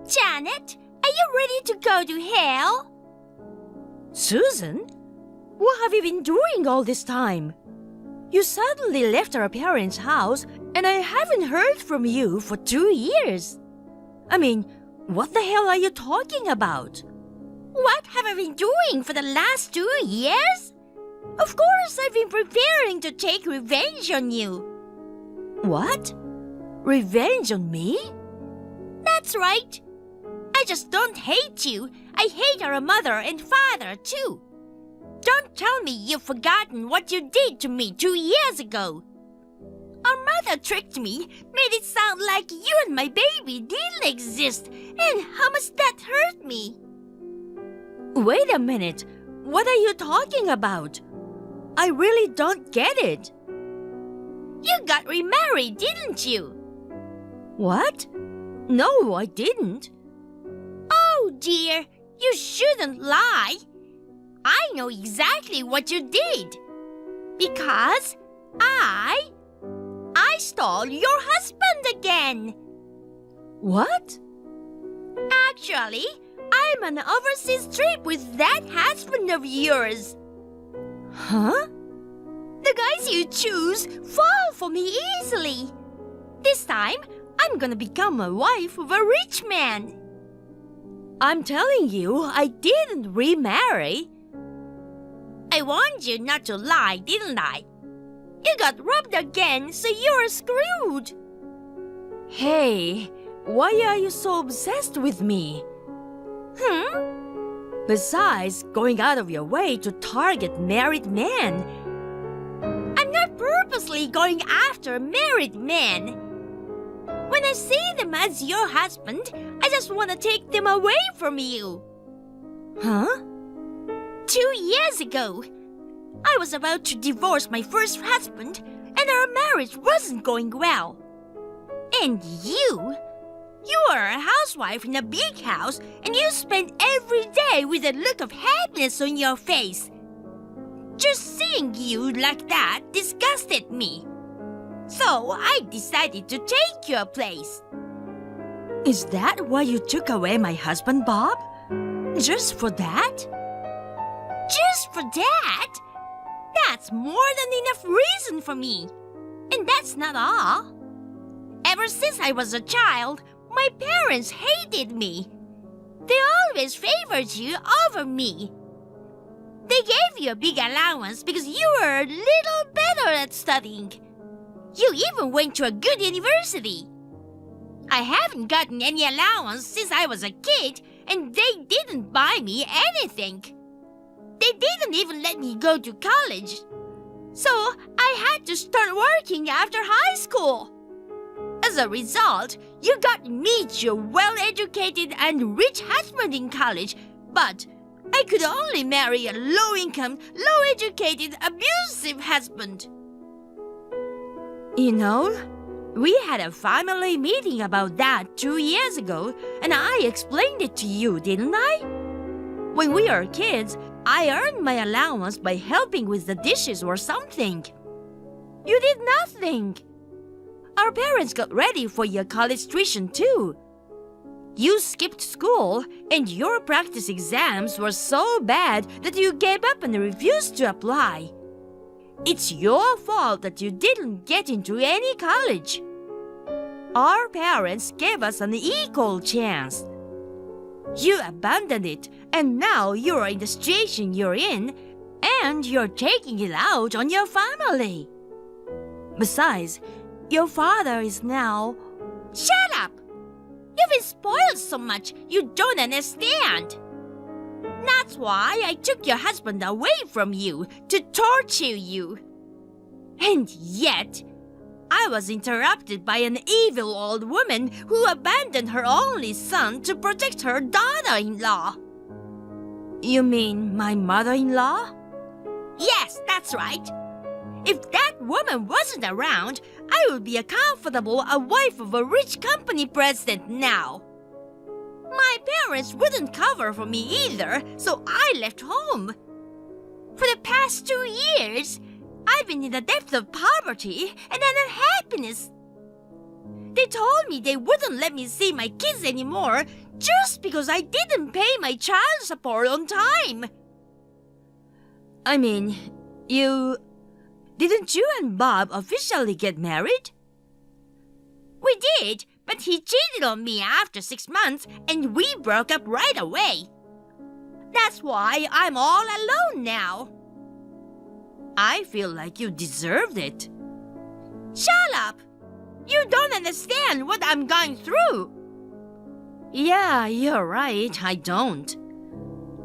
Janet, are you ready to go to hell? Susan, what have you been doing all this time? You suddenly left our parents' house and I haven't heard from you for 2 years. I mean, what the hell are you talking about? What have I been doing for the last 2 years? Of course, I've been preparing to take revenge on you. What? Revenge on me? That's right. I just don't hate you. I hate our mother and father, too. Don't tell me you've forgotten what you did to me 2 years ago. Our mother tricked me, made it sound like you and my baby didn't exist, and how much that hurt me. Wait a minute. What are you talking about? I really don't get it. You got remarried, didn't you? What? No, I didn't. Oh dear, you shouldn't lie. I know exactly what you did. Because I stole your husband again. What? Actually, I'm on an overseas trip with that husband of yours. Huh? The guys you choose fall for me easily. This time, I'm gonna become a wife of a rich man. I'm telling you, I didn't remarry. I warned you not to lie, didn't I? You got robbed again, so you're screwed. Hey, why are you so obsessed with me? Besides, going out of your way to target married men. I'm not purposely going after married men. When I see them as your husband, I just want to take them away from you. Huh? 2 years ago, I was about to divorce my first husband, and our marriage wasn't going well. And you are a housewife in a big house, and you spend every day with a look of happiness on your face. Just seeing you like that disgusted me. So I decided to take your place. Is that why you took away my husband, Bob? Just for that? Just for that? That's more than enough reason for me. And that's not all. Ever since I was a child, my parents hated me. They always favored you over me. They gave you a big allowance because you were a little better at studying. You even went to a good university. I haven't gotten any allowance since I was a kid, and they didn't buy me anything. They didn't even let me go to college. So I had to start working after high school. As a result, you got to meet your well-educated and rich husband in college, but I could only marry a low-income, low-educated, abusive husband. You know, we had a family meeting about that 2 years ago, and I explained it to you, didn't I? When we were kids, I earned my allowance by helping with the dishes or something. You did nothing. Our parents got ready for your college tuition too. You skipped school, and your practice exams were so bad that you gave up and refused to apply. It's your fault that you didn't get into any college. Our parents gave us an equal chance. You abandoned it, and now you're in the situation you're in, and you're taking it out on your family. Besides, your father is now... Shut up! You've been spoiled so much you don't understand. That's why I took your husband away from you to torture you. And yet, I was interrupted by an evil old woman who abandoned her only son to protect her daughter-in-law. You mean my mother-in-law? Yes, that's right. If that woman wasn't around, I would be a comfortable wife of a rich company president now. My parents wouldn't cover for me either, so I left home. For the past 2 years, I've been in the depth of poverty and unhappiness. They told me they wouldn't let me see my kids anymore Just because I didn't pay my child support on time. I mean, didn't you and Bob officially get married? We did, but he cheated on me after 6 months and we broke up right away. That's why I'm all alone now. I feel like you deserved it. Shut up! You don't understand what I'm going through. Yeah, you're right, I don't.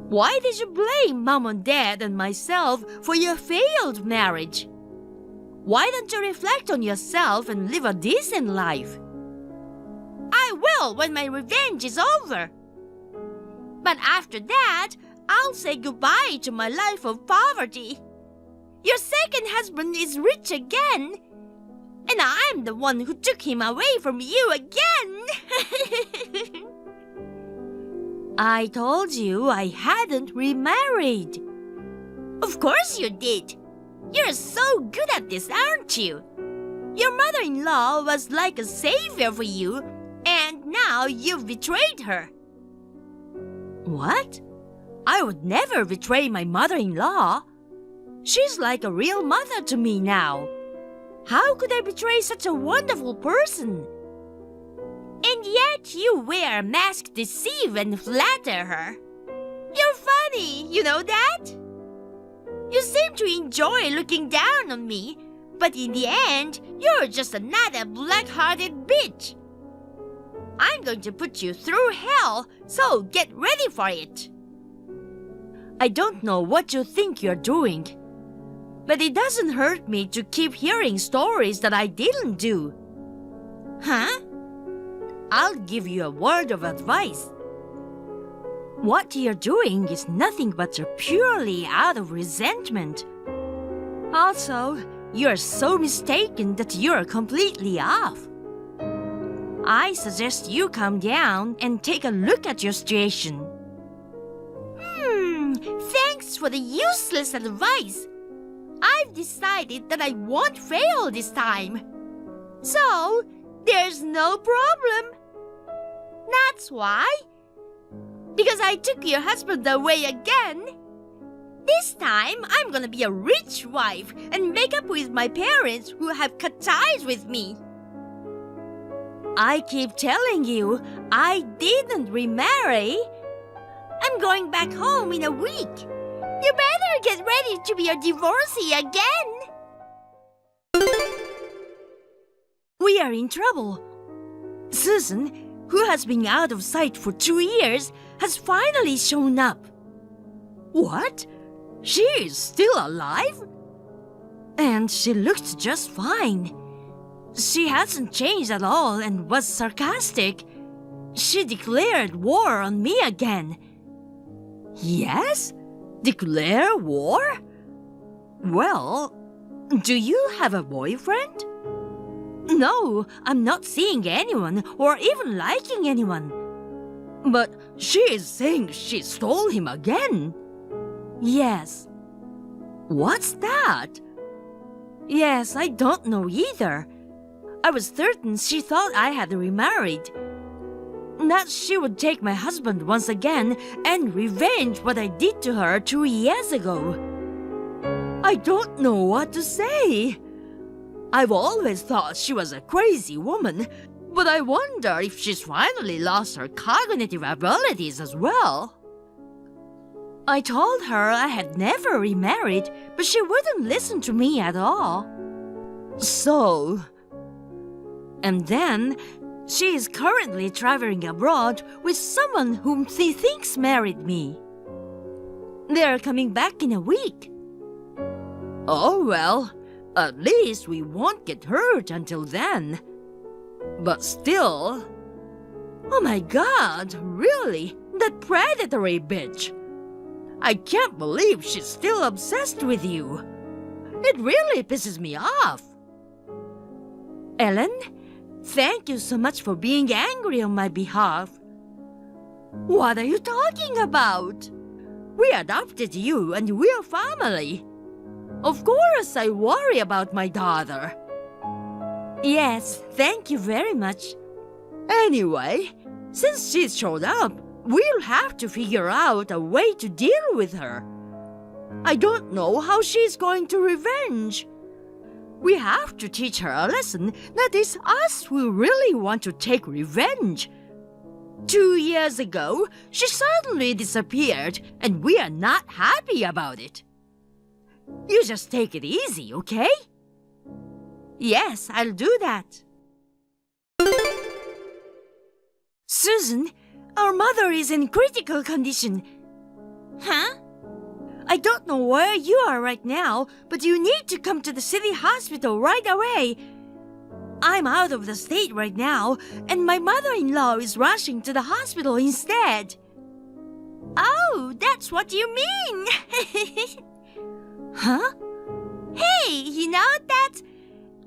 Why did you blame Mom and Dad and myself for your failed marriage? Why don't you reflect on yourself and live a decent life? I will when my revenge is over. But after that, I'll say goodbye to my life of poverty. Your second husband is rich again. And I'm the one who took him away from you again. I told you I hadn't remarried. Of course you did. You're so good at this, aren't you? Your mother-in-law was like a savior for you, and now you've betrayed her. What? I would never betray my mother-in-law. She's like a real mother to me now. How could I betray such a wonderful person? And yet you wear a mask to deceive and flatter her. You're funny, you know that? You seem to enjoy looking down on me, but in the end, you're just another black-hearted bitch. I'm going to put you through hell, so get ready for it. I don't know what you think you're doing, but it doesn't hurt me to keep hearing stories that I didn't do. Huh? I'll give you a word of advice. What you're doing is nothing but purely out of resentment. Also, you're so mistaken that you're completely off. I suggest you calm down and take a look at your situation. Thanks for the useless advice. I've decided that I won't fail this time. So, there's no problem. That's why. Because I took your husband away again. This time, I'm gonna be a rich wife and make up with my parents who have cut ties with me. I keep telling you, I didn't remarry. I'm going back home in a week. You better get ready to be a divorcee again. We are in trouble. Susan, who has been out of sight for 2 years, has finally shown up. What? She is still alive? And she looked just fine. She hasn't changed at all and was sarcastic. She declared war on me again. Yes? Declare war? Well, do you have a boyfriend? No, I'm not seeing anyone or even liking anyone. But she is saying she stole him again. Yes. What's that? Yes, I don't know either. I was certain she thought I had remarried. That she would take my husband once again and revenge what I did to her 2 years ago. I don't know what to say. I've always thought she was a crazy woman, but I wonder if she's finally lost her cognitive abilities as well. I told her I had never remarried, but she wouldn't listen to me at all. And then, she is currently traveling abroad with someone whom she thinks married me. They're coming back in a week. Oh well, at least we won't get hurt until then. But still... Oh my God, really? That predatory bitch! I can't believe she's still obsessed with you. It really pisses me off. Ellen, thank you so much for being angry on my behalf. What are you talking about? We adopted you and we're family. Of course I worry about my daughter. Yes, thank you very much. Anyway, Since she's showed up, we'll have to figure out a way to deal with her. I don't know how she's going to revenge. We have to teach her a lesson that it's us who really want to take revenge. 2 years ago, she suddenly disappeared, and we are not happy about it. You just take it easy, okay? Yes, I'll do that. Susan, our mother is in critical condition. Huh? I don't know where you are right now, but you need to come to the city hospital right away. I'm out of the state right now, and my mother-in-law is rushing to the hospital instead. Oh, that's what you mean. Huh? Hey, you know that?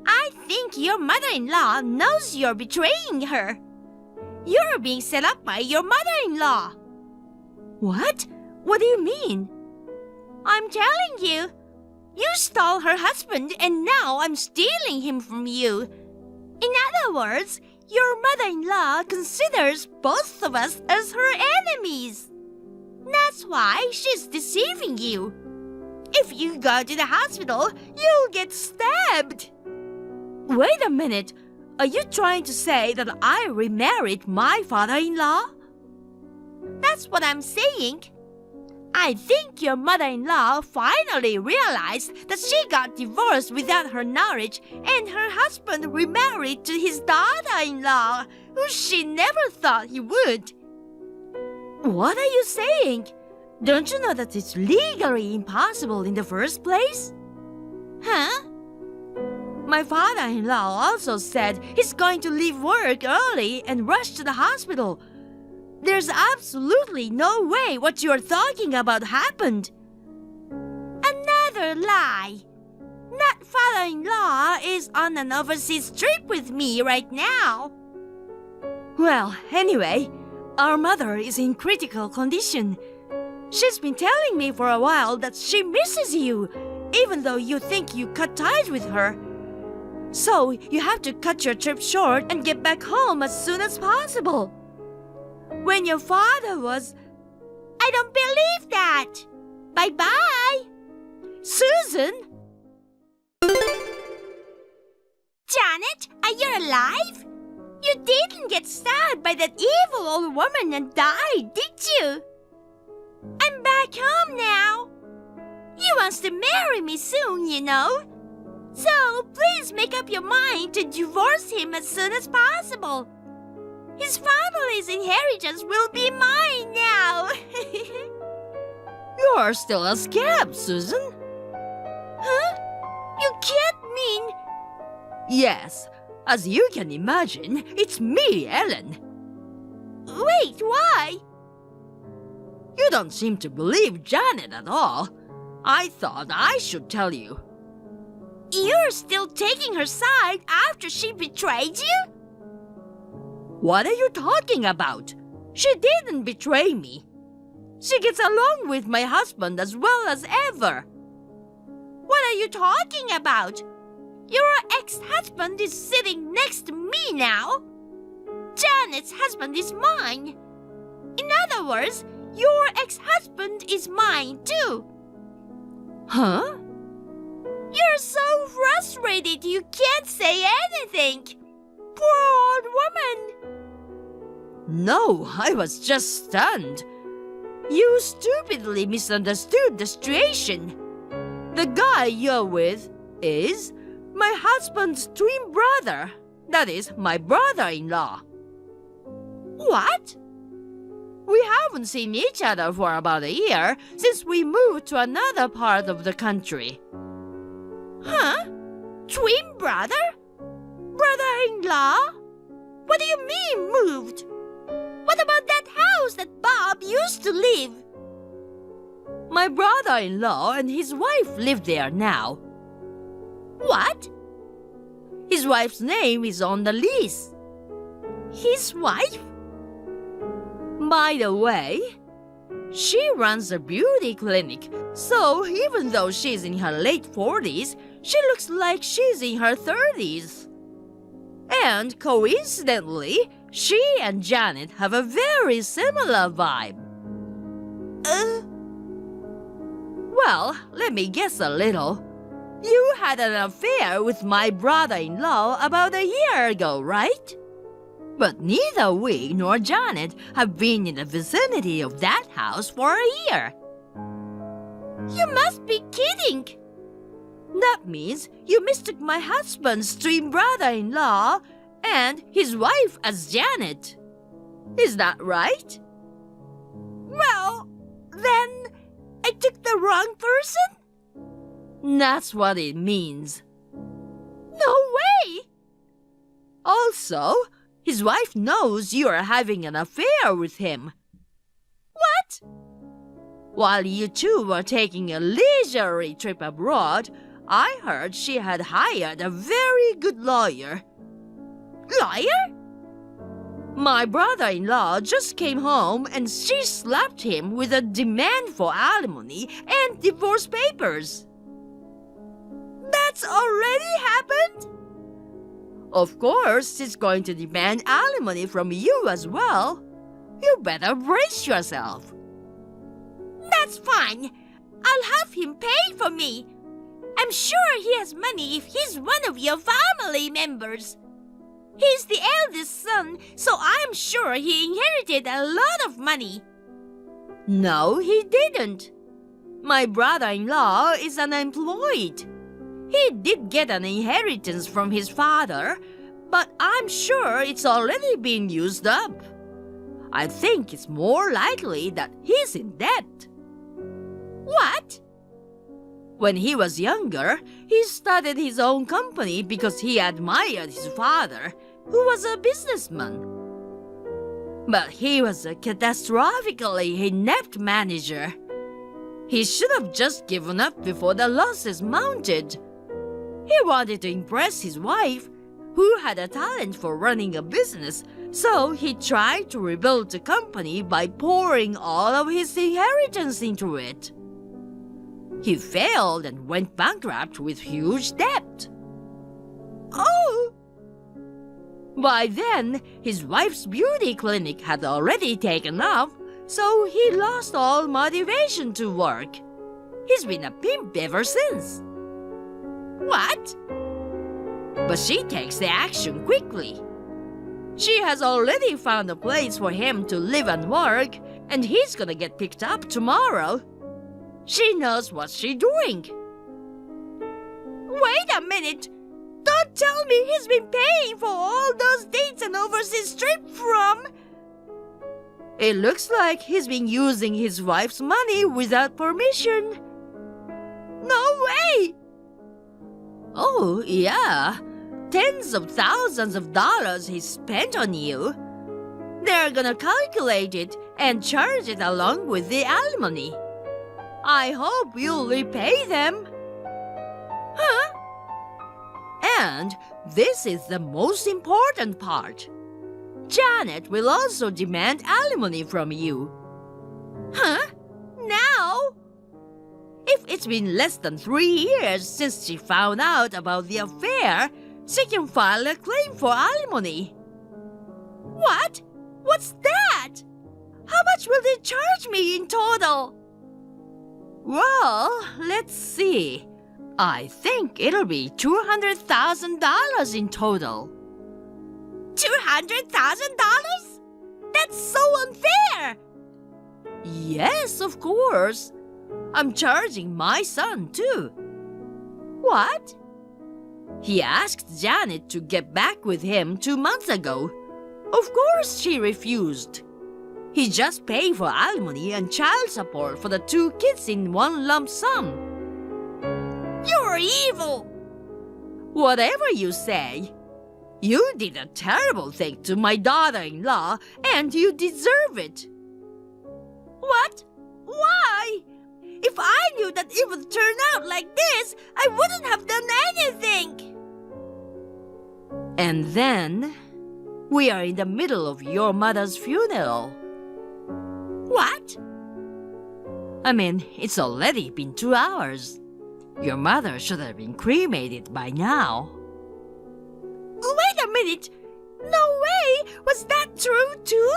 I think your mother-in-law knows you're betraying her. You're being set up by your mother-in-law. What? What do you mean? I'm telling you. You stole her husband and now I'm stealing him from you. In other words, your mother-in-law considers both of us as her enemies. That's why she's deceiving you. If you go to the hospital, you'll get stabbed. Wait a minute. Are you trying to say that I remarried my father-in-law? That's what I'm saying. I think your mother-in-law finally realized that she got divorced without her knowledge and her husband remarried to his daughter-in-law, who she never thought he would. What are you saying? Don't you know that it's legally impossible in the first place? Huh? My father-in-law also said he's going to leave work early and rush to the hospital. There's absolutely no way what you're talking about happened. Another lie. That father-in-law is on an overseas trip with me right now. Well, anyway, our mother is in critical condition. She's been telling me for a while that she misses you, even though you think you cut ties with her. So you have to cut your trip short and get back home as soon as possible. When your father was... I don't believe that. Bye-bye. Susan! Janet, are you alive? You didn't get stabbed by that evil old woman and die, did you? I'm back home now. He wants to marry me soon, you know. So please make up your mind to divorce him as soon as possible. His family's inheritance will be mine now. You're still a scab, Susan. Huh? You can't mean... Yes, as you can imagine, it's me, Ellen. Wait, why? You don't seem to believe Janet at all. I thought I should tell you. You're still taking her side after she betrayed you? What are you talking about? She didn't betray me. She gets along with my husband as well as ever. What are you talking about? Your ex-husband is sitting next to me now. Janet's husband is mine. In other words, your ex-husband is mine too. Huh? You're so frustrated you can't say anything. Poor old woman. No, I was just stunned. You stupidly misunderstood the situation. The guy you're with is my husband's twin brother. That is, my brother-in-law. What? We haven't seen each other for about a year since we moved to another part of the country. Huh? Twin brother? Brother-in-law? What do you mean moved? What about that house that Bob used to live? My brother-in-law and his wife live there now. What? His wife's name is on the lease. His wife? By the way, she runs a beauty clinic, so even though she's in her late 40s, she looks like she's in her 30s. And coincidentally, She and Janet have a very similar vibe. Well, let me guess a little. You had an affair with my brother-in-law about a year ago, right? But neither we nor Janet have been in the vicinity of that house for a year. You must be kidding. That means you mistook my husband's twin brother-in-law and his wife as Janet. Is that right? Well, then I took the wrong person? That's what it means. No way! Also, his wife knows you are having an affair with him. What? While you two were taking a leisurely trip abroad, I heard she had hired a very good lawyer. Lawyer? My brother-in-law just came home and she slapped him with a demand for alimony and divorce papers. That's already happened? Of course, she's going to demand alimony from you as well. You better brace yourself. That's fine. I'll have him pay for me. I'm sure he has money if he's one of your family members. He's the eldest son, so I'm sure he inherited a lot of money. No, he didn't. My brother-in-law is unemployed. He did get an inheritance from his father, but I'm sure it's already been used up. I think it's more likely that he's in debt. What? When he was younger, he started his own company because he admired his father, who was a businessman. But he was a catastrophically inept manager. He should have just given up before the losses mounted. He wanted to impress his wife, who had a talent for running a business, so he tried to rebuild the company by pouring all of his inheritance into it. He failed and went bankrupt with huge debt. Oh! By then, his wife's beauty clinic had already taken off, so he lost all motivation to work. He's been a pimp ever since. What? But she takes the action quickly. She has already found a place for him to live and work, and he's gonna get picked up tomorrow. She knows what she's doing. Wait a minute! Don't tell me he's been paying for all those dates and overseas trips from... It looks like he's been using his wife's money without permission. No way! Oh, yeah. Tens of thousands of dollars he spent on you. They're gonna calculate it and charge it along with the alimony. I hope you'll repay them. Huh? And this is the most important part. Janet will also demand alimony from you. Huh? Now? If it's been less than 3 years since she found out about the affair, she can file a claim for alimony. What? What's that? How much will they charge me in total? Well, let's see. I think it'll be $200,000 in total. $200,000? That's so unfair! Yes, of course. I'm charging my son too. What? He asked Janet to get back with him 2 months ago. Of course she refused. He just paid for alimony and child support for the 2 kids in one lump sum. You're evil! Whatever you say. You did a terrible thing to my daughter-in-law, and you deserve it. What? Why? If I knew that it would turn out like this, I wouldn't have done anything. And then, we are in the middle of your mother's funeral. What? I mean, it's already been 2 hours. Your mother should have been cremated by now. Wait a minute. No way! Was that true too?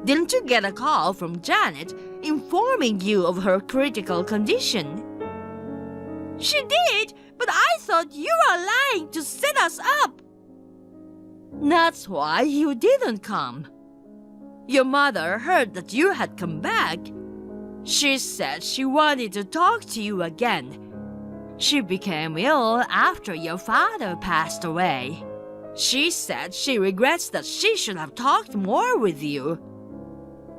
Didn't you get a call from Janet informing you of her critical condition? She did, but I thought you were lying to set us up. That's why you didn't come. Your mother heard that you had come back. She said she wanted to talk to you again. She became ill after your father passed away. She said she regrets that she should have talked more with you.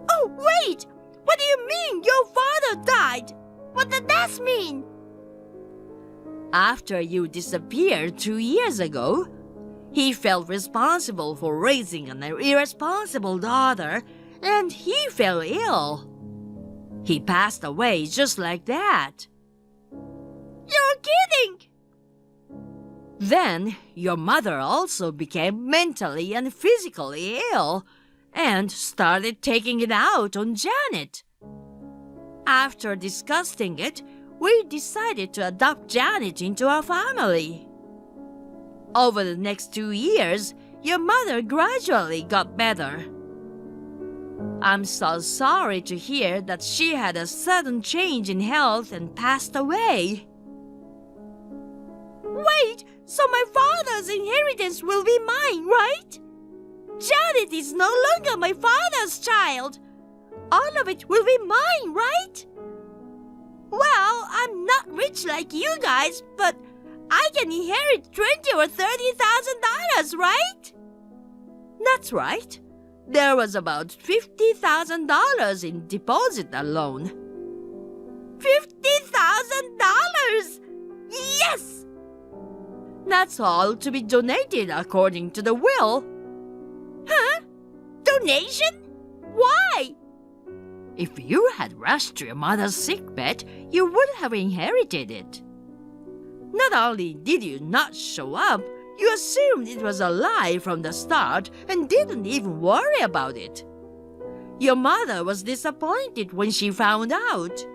Oh, wait! What do you mean your father died? What did that mean? After you disappeared 2 years ago, he felt responsible for raising an irresponsible daughter, and he fell ill. He passed away just like that. You're kidding! Then, your mother also became mentally and physically ill and started taking it out on Janet. After discussing it, we decided to adopt Janet into our family. Over the next 2 years, your mother gradually got better. I'm so sorry to hear that she had a sudden change in health and passed away. Wait, so my father's inheritance will be mine, right? Janet is no longer my father's child. All of it will be mine, right? Well, I'm not rich like you guys, but I can inherit $20,000 or $30,000, right? That's right. There was about $50,000 in deposit alone. $50,000! Yes! That's all to be donated according to the will. Huh? Donation? Why? If you had rushed to your mother's sickbed, you would have inherited it. Not only did you not show up, you assumed it was a lie from the start and didn't even worry about it. Your mother was disappointed when she found out.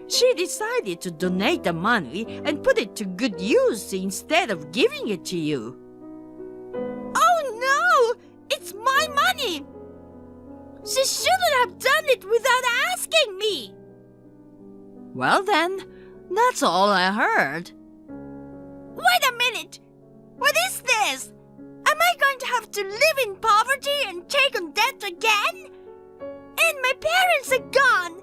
She decided to donate the money and put it to good use instead of giving it to you. Oh no! It's my money! She shouldn't have done it without asking me! Well then, that's all I heard. Wait a minute! What is this? Am I going to have to live in poverty and take on debt again? And my parents are gone!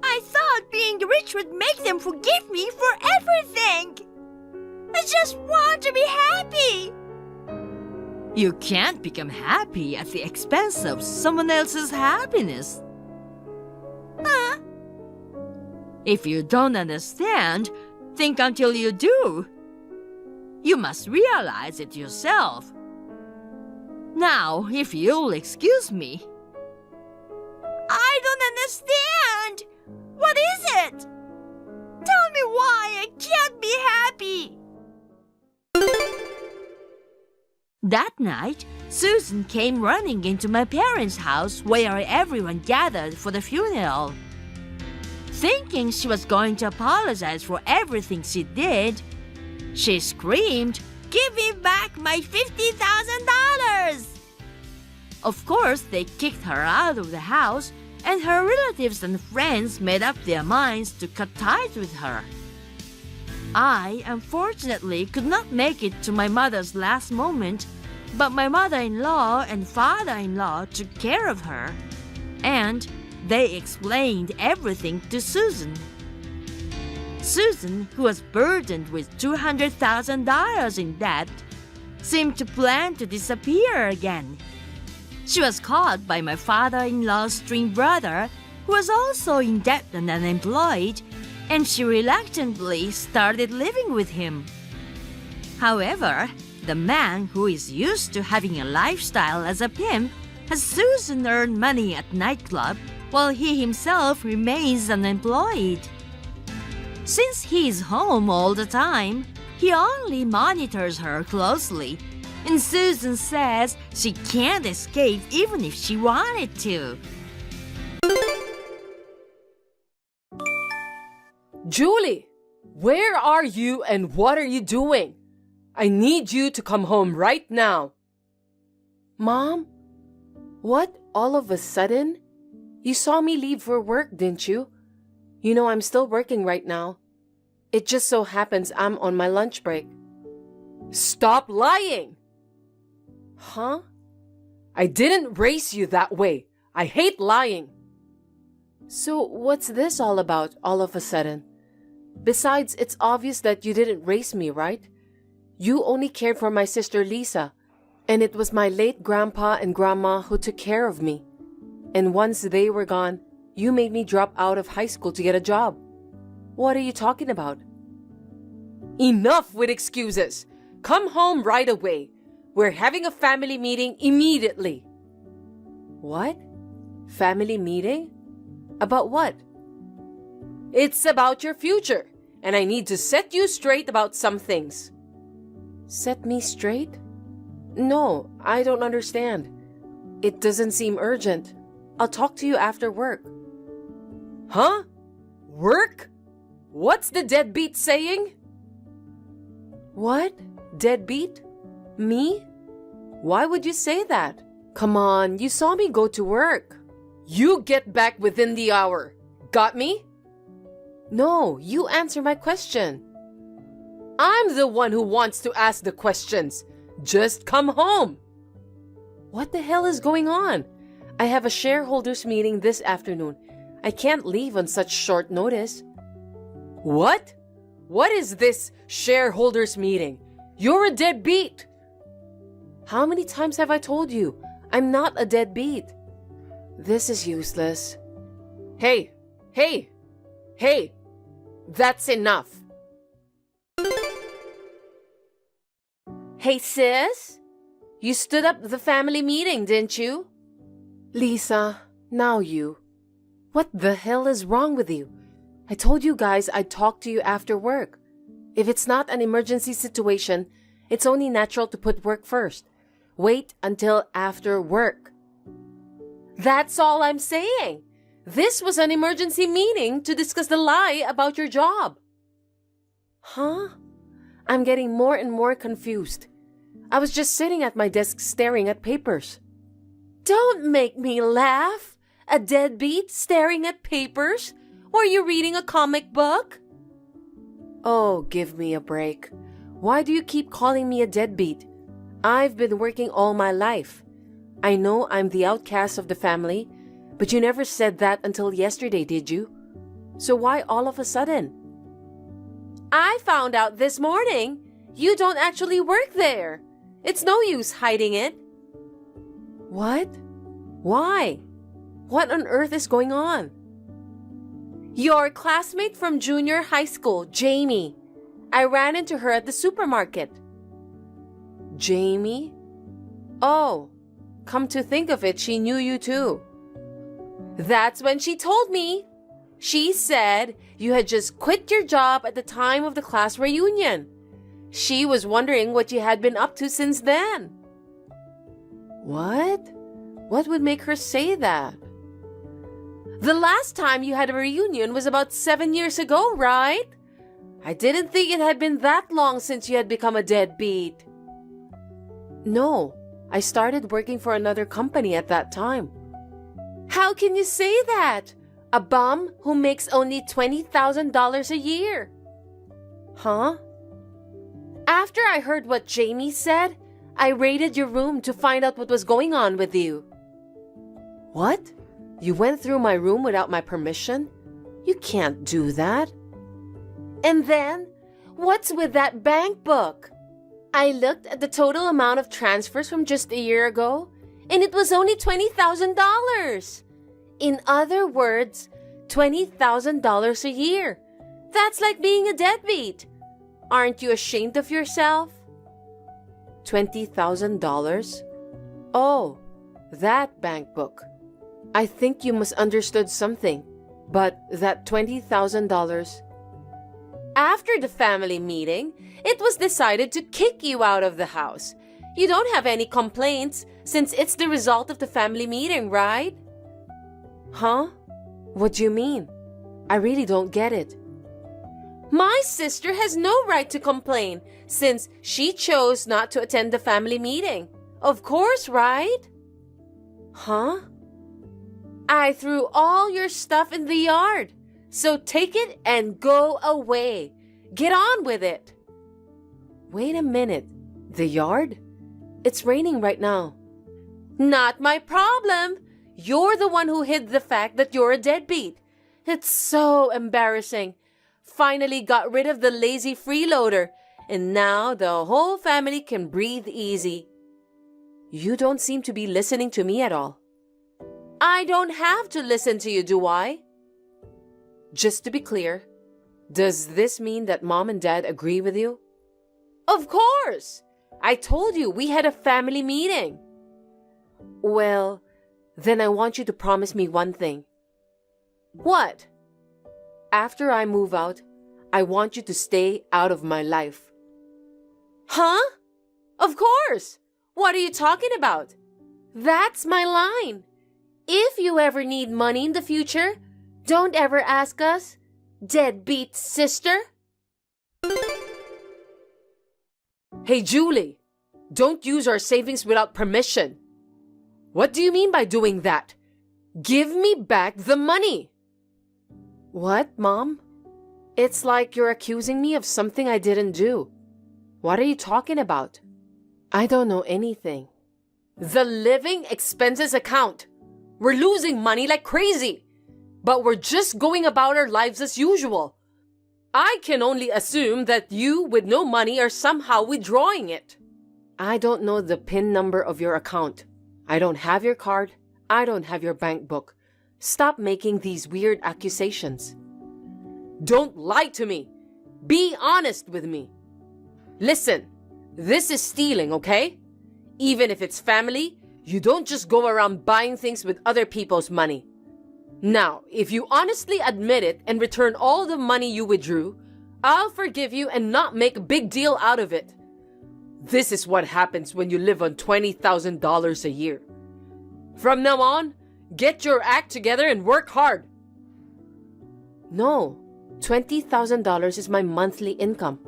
I thought being rich would make them forgive me for everything! I just want to be happy! You can't become happy at the expense of someone else's happiness. Huh? If you don't understand, think until you do. You must realize it yourself. Now, if you'll excuse me. I don't understand! What is it? Tell me why I can't be happy! That night, Susan came running into my parents' house where everyone gathered for the funeral. Thinking she was going to apologize for everything she did, she screamed, "Give me back my $50,000! Of course, they kicked her out of the house, and her relatives and friends made up their minds to cut ties with her. I, unfortunately, could not make it to my mother's last moment, but my mother-in-law and father-in-law took care of her, and they explained everything to Susan. Susan, who was burdened with $200,000 in debt, seemed to plan to disappear again. She was caught by my father-in-law's twin brother, who was also in debt and unemployed, and she reluctantly started living with him. However, the man, who is used to having a lifestyle as a pimp, has Susan earn money at nightclub while he himself remains unemployed. Since he is home all the time, he only monitors her closely, and Susan says she can't escape even if she wanted to. Julie, where are you and what are you doing? I need you to come home right now. Mom? What? All of a sudden? You saw me leave for work, didn't you? You know I'm still working right now. It just so happens I'm on my lunch break. Stop lying! Huh? I didn't raise you that way. I hate lying. So what's this all about all of a sudden? Besides, it's obvious that you didn't raise me, right? You only cared for my sister Lisa, and it was my late grandpa and grandma who took care of me. And once they were gone, you made me drop out of high school to get a job. What are you talking about? Enough with excuses. Come home right away. We're having a family meeting immediately. What? Family meeting? About what? It's about your future, and I need to set you straight about some things. Set me straight? No, I don't understand. It doesn't seem urgent. I'll talk to you after work. Huh? Work? What's the deadbeat saying? What? Deadbeat? Me? Why would you say that? Come on, you saw me go to work. You get back within the hour. Got me? No, you answer my question. I'm the one who wants to ask the questions. Just come home. What the hell is going on? I have a shareholders meeting this afternoon. I can't leave on such short notice. What? What is this shareholders meeting? You're a deadbeat. How many times have I told you? I'm not a deadbeat. This is useless. Hey! That's enough. Hey, sis? You stood up the family meeting, didn't you? Lisa, now you. What the hell is wrong with you? I told you guys I'd talk to you after work. If it's not an emergency situation, it's only natural to put work first. Wait until after work. That's all I'm saying. This was an emergency meeting to discuss the lie about your job. Huh? I'm getting more and more confused. I was just sitting at my desk staring at papers. Don't make me laugh. A deadbeat staring at papers? Were you reading a comic book? Oh, give me a break. Why do you keep calling me a deadbeat? I've been working all my life. I know I'm the outcast of the family, but you never said that until yesterday, did you? So why all of a sudden? I found out this morning you don't actually work there. It's no use hiding it. What? Why? What on earth is going on? Your classmate from junior high school, Jamie. I ran into her at the supermarket. Jamie? Oh, come to think of it, she knew you too. That's when she told me. She said you had just quit your job at the time of the class reunion. She was wondering what you had been up to since then. What? What would make her say that? The last time you had a reunion was about 7 years ago, right? I didn't think it had been that long since you had become a deadbeat. No, I started working for another company at that time. How can you say that? A bum who makes only $20,000 a year. Huh? After I heard what Jamie said, I raided your room to find out what was going on with you. What? You went through my room without my permission? You can't do that. And then, what's with that bank book? I looked at the total amount of transfers from just a year ago, and it was only $20,000. In other words, $20,000 a year. That's like being a deadbeat. Aren't you ashamed of yourself? $20,000? Oh, that bank book. I think you misunderstood something, but that $20,000... After the family meeting, it was decided to kick you out of the house. You don't have any complaints since it's the result of the family meeting, right? Huh? What do you mean? I really don't get it. My sister has no right to complain since she chose not to attend the family meeting. Of course, right? Huh? I threw all your stuff in the yard. So take it and go away. Get on with it. Wait a minute. The yard? It's raining right now. Not my problem. You're the one who hid the fact that you're a deadbeat. It's so embarrassing. Finally got rid of the lazy freeloader, and now the whole family can breathe easy. You don't seem to be listening to me at all. I don't have to listen to you, do I? Just to be clear, does this mean that Mom and Dad agree with you? Of course! I told you we had a family meeting. Well, then I want you to promise me one thing. What? After I move out, I want you to stay out of my life. Huh? Of course! What are you talking about? That's my line. If you ever need money in the future, don't ever ask us, deadbeat sister. Hey, Julie, don't use our savings without permission. What do you mean by doing that? Give me back the money. What, Mom? It's like you're accusing me of something I didn't do. What are you talking about? I don't know anything. The living expenses account. We're losing money like crazy, but we're just going about our lives as usual. I can only assume that you, with no money, are somehow withdrawing it. I don't know the PIN number of your account. I don't have your card. I don't have your bank book. Stop making these weird accusations. Don't lie to me. Be honest with me. Listen, this is stealing, okay? Even if it's family, you don't just go around buying things with other people's money. Now, if you honestly admit it and return all the money you withdrew, I'll forgive you and not make a big deal out of it. This is what happens when you live on $20,000 a year. From now on, get your act together and work hard. No, $20,000 is my monthly income.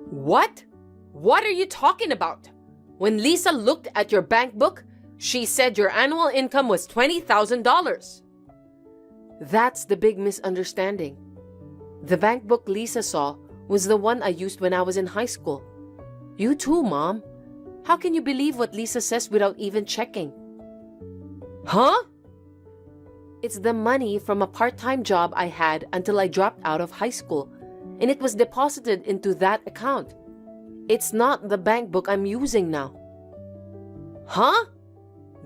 What? What are you talking about? When Lisa looked at your bank book, she said your annual income was $20,000. That's the big misunderstanding. The bank book Lisa saw was the one I used when I was in high school. You too, Mom. How can you believe what Lisa says without even checking? Huh? It's the money from a part-time job I had until I dropped out of high school, and it was deposited into that account. It's not the bank book I'm using now. Huh?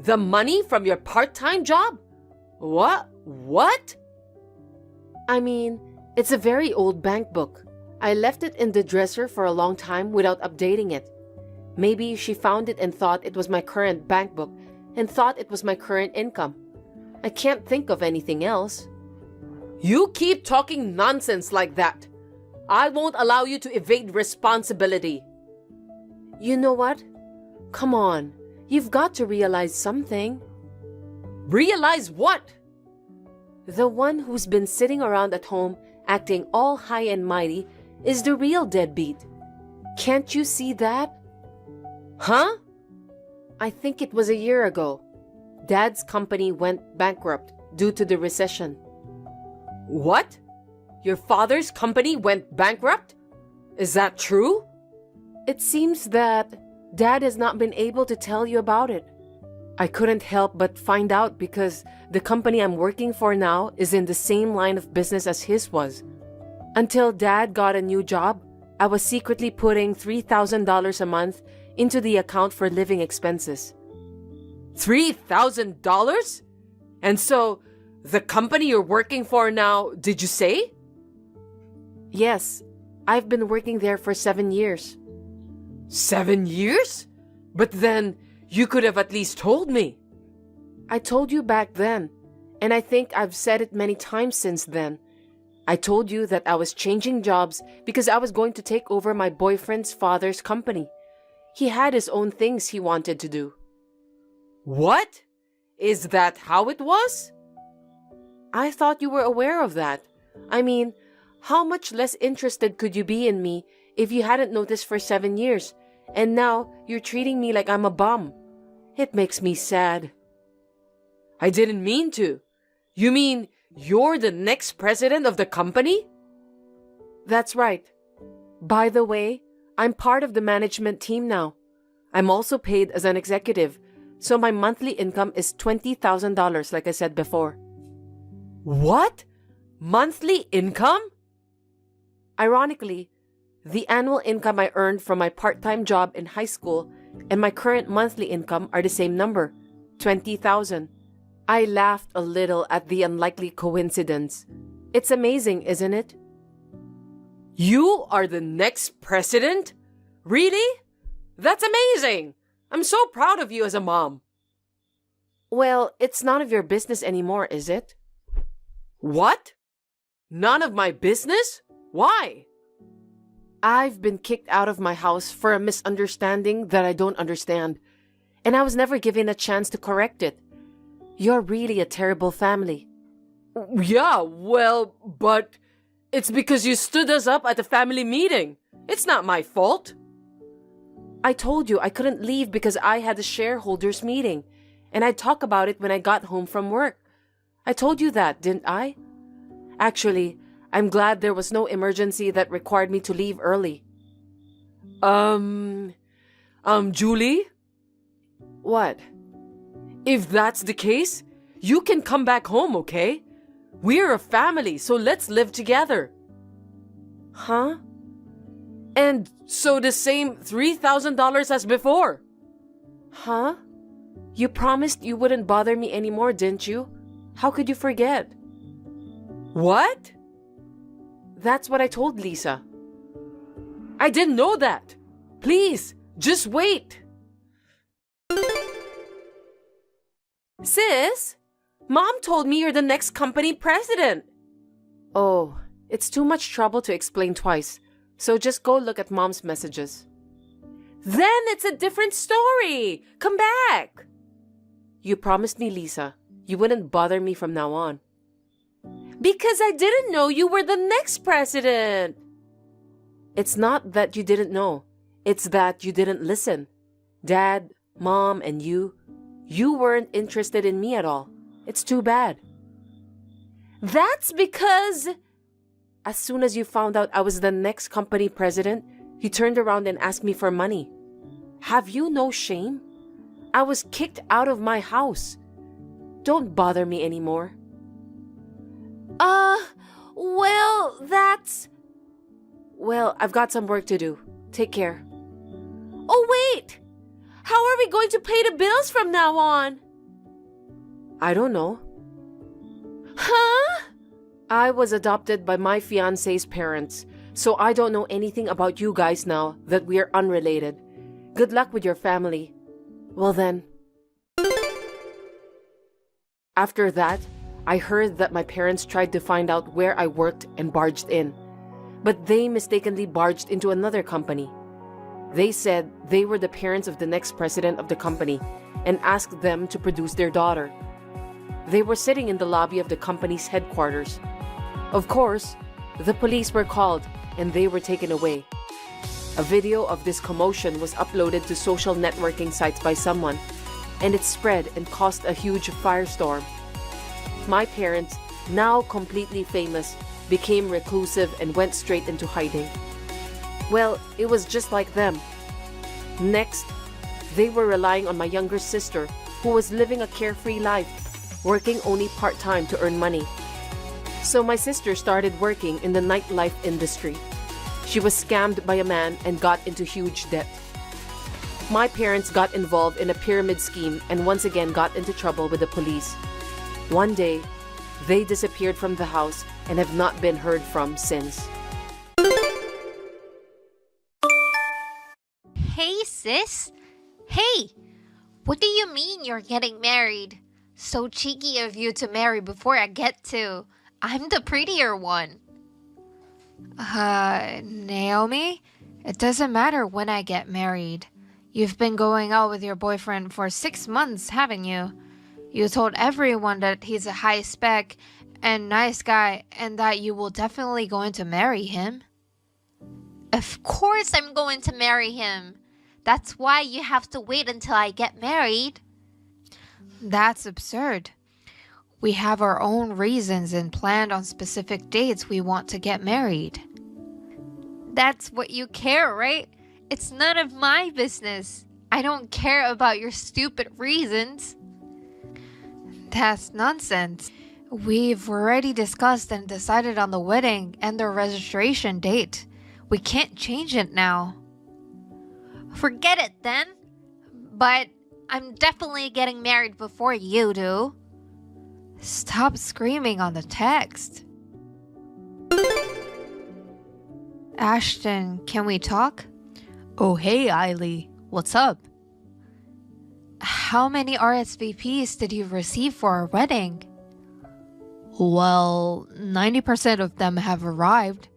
The money from your part-time job? What? I mean, it's a very old bank book. I left it in the dresser for a long time without updating it. Maybe she found it and thought it was my current bank book and thought it was my current income. I can't think of anything else. You keep talking nonsense like that. I won't allow you to evade responsibility. You know what? Come on. You've got to realize something. Realize what? The one who's been sitting around at home acting all high and mighty is the real deadbeat. Can't you see that? Huh? I think it was a year ago. Dad's company went bankrupt due to the recession. What? Your father's company went bankrupt? Is that true? It seems that Dad has not been able to tell you about it. I couldn't help but find out because the company I'm working for now is in the same line of business as his was. Until Dad got a new job, I was secretly putting $3,000 a month into the account for living expenses. $3,000? And so, the company you're working for now, did you say? Yes, I've been working there for 7 years. 7 years? But then, you could have at least told me. I told you back then, and I think I've said it many times since then. I told you that I was changing jobs because I was going to take over my boyfriend's father's company. He had his own things he wanted to do. What? Is that how it was? I thought you were aware of that. I mean, how much less interested could you be in me if you hadn't noticed for 7 years, and now you're treating me like I'm a bum? It makes me sad. I didn't mean to. You mean you're the next president of the company? That's right. By the way, I'm part of the management team now. I'm also paid as an executive, so my monthly income is $20,000 like I said before. What? Monthly income? Ironically, the annual income I earned from my part-time job in high school and my current monthly income are the same number, $20,000. I laughed a little at the unlikely coincidence. It's amazing, isn't it? You are the next president? Really? That's amazing! I'm so proud of you as a mom. Well, it's none of your business anymore, is it? What? None of my business? Why? I've been kicked out of my house for a misunderstanding that I don't understand, and I was never given a chance to correct it. You're really a terrible family. Yeah, well, but it's because you stood us up at the family meeting. It's not my fault. I told you I couldn't leave because I had a shareholders meeting, and I'd talk about it when I got home from work. I told you that, didn't I? Actually, I'm glad there was no emergency that required me to leave early. Julie? What? If that's the case, you can come back home, okay? We're a family, so let's live together. Huh? And so the same $3,000 as before. Huh? You promised you wouldn't bother me anymore, didn't you? How could you forget? What? That's what I told Lisa. I didn't know that. Please, just wait. Sis, Mom told me you're the next company president. Oh, it's too much trouble to explain twice, so just go look at Mom's messages. Then it's a different story. Come back. You promised me, Lisa, you wouldn't bother me from now on. Because I didn't know you were the next president. It's not that you didn't know. It's that you didn't listen. Dad, Mom, and you weren't interested in me at all. It's too bad. That's because as soon as you found out I was the next company president, you turned around and asked me for money. Have you no shame? I was kicked out of my house. Don't bother me anymore. Well, I've got some work to do. Take care. Oh, wait! How are we going to pay the bills from now on? I don't know. Huh? I was adopted by my fiancé's parents, so I don't know anything about you guys now that we're unrelated. Good luck with your family. Well then. After that, I heard that my parents tried to find out where I worked and barged in, but they mistakenly barged into another company. They said they were the parents of the next president of the company and asked them to produce their daughter. They were sitting in the lobby of the company's headquarters. Of course, the police were called and they were taken away. A video of this commotion was uploaded to social networking sites by someone, and it spread and caused a huge firestorm. My parents, now completely famous, became reclusive and went straight into hiding. Well, it was just like them. Next, they were relying on my younger sister, who was living a carefree life, working only part-time to earn money. So my sister started working in the nightlife industry. She was scammed by a man and got into huge debt. My parents got involved in a pyramid scheme and once again got into trouble with the police. One day, they disappeared from the house and have not been heard from since. Hey, sis. Hey, what do you mean you're getting married? So cheeky of you to marry before I get to. I'm the prettier one. Naomi, it doesn't matter when I get married. You've been going out with your boyfriend for 6 months, haven't you? You told everyone that he's a high spec and nice guy and that you will definitely going to marry him. Of course I'm going to marry him. That's why you have to wait until I get married. That's absurd. We have our own reasons and planned on specific dates we want to get married. That's what you care, right? It's none of my business. I don't care about your stupid reasons. That's nonsense. We've already discussed and decided on the wedding and the registration date. We can't change it now. Forget it then. But I'm definitely getting married before you do. Stop screaming on the text. Ashton, can we talk? Oh, hey, Eiley. What's up? How many RSVPs did you receive for our wedding? Well, 90% of them have arrived.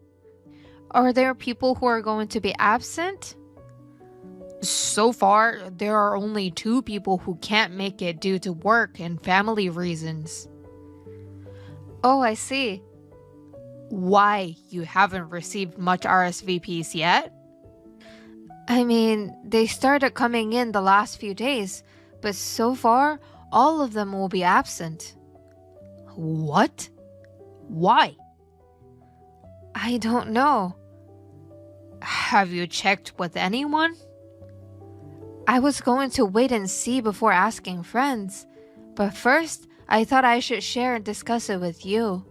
Are there people who are going to be absent? So far, there are only 2 people who can't make it due to work and family reasons. Oh, I see. Why, you haven't received much RSVPs yet? I mean, they started coming in the last few days, but so far, all of them will be absent. What? Why? I don't know. Have you checked with anyone? I was going to wait and see before asking friends, but first, I thought I should share and discuss it with you.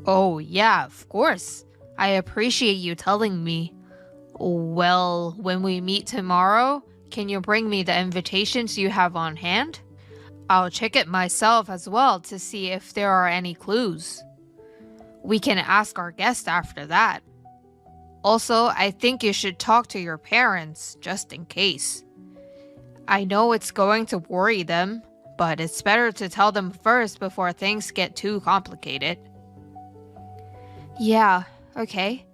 Oh, yeah, of course. I appreciate you telling me. Well, when we meet tomorrow, can you bring me the invitations you have on hand? I'll check it myself as well to see if there are any clues. We can ask our guest after that. Also, I think you should talk to your parents, just in case. I know it's going to worry them, but it's better to tell them first before things get too complicated. Yeah, okay.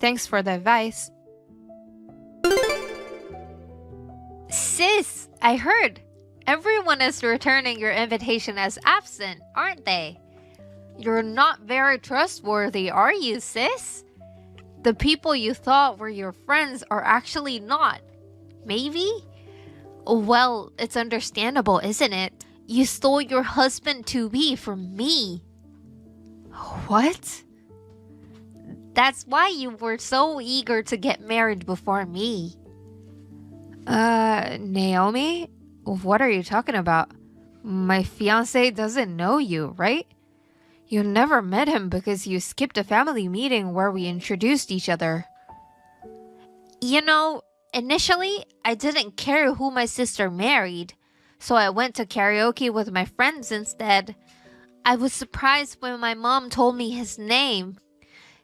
Thanks for the advice. Sis, I heard. Everyone is returning your invitation as absent, aren't they? You're not very trustworthy, are you, sis? The people you thought were your friends are actually not. Maybe? Well, it's understandable, isn't it? You stole your husband-to-be from me. What? That's why you were so eager to get married before me. Naomi? What are you talking about? My fiancé doesn't know you, right? You never met him because you skipped a family meeting where we introduced each other. You know, initially, I didn't care who my sister married, so I went to karaoke with my friends instead. I was surprised when my mom told me his name.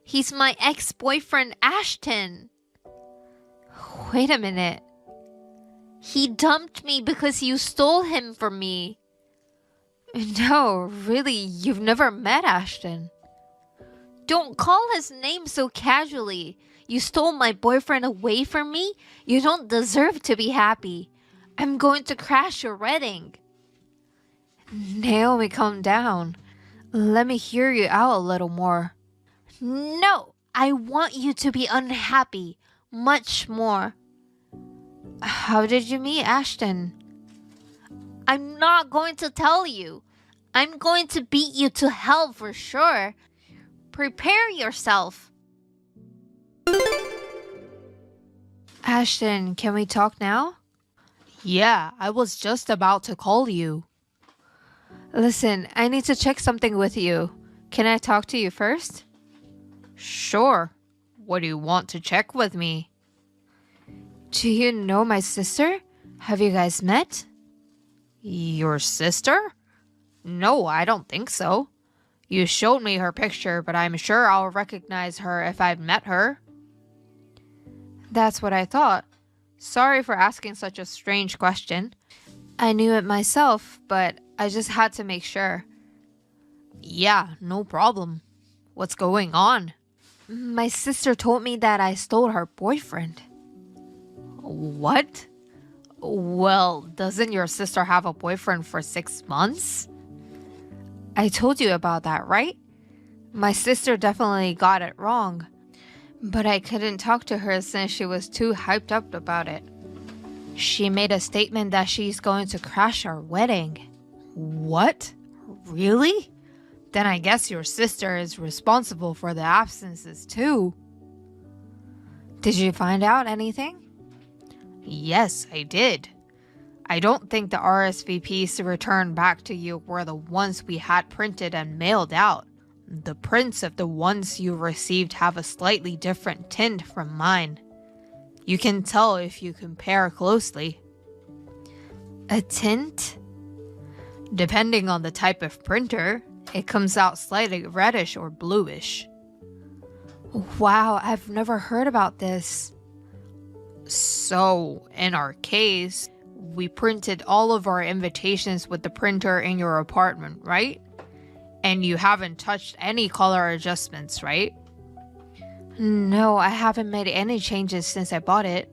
He's my ex-boyfriend, Ashton. Wait a minute. He dumped me because you stole him from me. No, really, you've never met Ashton. Don't call his name so casually. You stole my boyfriend away from me? You don't deserve to be happy. I'm going to crash your wedding. Naomi, calm down. Let me hear you out a little more. No, I want you to be unhappy. Much more. How did you meet Ashton? I'm not going to tell you. I'm going to beat you to hell for sure. Prepare yourself. Ashton, can we talk now? Yeah, I was just about to call you. Listen, I need to check something with you. Can I talk to you first? Sure. What do you want to check with me? Do you know my sister? Have you guys met? Your sister? No, I don't think so. You showed me her picture, but I'm sure I'll recognize her if I've met her. That's what I thought. Sorry for asking such a strange question. I knew it myself, but I just had to make sure. Yeah, no problem. What's going on? My sister told me that I stole her boyfriend. What? Well, doesn't your sister have a boyfriend for 6 months? I told you about that, right? My sister definitely got it wrong. But I couldn't talk to her since she was too hyped up about it. She made a statement that she's going to crash our wedding. What? Really? Then I guess your sister is responsible for the absences too. Did you find out anything? Yes, I did. I don't think the RSVPs to return back to you were the ones we had printed and mailed out. The prints of the ones you received have a slightly different tint from mine. You can tell if you compare closely. A tint? Depending on the type of printer, it comes out slightly reddish or bluish. Wow, I've never heard about this. So, in our case, we printed all of our invitations with the printer in your apartment, right? And you haven't touched any color adjustments, right? No, I haven't made any changes since I bought it.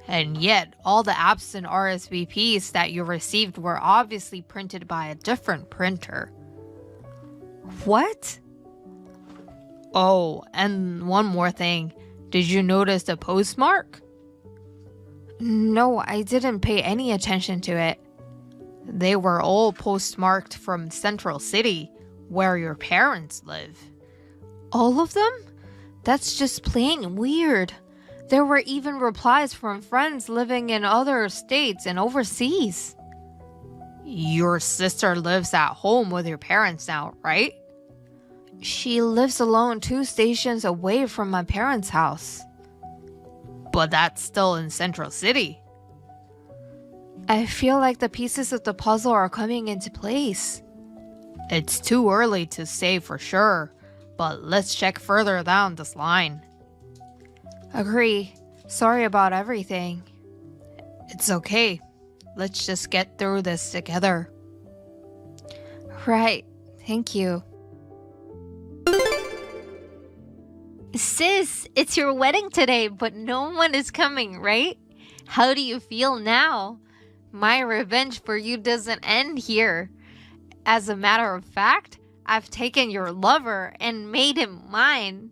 And yet, all the absent RSVPs that you received were obviously printed by a different printer. What? Oh, and one more thing. Did you notice the postmark? No, I didn't pay any attention to it. They were all postmarked from Central City, where your parents live. All of them? That's just plain weird. There were even replies from friends living in other states and overseas. Your sister lives at home with your parents now, right? She lives alone 2 stations away from my parents' house. But that's still in Central City. I feel like the pieces of the puzzle are coming into place. It's too early to say for sure, but let's check further down this line. Agree. Sorry about everything. It's okay. Let's just get through this together. Right. Thank you. Sis, it's your wedding today, but no one is coming, right? How do you feel now? My revenge for you doesn't end here. As a matter of fact, I've taken your lover and made him mine.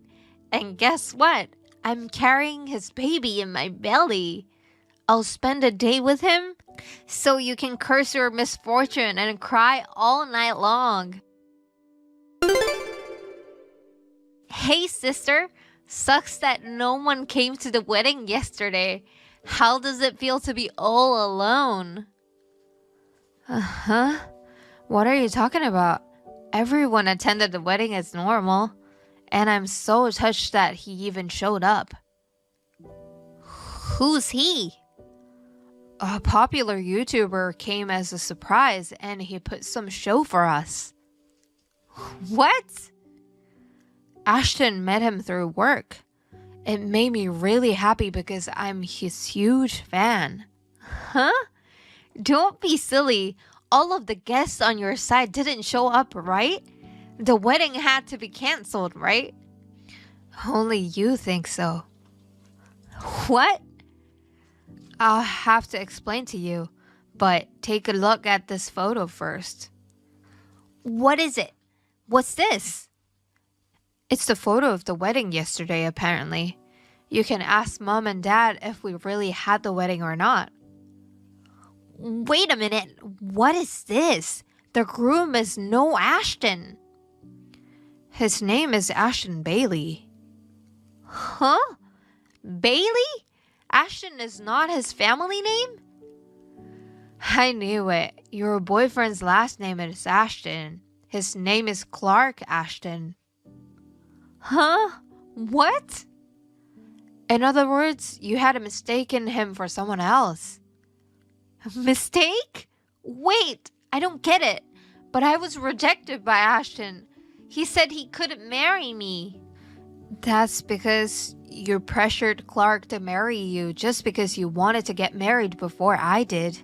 And guess what? I'm carrying his baby in my belly. I'll spend a day with him so you can curse your misfortune and cry all night long. Hey, sister. Sucks that no one came to the wedding yesterday. How does it feel to be all alone? Uh-huh. What are you talking about? Everyone attended the wedding as normal. And I'm so touched that he even showed up. Who's he? A popular YouTuber came as a surprise and he put some show for us. What? Ashton met him through work. It made me really happy because I'm his huge fan. Huh? Don't be silly. All of the guests on your side didn't show up, right? The wedding had to be canceled, right? Only you think so. What? I'll have to explain to you, but take a look at this photo first. What is it? What's this? It's the photo of the wedding yesterday, apparently. You can ask Mom and Dad if we really had the wedding or not. Wait a minute. What is this? The groom is no Ashton. His name is Ashton Bailey. Huh? Bailey? Ashton is not his family name? I knew it. Your boyfriend's last name is Ashton. His name is Clark Ashton. Huh? What? In other words, you had mistaken him for someone else. Mistake? Wait, I don't get it. But I was rejected by Ashton. He said he couldn't marry me. That's because you pressured Clark to marry you just because you wanted to get married before I did.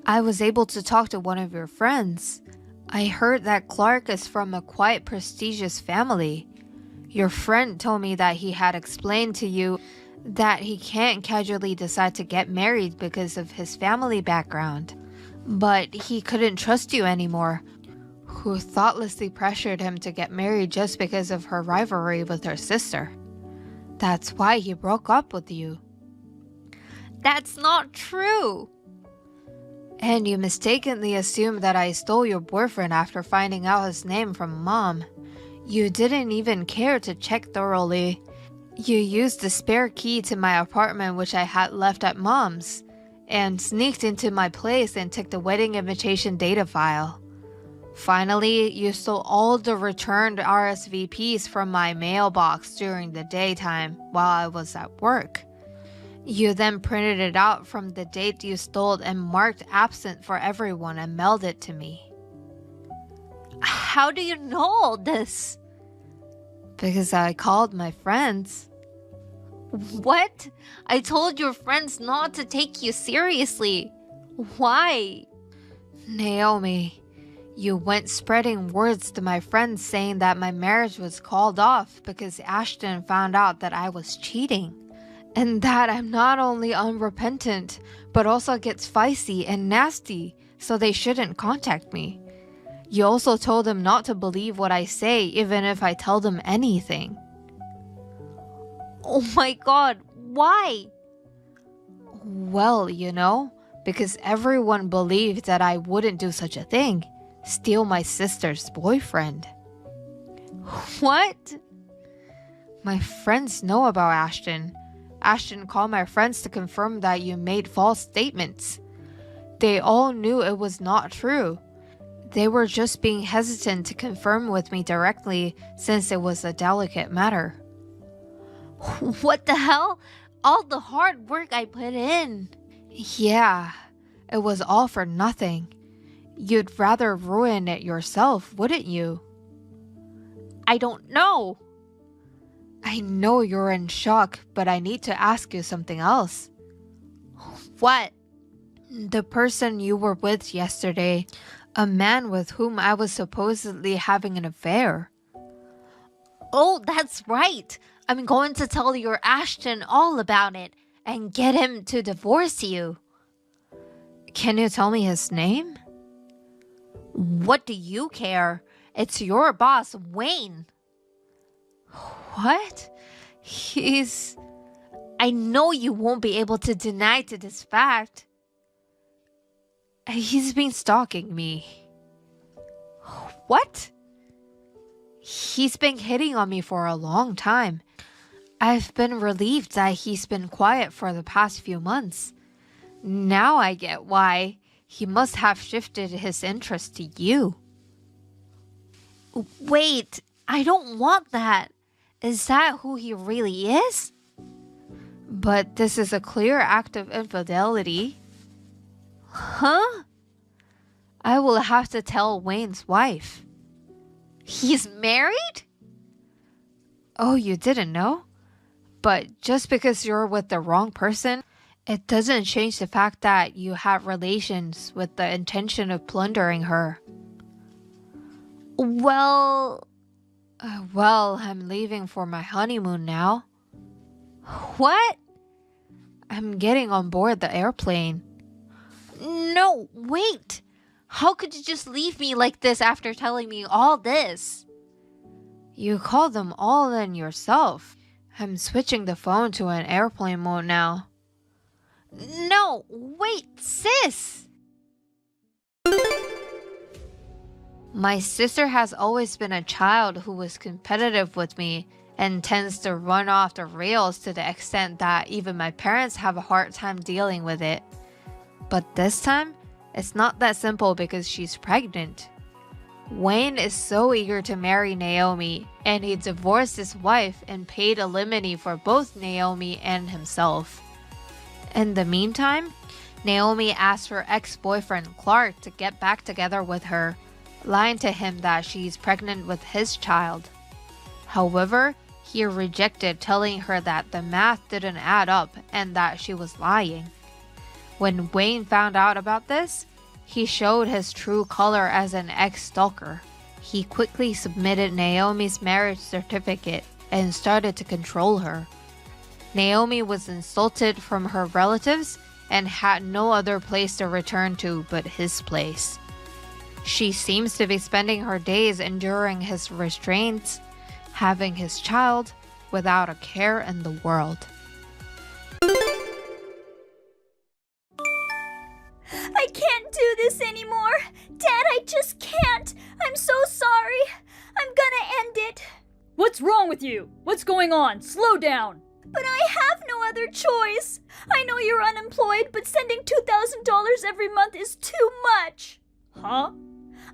I was able to talk to one of your friends. I heard that Clark is from a quite prestigious family. Your friend told me that he had explained to you that he can't casually decide to get married because of his family background. But he couldn't trust you anymore, who thoughtlessly pressured him to get married just because of her rivalry with her sister. That's why he broke up with you. That's not true. And you mistakenly assumed that I stole your boyfriend after finding out his name from Mom. You didn't even care to check thoroughly. You used the spare key to my apartment which I had left at Mom's, and sneaked into my place and took the wedding invitation data file. Finally, you stole all the returned RSVPs from my mailbox during the daytime while I was at work. You then printed it out from the date you stole and marked absent for everyone and mailed it to me. How do you know all this? Because I called my friends. What? I told your friends not to take you seriously. Why? Naomi, you went spreading words to my friends saying that my marriage was called off because Ashton found out that I was cheating. And that I'm not only unrepentant, but also gets feisty and nasty, so they shouldn't contact me. You also told them not to believe what I say, even if I tell them anything. Oh my god, why? Well, because everyone believed that I wouldn't do such a thing. Steal my sister's boyfriend. What? My friends know about Ashton. Ashton called my friends to confirm that you made false statements. They all knew it was not true. They were just being hesitant to confirm with me directly since it was a delicate matter. What the hell? All the hard work I put in. Yeah, it was all for nothing. You'd rather ruin it yourself, wouldn't you? I don't know. I know you're in shock, but I need to ask you something else. What? The person you were with yesterday, a man with whom I was supposedly having an affair. Oh, that's right. I'm going to tell your Ashton all about it and get him to divorce you. Can you tell me his name? What do you care? It's your boss, Wayne. What? I know you won't be able to deny to this fact. He's been stalking me. What? He's been hitting on me for a long time. I've been relieved that he's been quiet for the past few months. Now I get why. He must have shifted his interest to you. Wait, I don't want that. Is that who he really is? But this is a clear act of infidelity. Huh? I will have to tell Wayne's wife. He's married? Oh, you didn't know? But just because you're with the wrong person, it doesn't change the fact that you have relations with the intention of plundering her. Well, I'm leaving for my honeymoon now. what? I'm getting on board the airplane. No, wait. How could you just leave me like this after telling me all this? You called them all in yourself. I'm switching the phone to an airplane mode now. No, wait, sis. My sister has always been a child who was competitive with me and tends to run off the rails to the extent that even my parents have a hard time dealing with it. But this time, it's not that simple because she's pregnant. Wayne is so eager to marry Naomi, and he divorced his wife and paid alimony for both Naomi and himself. In the meantime, Naomi asked her ex-boyfriend Clark to get back together with her, lying to him that she's pregnant with his child. However, he rejected, telling her that the math didn't add up and that she was lying. When Wayne found out about this, he showed his true color as an ex-stalker. He quickly submitted Naomi's marriage certificate and started to control her. Naomi was insulted from her relatives and had no other place to return to but his place. She seems to be spending her days enduring his restraints, having his child, without a care in the world. I'm so sorry. I'm gonna end it. What's wrong with you? What's going on? Slow down. But I have no other choice. I know you're unemployed, but sending $2,000 every month is too much. Huh?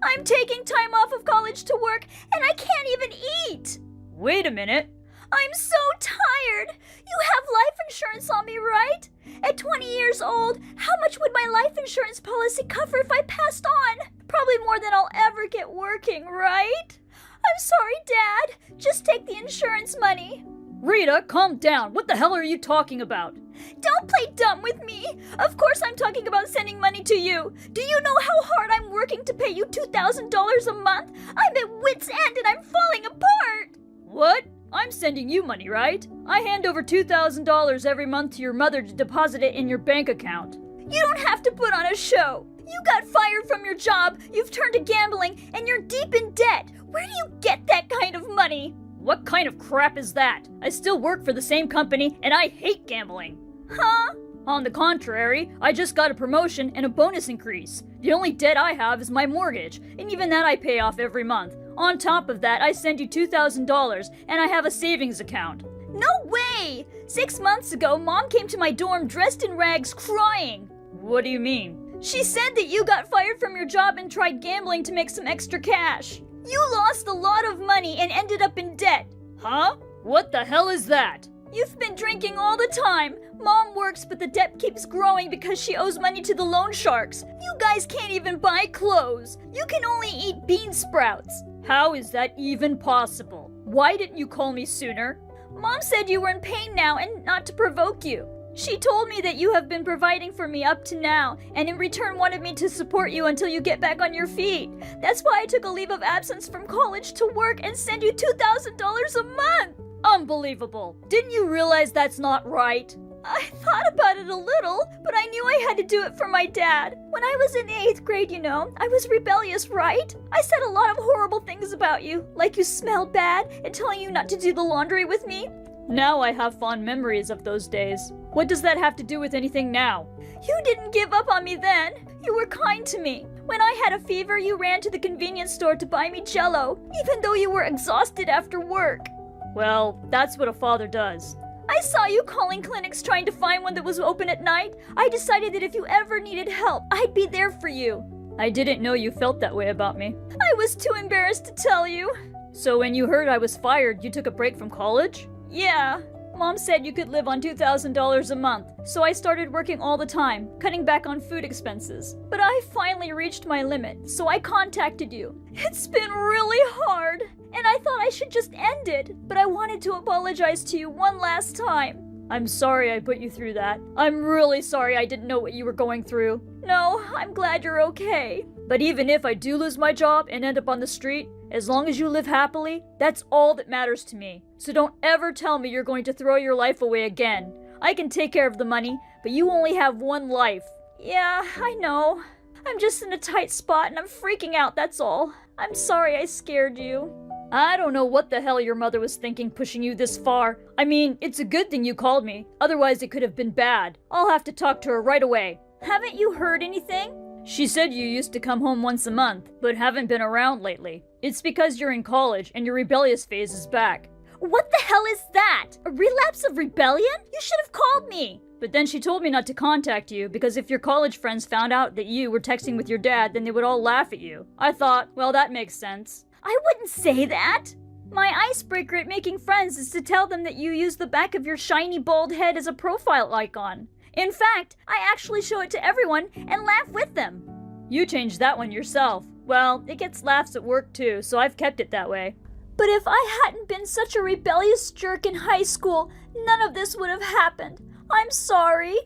I'm taking time off of college to work, and I can't even eat. Wait a minute. I'm so tired. You have life insurance on me, right? At 20 years old, how much would my life insurance policy cover if I passed on? Probably more than I'll ever get working, right? I'm sorry, Dad. Just take the insurance money. Rita, calm down. What the hell are you talking about? Don't play dumb with me. Of course I'm talking about sending money to you. Do you know how hard I'm working to pay you $2,000 a month? I'm at wit's end and I'm falling apart. What? I'm sending you money, right? I hand over $2,000 every month to your mother to deposit it in your bank account. You don't have to put on a show. You got fired from your job, you've turned to gambling, and you're deep in debt. Where do you get that kind of money? What kind of crap is that? I still work for the same company, and I hate gambling. Huh? On the contrary, I just got a promotion and a bonus increase. The only debt I have is my mortgage, and even that I pay off every month. On top of that, I send you $2,000, and I have a savings account. No way! 6 months ago, Mom came to my dorm dressed in rags, crying. What do you mean? She said that you got fired from your job and tried gambling to make some extra cash. You lost a lot of money and ended up in debt. Huh? What the hell is that? You've been drinking all the time. Mom works, but the debt keeps growing because she owes money to the loan sharks. You guys can't even buy clothes. You can only eat bean sprouts. How is that even possible? Why didn't you call me sooner? Mom said you were in pain now and not to provoke you. She told me that you have been providing for me up to now, and in return wanted me to support you until you get back on your feet. That's why I took a leave of absence from college to work and send you $2,000 a month. Unbelievable. Didn't you realize that's not right? I thought about it a little, but I knew I had to do it for my dad. When I was in 8th grade, I was rebellious, right? I said a lot of horrible things about you, like you smelled bad and telling you not to do the laundry with me. Now I have fond memories of those days. What does that have to do with anything now? You didn't give up on me then. You were kind to me. When I had a fever, you ran to the convenience store to buy me Jell-O, even though you were exhausted after work. Well, that's what a father does. I saw you calling clinics trying to find one that was open at night. I decided that if you ever needed help, I'd be there for you. I didn't know you felt that way about me. I was too embarrassed to tell you. So when you heard I was fired, you took a break from college? Yeah. Mom said you could live on $2,000 a month, so I started working all the time, cutting back on food expenses. But I finally reached my limit, so I contacted you. It's been really hard, and I thought I should just end it, but I wanted to apologize to you one last time. I'm sorry I put you through that. I'm really sorry I didn't know what you were going through. No, I'm glad you're okay. But even if I do lose my job and end up on the street, as long as you live happily, that's all that matters to me. So don't ever tell me you're going to throw your life away again. I can take care of the money, but you only have one life. Yeah, I know. I'm just in a tight spot and I'm freaking out, that's all. I'm sorry I scared you. I don't know what the hell your mother was thinking pushing you this far. I mean, it's a good thing you called me. Otherwise it could have been bad. I'll have to talk to her right away. Haven't you heard anything? She said you used to come home once a month, but haven't been around lately. It's because you're in college and your rebellious phase is back. What the hell is that? A relapse of rebellion? You should have called me. But then she told me not to contact you because if your college friends found out that you were texting with your dad, then they would all laugh at you. I thought, well, that makes sense. I wouldn't say that. My icebreaker at making friends is to tell them that you use the back of your shiny bald head as a profile icon. In fact, I actually show it to everyone and laugh with them. You changed that one yourself. Well, it gets laughs at work too, so I've kept it that way. But if I hadn't been such a rebellious jerk in high school, none of this would have happened. I'm sorry.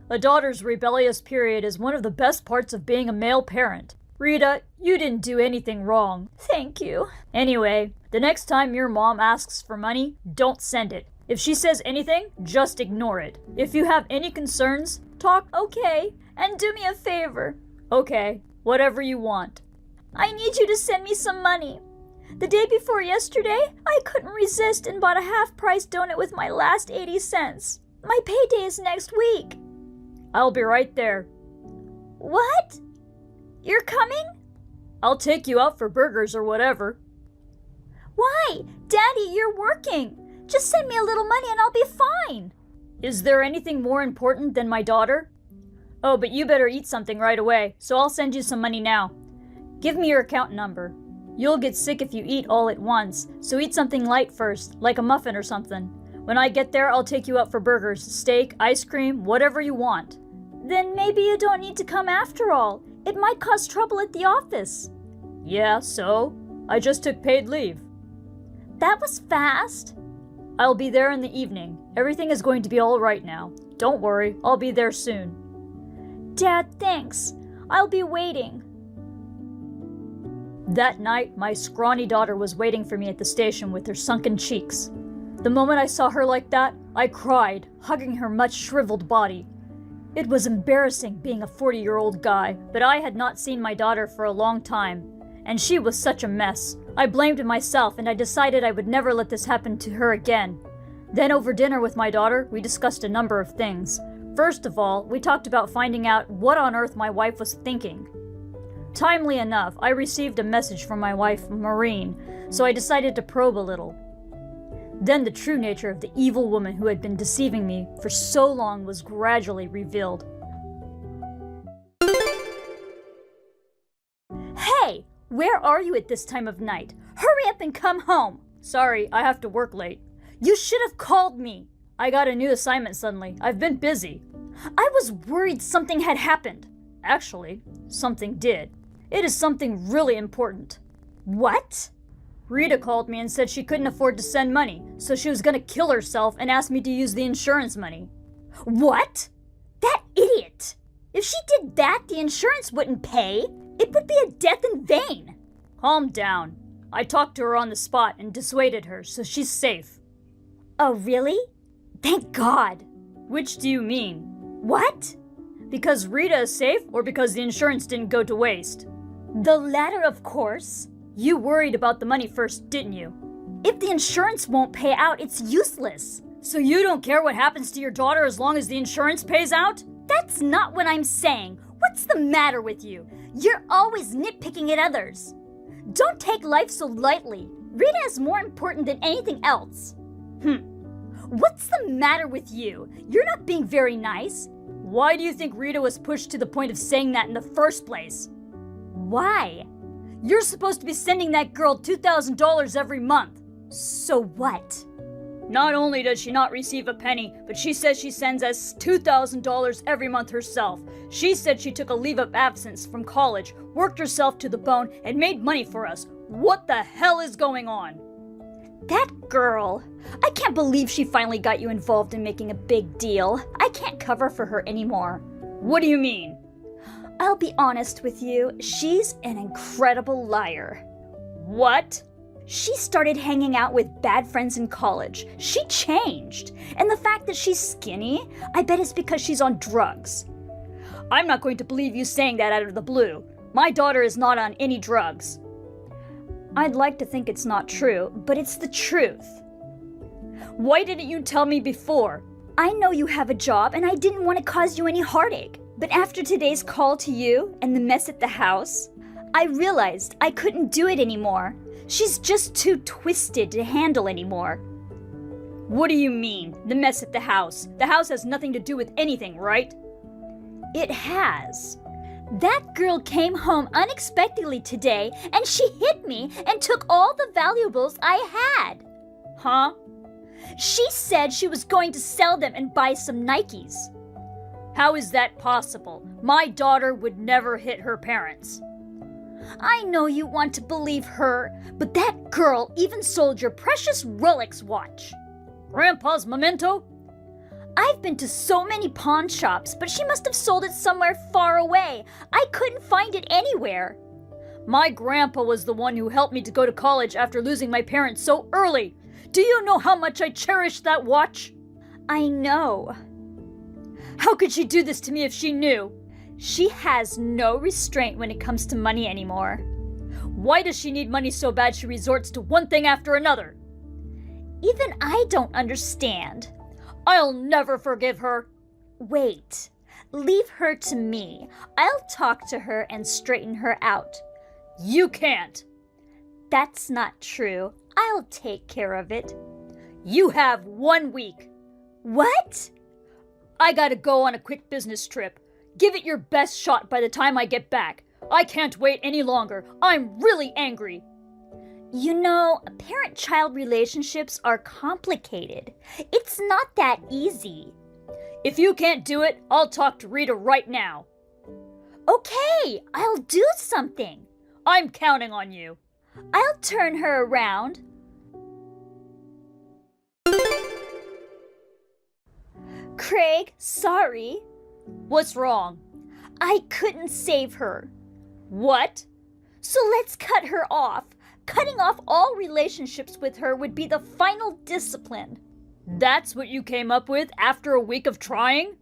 A daughter's rebellious period is one of the best parts of being a male parent. Rita, you didn't do anything wrong. Thank you. Anyway, the next time your mom asks for money, don't send it. If she says anything, just ignore it. If you have any concerns, talk. Okay, and do me a favor. Okay, whatever you want. I need you to send me some money. The day before yesterday, I couldn't resist and bought a half-price donut with my last 80 cents. My payday is next week. I'll be right there. What? You're coming? I'll take you out for burgers or whatever. Why? Daddy, you're working. Just send me a little money and I'll be fine. Is there anything more important than my daughter? Oh, but you better eat something right away, so I'll send you some money now. Give me your account number. You'll get sick if you eat all at once, so eat something light first, like a muffin or something. When I get there, I'll take you out for burgers, steak, ice cream, whatever you want. Then maybe you don't need to come after all. It might cause trouble at the office. Yeah, so? I just took paid leave. That was fast. I'll be there in the evening. Everything is going to be all right now. Don't worry, I'll be there soon. Dad, thanks. I'll be waiting. That night, my scrawny daughter was waiting for me at the station with her sunken cheeks. The moment I saw her like that, I cried, hugging her much shriveled body. It was embarrassing being a 40-year-old guy, but I had not seen my daughter for a long time, and she was such a mess. I blamed myself, and I decided I would never let this happen to her again. Then over dinner with my daughter, we discussed a number of things. First of all, we talked about finding out what on earth my wife was thinking. Timely enough, I received a message from my wife, Maureen, so I decided to probe a little. Then the true nature of the evil woman who had been deceiving me for so long was gradually revealed. Hey, where are you at this time of night? Hurry up and come home. Sorry, I have to work late. You should have called me. I got a new assignment suddenly. I've been busy. I was worried something had happened. Actually, something did. It is something really important. What? Rita called me and said she couldn't afford to send money, so she was gonna kill herself and asked me to use the insurance money. What? That idiot! If she did that, the insurance wouldn't pay. It would be a death in vain. Calm down. I talked to her on the spot and dissuaded her, so she's safe. Oh, really? Thank God. Which do you mean? What? Because Rita is safe or because the insurance didn't go to waste? The latter, of course. You worried about the money first, didn't you? If the insurance won't pay out, it's useless. So you don't care what happens to your daughter as long as the insurance pays out? That's not what I'm saying. What's the matter with you? You're always nitpicking at others. Don't take life so lightly. Rita is more important than anything else. What's the matter with you? You're not being very nice. Why do you think Rita was pushed to the point of saying that in the first place? Why? You're supposed to be sending that girl $2,000 every month. So what? Not only does she not receive a penny, but she says she sends us $2,000 every month herself. She said she took a leave of absence from college, worked herself to the bone, and made money for us. What the hell is going on? That girl. I can't believe she finally got you involved in making a big deal. I can't cover for her anymore. What do you mean? I'll be honest with you, she's an incredible liar. What? She started hanging out with bad friends in college. She changed. And the fact that she's skinny, I bet it's because she's on drugs. I'm not going to believe you saying that out of the blue. My daughter is not on any drugs. I'd like to think it's not true, but it's the truth. Why didn't you tell me before? I know you have a job and I didn't want to cause you any heartache. But after today's call to you and the mess at the house, I realized I couldn't do it anymore. She's just too twisted to handle anymore. What do you mean, the mess at the house? The house has nothing to do with anything, right? It has. That girl came home unexpectedly today and she hit me and took all the valuables I had. Huh? She said she was going to sell them and buy some Nikes. How is that possible? My daughter would never hit her parents. I know you want to believe her, but that girl even sold your precious Rolex watch. Grandpa's memento? I've been to so many pawn shops, but she must have sold it somewhere far away. I couldn't find it anywhere. My grandpa was the one who helped me to go to college after losing my parents so early. Do you know how much I cherished that watch? I know. How could she do this to me if she knew? She has no restraint when it comes to money anymore. Why does she need money so bad she resorts to one thing after another? Even I don't understand. I'll never forgive her. Wait. Leave her to me. I'll talk to her and straighten her out. You can't. That's not true. I'll take care of it. You have 1 week. What? I gotta go on a quick business trip. Give it your best shot by the time I get back. I can't wait any longer. I'm really angry. You know, parent-child relationships are complicated. It's not that easy. If you can't do it, I'll talk to Rita right now. Okay, I'll do something. I'm counting on you. I'll turn her around. Craig, sorry. What's wrong? I couldn't save her. What? So let's cut her off. Cutting off all relationships with her would be the final discipline. That's what you came up with after a week of trying?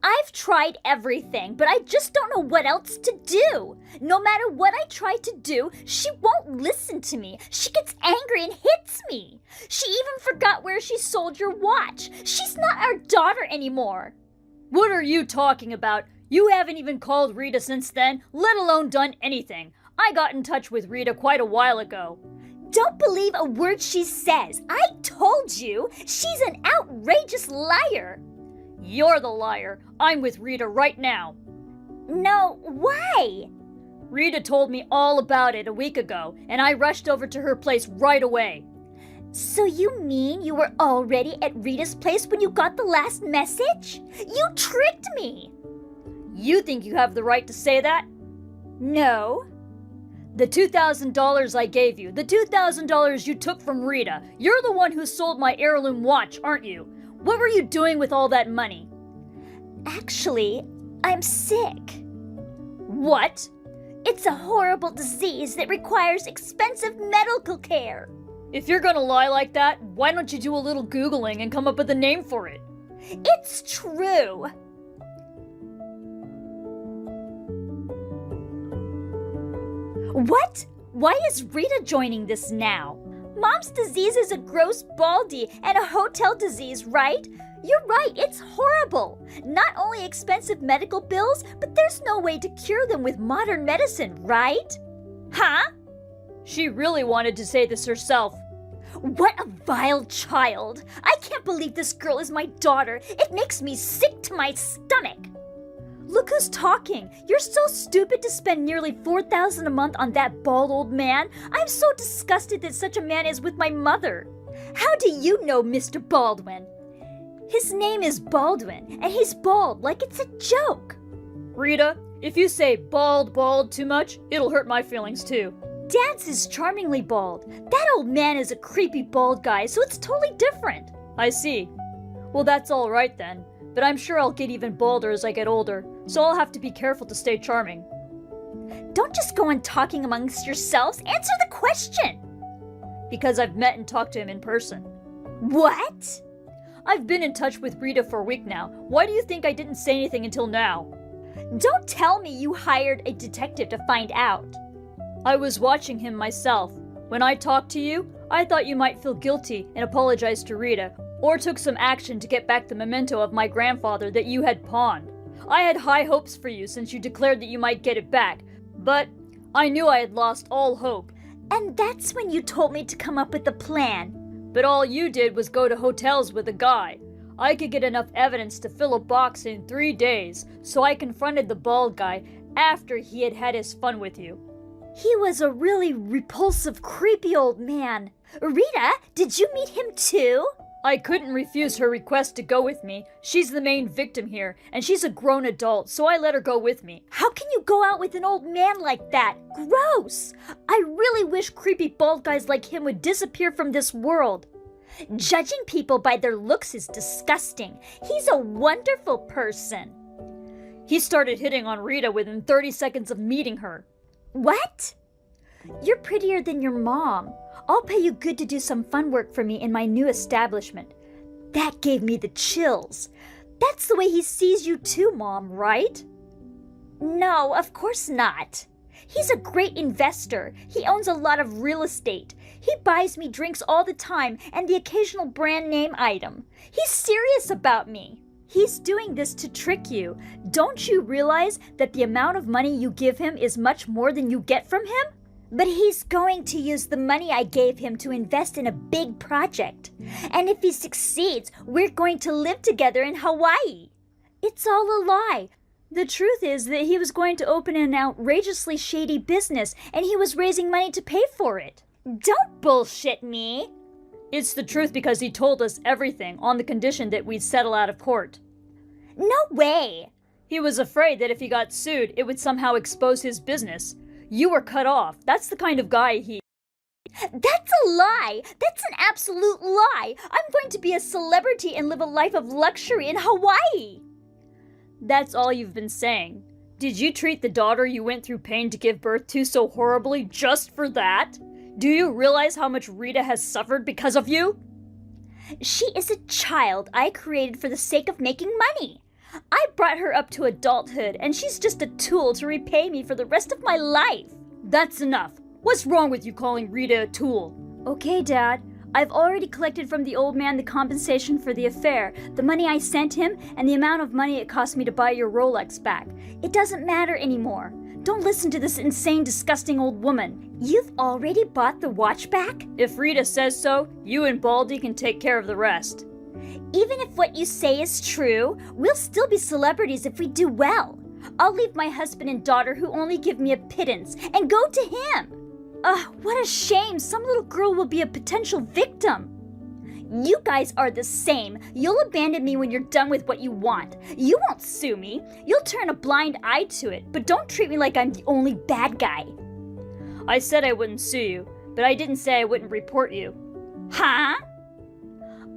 I've tried everything, but I just don't know what else to do. No matter what I try to do, she won't listen to me. She gets angry and hits me. She even forgot where she sold your watch. She's not our daughter anymore. What are you talking about? You haven't even called Rita since then, let alone done anything. I got in touch with Rita quite a while ago. Don't believe a word she says. I told you, she's an outrageous liar. You're the liar. I'm with Rita right now. No, why? Rita told me all about it a week ago, and I rushed over to her place right away. So you mean you were already at Rita's place when you got the last message? You tricked me. You think you have the right to say that? No. The $2,000 I gave you, the $2,000 you took from Rita, you're the one who sold my heirloom watch, aren't you? What were you doing with all that money? Actually, I'm sick. What? It's a horrible disease that requires expensive medical care. If you're gonna lie like that, why don't you do a little Googling and come up with a name for it? It's true. What? Why is Rita joining this now? Mom's disease is a gross baldy and a hotel disease, right? You're right, it's horrible. Not only expensive medical bills, but there's no way to cure them with modern medicine, right? Huh? She really wanted to say this herself. What a vile child. I can't believe this girl is my daughter. It makes me sick to my stomach. Look who's talking. You're so stupid to spend nearly $4,000 a month on that bald old man. I'm so disgusted that such a man is with my mother. How do you know Mr. Baldwin? His name is Baldwin, and he's bald like it's a joke. Rita, if you say bald too much, it'll hurt my feelings too. Dad's is charmingly bald. That old man is a creepy bald guy, so it's totally different. I see. Well, that's all right then. But I'm sure I'll get even balder as I get older, so I'll have to be careful to stay charming. Don't just go on talking amongst yourselves. Answer the question. Because I've met and talked to him in person. What? I've been in touch with Rita for a week now. Why do you think I didn't say anything until now? Don't tell me you hired a detective to find out. I was watching him myself. When I talked to you, I thought you might feel guilty and apologize to Rita, or took some action to get back the memento of my grandfather that you had pawned. I had high hopes for you since you declared that you might get it back, but I knew I had lost all hope. And that's when you told me to come up with a plan. But all you did was go to hotels with a guy. I could get enough evidence to fill a box in 3 days, so I confronted the bald guy after he had had his fun with you. He was a really repulsive, creepy old man. Rita, did you meet him too? I couldn't refuse her request to go with me. She's the main victim here, and she's a grown adult, so I let her go with me. How can you go out with an old man like that? Gross! I really wish creepy bald guys like him would disappear from this world. Judging people by their looks is disgusting. He's a wonderful person. He started hitting on Rita within 30 seconds of meeting her. What? You're prettier than your mom. I'll pay you good to do some fun work for me in my new establishment. That gave me the chills. That's the way he sees you too, Mom, right? No, of course not. He's a great investor. He owns a lot of real estate. He buys me drinks all the time and the occasional brand name item. He's serious about me. He's doing this to trick you. Don't you realize that the amount of money you give him is much more than you get from him? But he's going to use the money I gave him to invest in a big project. And if he succeeds, we're going to live together in Hawaii. It's all a lie. The truth is that he was going to open an outrageously shady business, and he was raising money to pay for it. Don't bullshit me. It's the truth because he told us everything on the condition that we'd settle out of court. No way. He was afraid that if he got sued, it would somehow expose his business. You were cut off. That's the kind of guy he... That's a lie. That's an absolute lie. I'm going to be a celebrity and live a life of luxury in Hawaii. That's all you've been saying. Did you treat the daughter you went through pain to give birth to so horribly just for that? Do you realize how much Rita has suffered because of you? She is a child I created for the sake of making money. I brought her up to adulthood, and she's just a tool to repay me for the rest of my life. That's enough. What's wrong with you calling Rita a tool? Okay, Dad. I've already collected from the old man the compensation for the affair, the money I sent him, and the amount of money it cost me to buy your Rolex back. It doesn't matter anymore. Don't listen to this insane, disgusting old woman. You've already bought the watch back? If Rita says so, you and Baldy can take care of the rest. Even if what you say is true, we'll still be celebrities if we do well. I'll leave my husband and daughter who only give me a pittance and go to him. What a shame. Some little girl will be a potential victim. You guys are the same. You'll abandon me when you're done with what you want. You won't sue me. You'll turn a blind eye to it, but don't treat me like I'm the only bad guy. I said I wouldn't sue you, but I didn't say I wouldn't report you. Huh?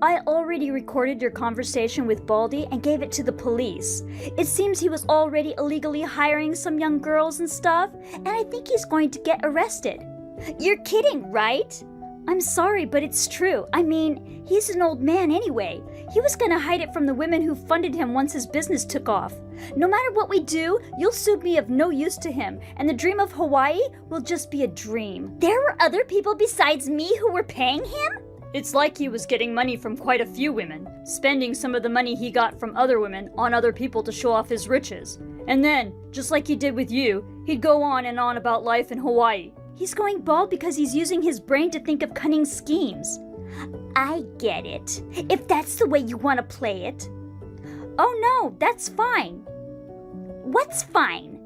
I already recorded your conversation with Baldy and gave it to the police. It seems he was already illegally hiring some young girls and stuff, and I think he's going to get arrested. You're kidding, right? I'm sorry, but it's true. I mean, he's an old man anyway. He was gonna hide it from the women who funded him once his business took off. No matter what we do, you'll soon be of no use to him, and the dream of Hawaii will just be a dream. There were other people besides me who were paying him? It's like he was getting money from quite a few women, spending some of the money he got from other women on other people to show off his riches. And then, just like he did with you, he'd go on and on about life in Hawaii. He's going bald because he's using his brain to think of cunning schemes. I get it. If that's the way you want to play it. Oh no, that's fine. What's fine?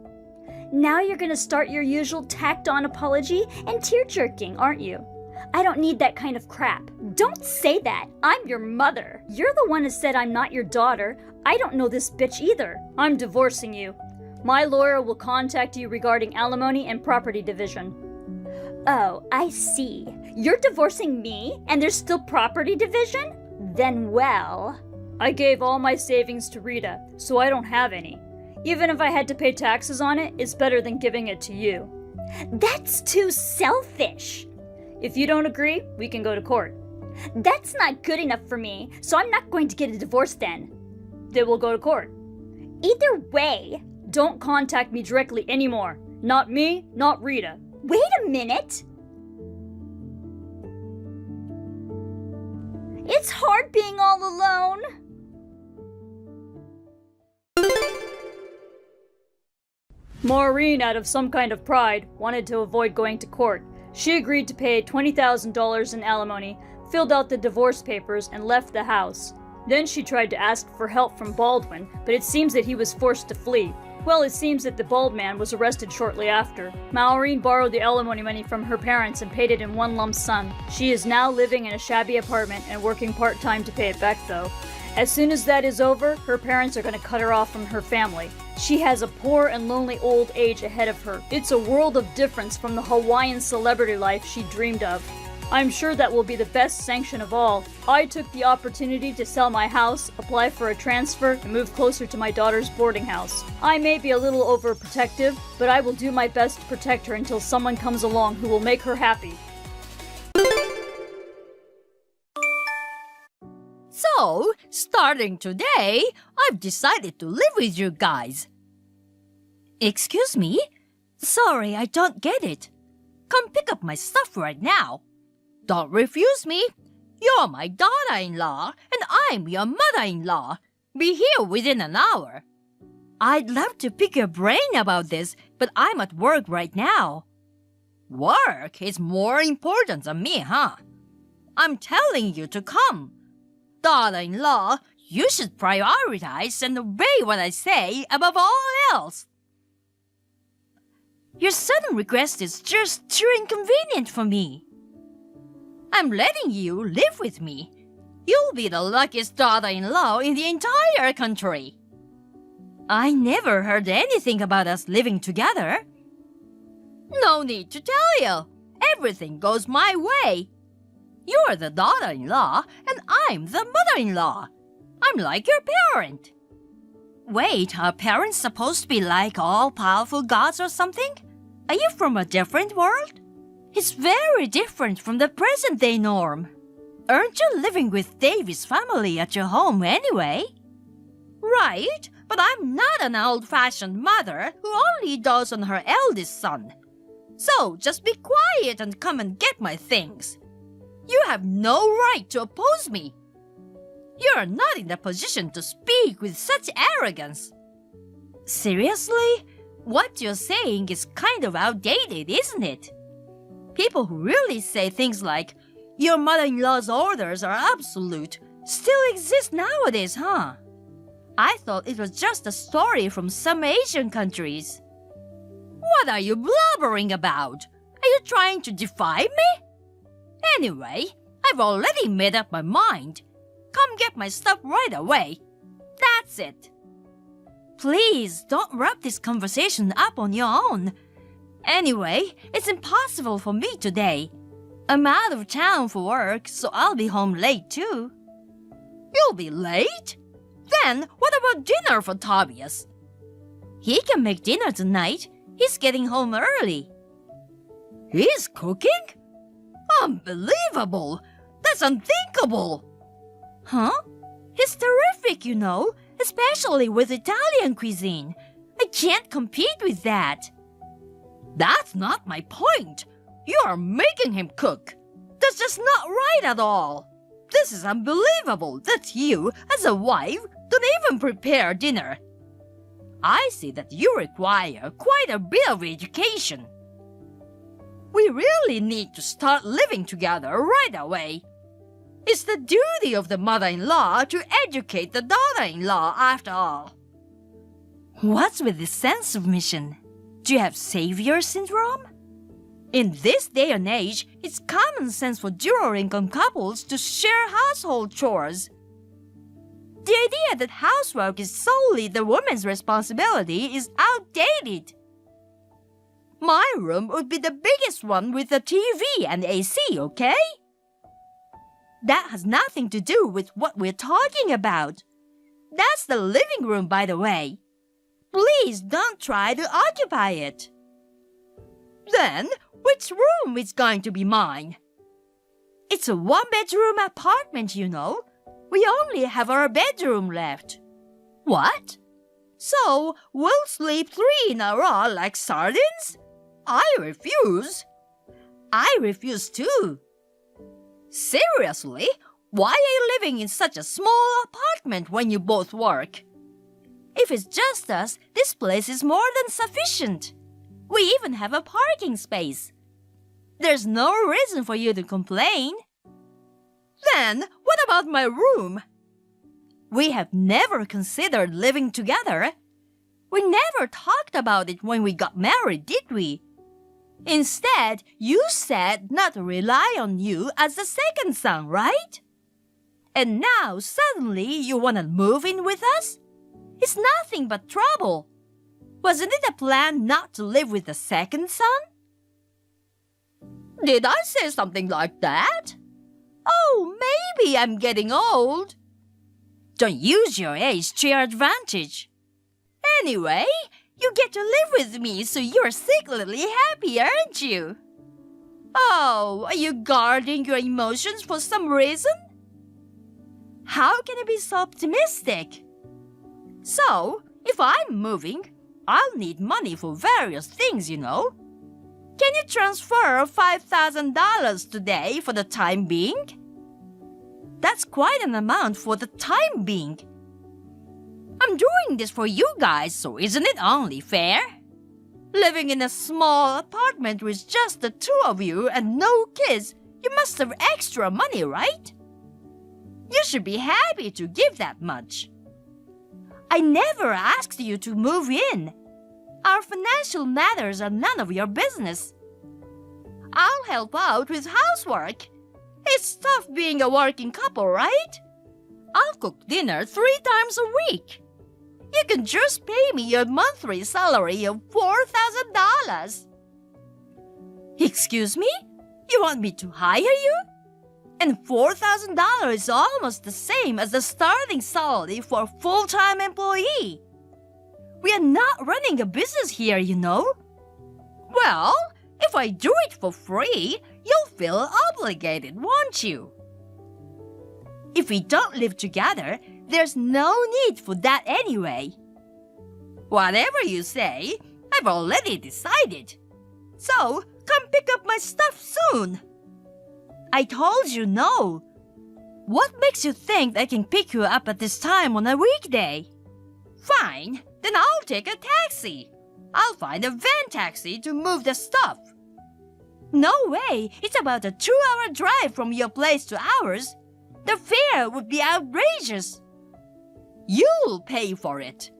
Now you're gonna start your usual tacked-on apology and tear-jerking, aren't you? I don't need that kind of crap. Don't say that. I'm your mother. You're the one who said I'm not your daughter. I don't know this bitch either. I'm divorcing you. My lawyer will contact you regarding alimony and property division. Oh, I see. You're divorcing me, and there's still property division? Then, well... I gave all my savings to Rita, so I don't have any. Even if I had to pay taxes on it, it's better than giving it to you. That's too selfish. If you don't agree, we can go to court. That's not good enough for me, so I'm not going to get a divorce then. Then we'll go to court. Either way... Don't contact me directly anymore. Not me, not Rita. Wait a minute! It's hard being all alone. Maureen, out of some kind of pride, wanted to avoid going to court. She agreed to pay $20,000 in alimony, filled out the divorce papers, and left the house. Then she tried to ask for help from Baldwin, but it seems that he was forced to flee. Well, it seems that the bald man was arrested shortly after. Maureen borrowed the alimony money from her parents and paid it in one lump sum. She is now living in a shabby apartment and working part-time to pay it back, though. As soon as that is over, her parents are going to cut her off from her family. She has a poor and lonely old age ahead of her. It's a world of difference from the Hawaiian celebrity life she dreamed of. I'm sure that will be the best sanction of all. I took the opportunity to sell my house, apply for a transfer, and move closer to my daughter's boarding house. I may be a little overprotective, but I will do my best to protect her until someone comes along who will make her happy. So, starting today, I've decided to live with you guys. Excuse me? Sorry, I don't get it. Come pick up my stuff right now. Don't refuse me. You're my daughter-in-law, and I'm your mother-in-law. Be here within an hour. I'd love to pick your brain about this, but I'm at work right now. Work is more important than me, huh? I'm telling you to come. Daughter-in-law, you should prioritize and obey what I say above all else. Your sudden request is just too inconvenient for me. I'm letting you live with me. You'll be the luckiest daughter-in-law in the entire country. I never heard anything about us living together. No need to tell you. Everything goes my way. You're the daughter-in-law and I'm the mother-in-law. I'm like your parent. Wait, are parents supposed to be like all-powerful gods or something? Are you from a different world? It's very different from the present-day norm. Aren't you living with Davy's family at your home anyway? Right, but I'm not an old-fashioned mother who only dotes on her eldest son. So just be quiet and come and get my things. You have no right to oppose me. You're not in the position to speak with such arrogance. Seriously? What you're saying is kind of outdated, isn't it? People who really say things like, your mother-in-law's orders are absolute, still exist nowadays, huh? I thought it was just a story from some Asian countries. What are you blubbering about? Are you trying to defy me? Anyway, I've already made up my mind. Come get my stuff right away. That's it. Please, don't wrap this conversation up on your own. Anyway, it's impossible for me today. I'm out of town for work, so I'll be home late too. You'll be late? Then what about dinner for Tobias? He can make dinner tonight. He's getting home early. He's cooking? Unbelievable! That's unthinkable! Huh? He's terrific, you know, especially with Italian cuisine. I can't compete with that. That's not my point. You are making him cook. That's just not right at all. This is unbelievable that you, as a wife, don't even prepare dinner. I see that you require quite a bit of education. We really need to start living together right away. It's the duty of the mother-in-law to educate the daughter-in-law after all. What's with this sense of mission? Do you have savior syndrome? In this day and age, it's common sense for dual-income couples to share household chores. The idea that housework is solely the woman's responsibility is outdated. My room would be the biggest one with a TV and AC, okay? That has nothing to do with what we're talking about. That's the living room, by the way. Please don't try to occupy it. Then, which room is going to be mine? It's a one-bedroom apartment, you know. We only have our bedroom left. What? So, we'll sleep 3 in a row like sardines? I refuse. I refuse too. Seriously? Why are you living in such a small apartment when you both work? If it's just us, this place is more than sufficient. We even have a parking space. There's no reason for you to complain. Then, what about my room? We have never considered living together. We never talked about it when we got married, did we? Instead, you said not to rely on you as the second son, right? And now, suddenly, you want to move in with us? It's nothing but trouble. Wasn't it a plan not to live with the second son? Did I say something like that? Oh, maybe I'm getting old. Don't use your age to your advantage. Anyway, you get to live with me, so you're secretly happy, aren't you? Oh, are you guarding your emotions for some reason? How can you be so optimistic? So, if I'm moving, I'll need money for various things, you know. Can you transfer $5,000 today for the time being? That's quite an amount for the time being. I'm doing this for you guys, so isn't it only fair? Living in a small apartment with just the two of you and no kids, you must have extra money, right? You should be happy to give that much. I never asked you to move in. Our financial matters are none of your business. I'll help out with housework. It's tough being a working couple, right? I'll cook dinner 3 times a week. You can just pay me your monthly salary of $4,000. Excuse me? You want me to hire you? And $4,000 is almost the same as the starting salary for a full-time employee. We are not running a business here, you know. Well, if I do it for free, you'll feel obligated, won't you? If we don't live together, there's no need for that anyway. Whatever you say, I've already decided. So, come pick up my stuff soon. I told you no. What makes you think I can pick you up at this time on a weekday? Fine, then I'll take a taxi. I'll find a van taxi to move the stuff. No way, it's about a 2-hour drive from your place to ours. The fare would be outrageous. You'll pay for it.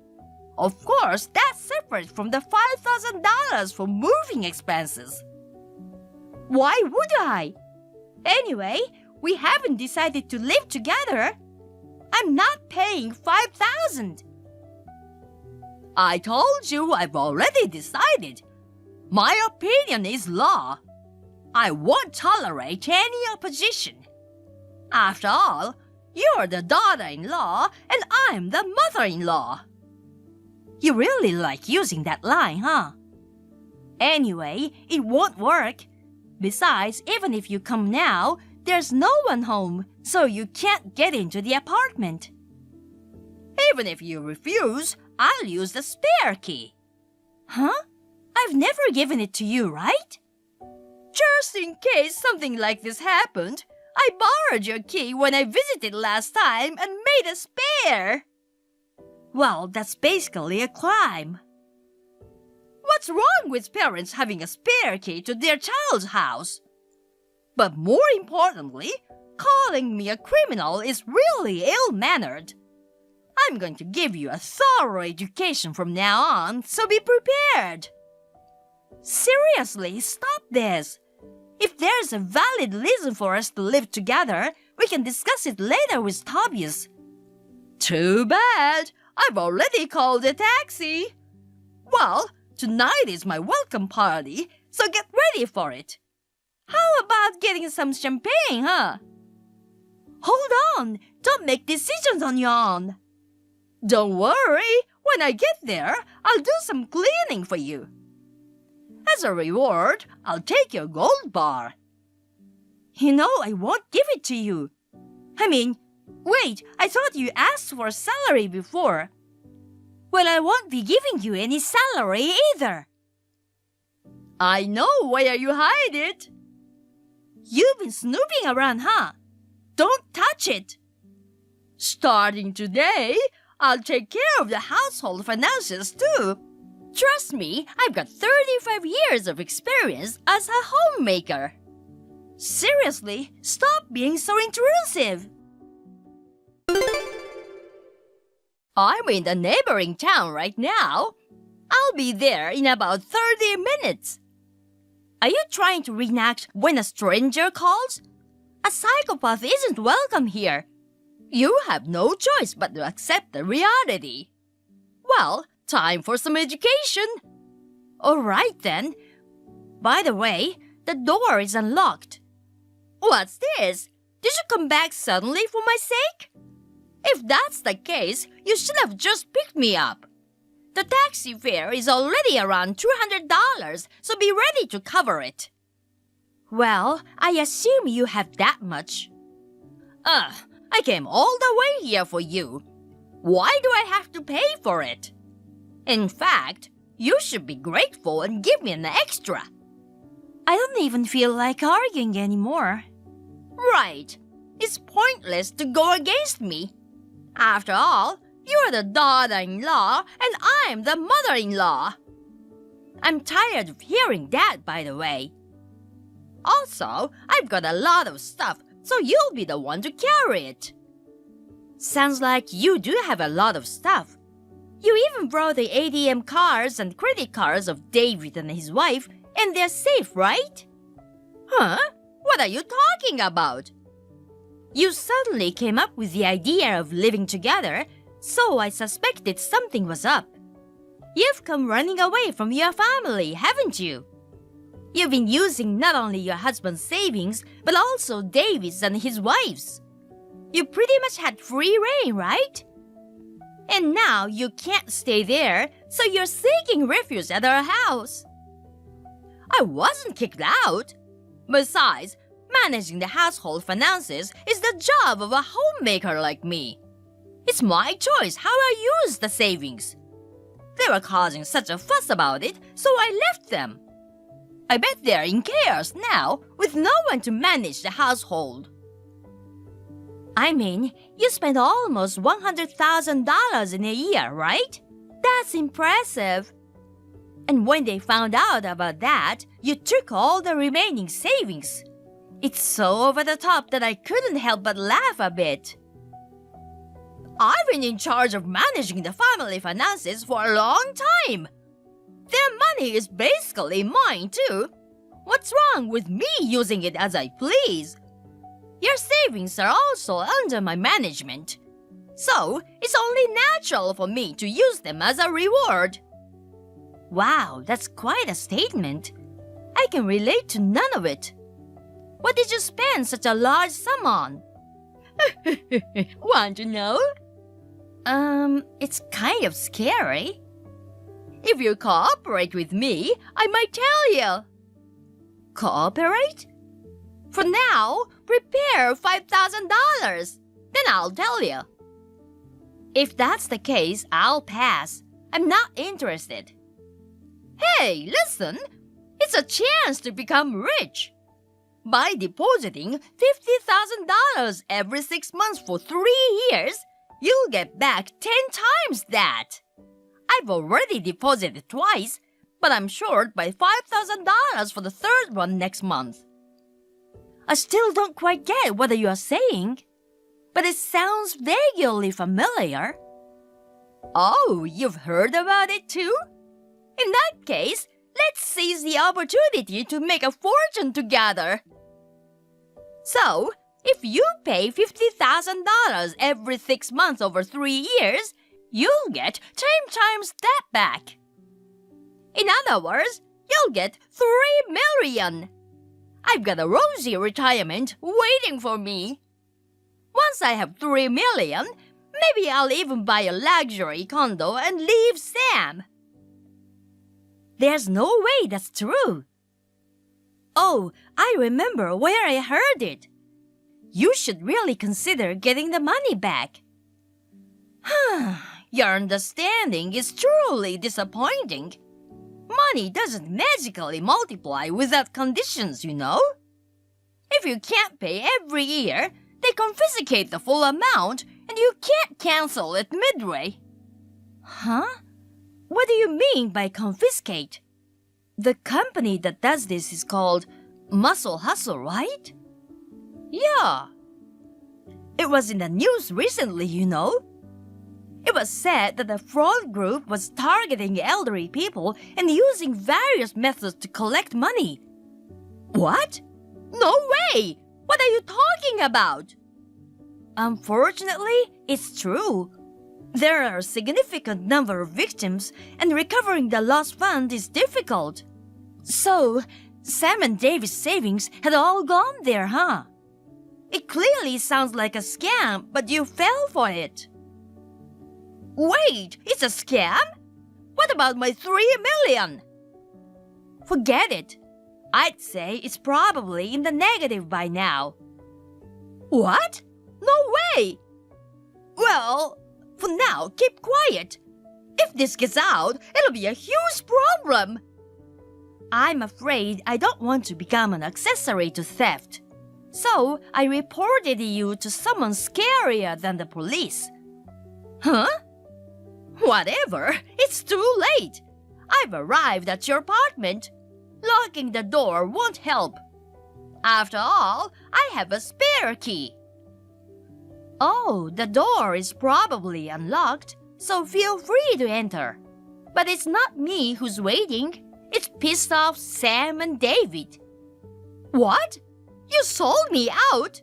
Of course, that's separate from the $5,000 for moving expenses. Why would I? Anyway, we haven't decided to live together. I'm not paying $5,000. I told you I've already decided. My opinion is law. I won't tolerate any opposition. After all, you're the daughter-in-law and I'm the mother-in-law. You really like using that line, huh? Anyway, it won't work. Besides, even if you come now, there's no one home, so you can't get into the apartment. Even if you refuse, I'll use the spare key. Huh? I've never given it to you, right? Just in case something like this happened, I borrowed your key when I visited last time and made a spare. Well, that's basically a crime. What's wrong with parents having a spare key to their child's house? But more importantly, calling me a criminal is really ill-mannered. I'm going to give you a thorough education from now on, so be prepared. Seriously, stop this. If there's a valid reason for us to live together, we can discuss it later with Tobias. Too bad. I've already called a taxi. Well, tonight is my welcome party, so get ready for it. How about getting some champagne, huh? Hold on, don't make decisions on your own. Don't worry, when I get there, I'll do some cleaning for you. As a reward, I'll take your gold bar. You know, I won't give it to you. Wait, I thought you asked for a salary before. Well, I won't be giving you any salary either. I know where you hide it. You've been snooping around, huh? Don't touch it. Starting today, I'll take care of the household finances too. Trust me, I've got 35 years of experience as a homemaker. Seriously, stop being so intrusive. I'm in the neighboring town right now. I'll be there in about 30 minutes. Are you trying to reenact when a stranger calls? A psychopath isn't welcome here. You have no choice but to accept the reality. Well, time for some education. All right then. By the way, the door is unlocked. What's this? Did you come back suddenly for my sake? If that's the case, you should have just picked me up. The taxi fare is already around $200, so be ready to cover it. Well, I assume you have that much. I came all the way here for you. Why do I have to pay for it? In fact, you should be grateful and give me an extra. I don't even feel like arguing anymore. Right. It's pointless to go against me. After all, you're the daughter-in-law and I'm the mother-in-law. I'm tired of hearing that, by the way. Also, I've got a lot of stuff, so you'll be the one to carry it. Sounds like you do have a lot of stuff. You even brought the ATM cards and credit cards of David and his wife, and they're safe, right? Huh? What are you talking about? You suddenly came up with the idea of living together, so I suspected something was up. You've come running away from your family, haven't you? You've been using not only your husband's savings, but also David's and his wife's. You pretty much had free reign, right? And now you can't stay there, so you're seeking refuge at our house. I wasn't kicked out. Besides, managing the household finances is the job of a homemaker like me. It's my choice how I use the savings. They were causing such a fuss about it, so I left them. I bet they're in chaos now, with no one to manage the household. I mean, you spent almost $100,000 in a year, right? That's impressive. And when they found out about that, you took all the remaining savings. It's so over the top that I couldn't help but laugh a bit. I've been in charge of managing the family finances for a long time. Their money is basically mine too. What's wrong with me using it as I please? Your savings are also under my management. So, it's only natural for me to use them as a reward. Wow, that's quite a statement. I can relate to none of it. What did you spend such a large sum on? Want to know? It's kind of scary. If you cooperate with me, I might tell you. Cooperate? For now, prepare $5,000. Then I'll tell you. If that's the case, I'll pass. I'm not interested. Hey, listen! It's a chance to become rich. By depositing $50,000 every 6 months for 3 years, you'll get back 10 times that. I've already deposited twice, but I'm short by $5,000 for the third one next month. I still don't quite get what you are saying, but it sounds vaguely familiar. Oh, you've heard about it too? In that case, let's seize the opportunity to make a fortune together. So, if you pay $50,000 every 6 months over 3 years, you'll get 10 times that back. In other words, you'll get $3 million. I've got a rosy retirement waiting for me. Once I have $3 million, maybe I'll even buy a luxury condo and leave Sam. There's no way that's true. Oh, I remember where I heard it. You should really consider getting the money back. Your understanding is truly disappointing. Money doesn't magically multiply without conditions, you know. If you can't pay every year, they confiscate the full amount and you can't cancel it midway. Huh? What do you mean by confiscate? The company that does this is called Muscle Hustle, right? Yeah. It was in the news recently, you know. It was said that the fraud group was targeting elderly people and using various methods to collect money. What? No way! What are you talking about? Unfortunately, it's true. There are a significant number of victims, and recovering the lost fund is difficult. So, Sam and David's savings had all gone there, huh? It clearly sounds like a scam, but you fell for it. Wait, it's a scam? What about my $3 million? Forget it. I'd say it's probably in the negative by now. What? No way! Well, for now, keep quiet. If this gets out, it'll be a huge problem. I'm afraid I don't want to become an accessory to theft. So I reported you to someone scarier than the police. Huh? Whatever, it's too late. I've arrived at your apartment. Locking the door won't help. After all, I have a spare key. Oh, the door is probably unlocked, so feel free to enter. But it's not me who's waiting. It's pissed off Sam and David. What? You sold me out?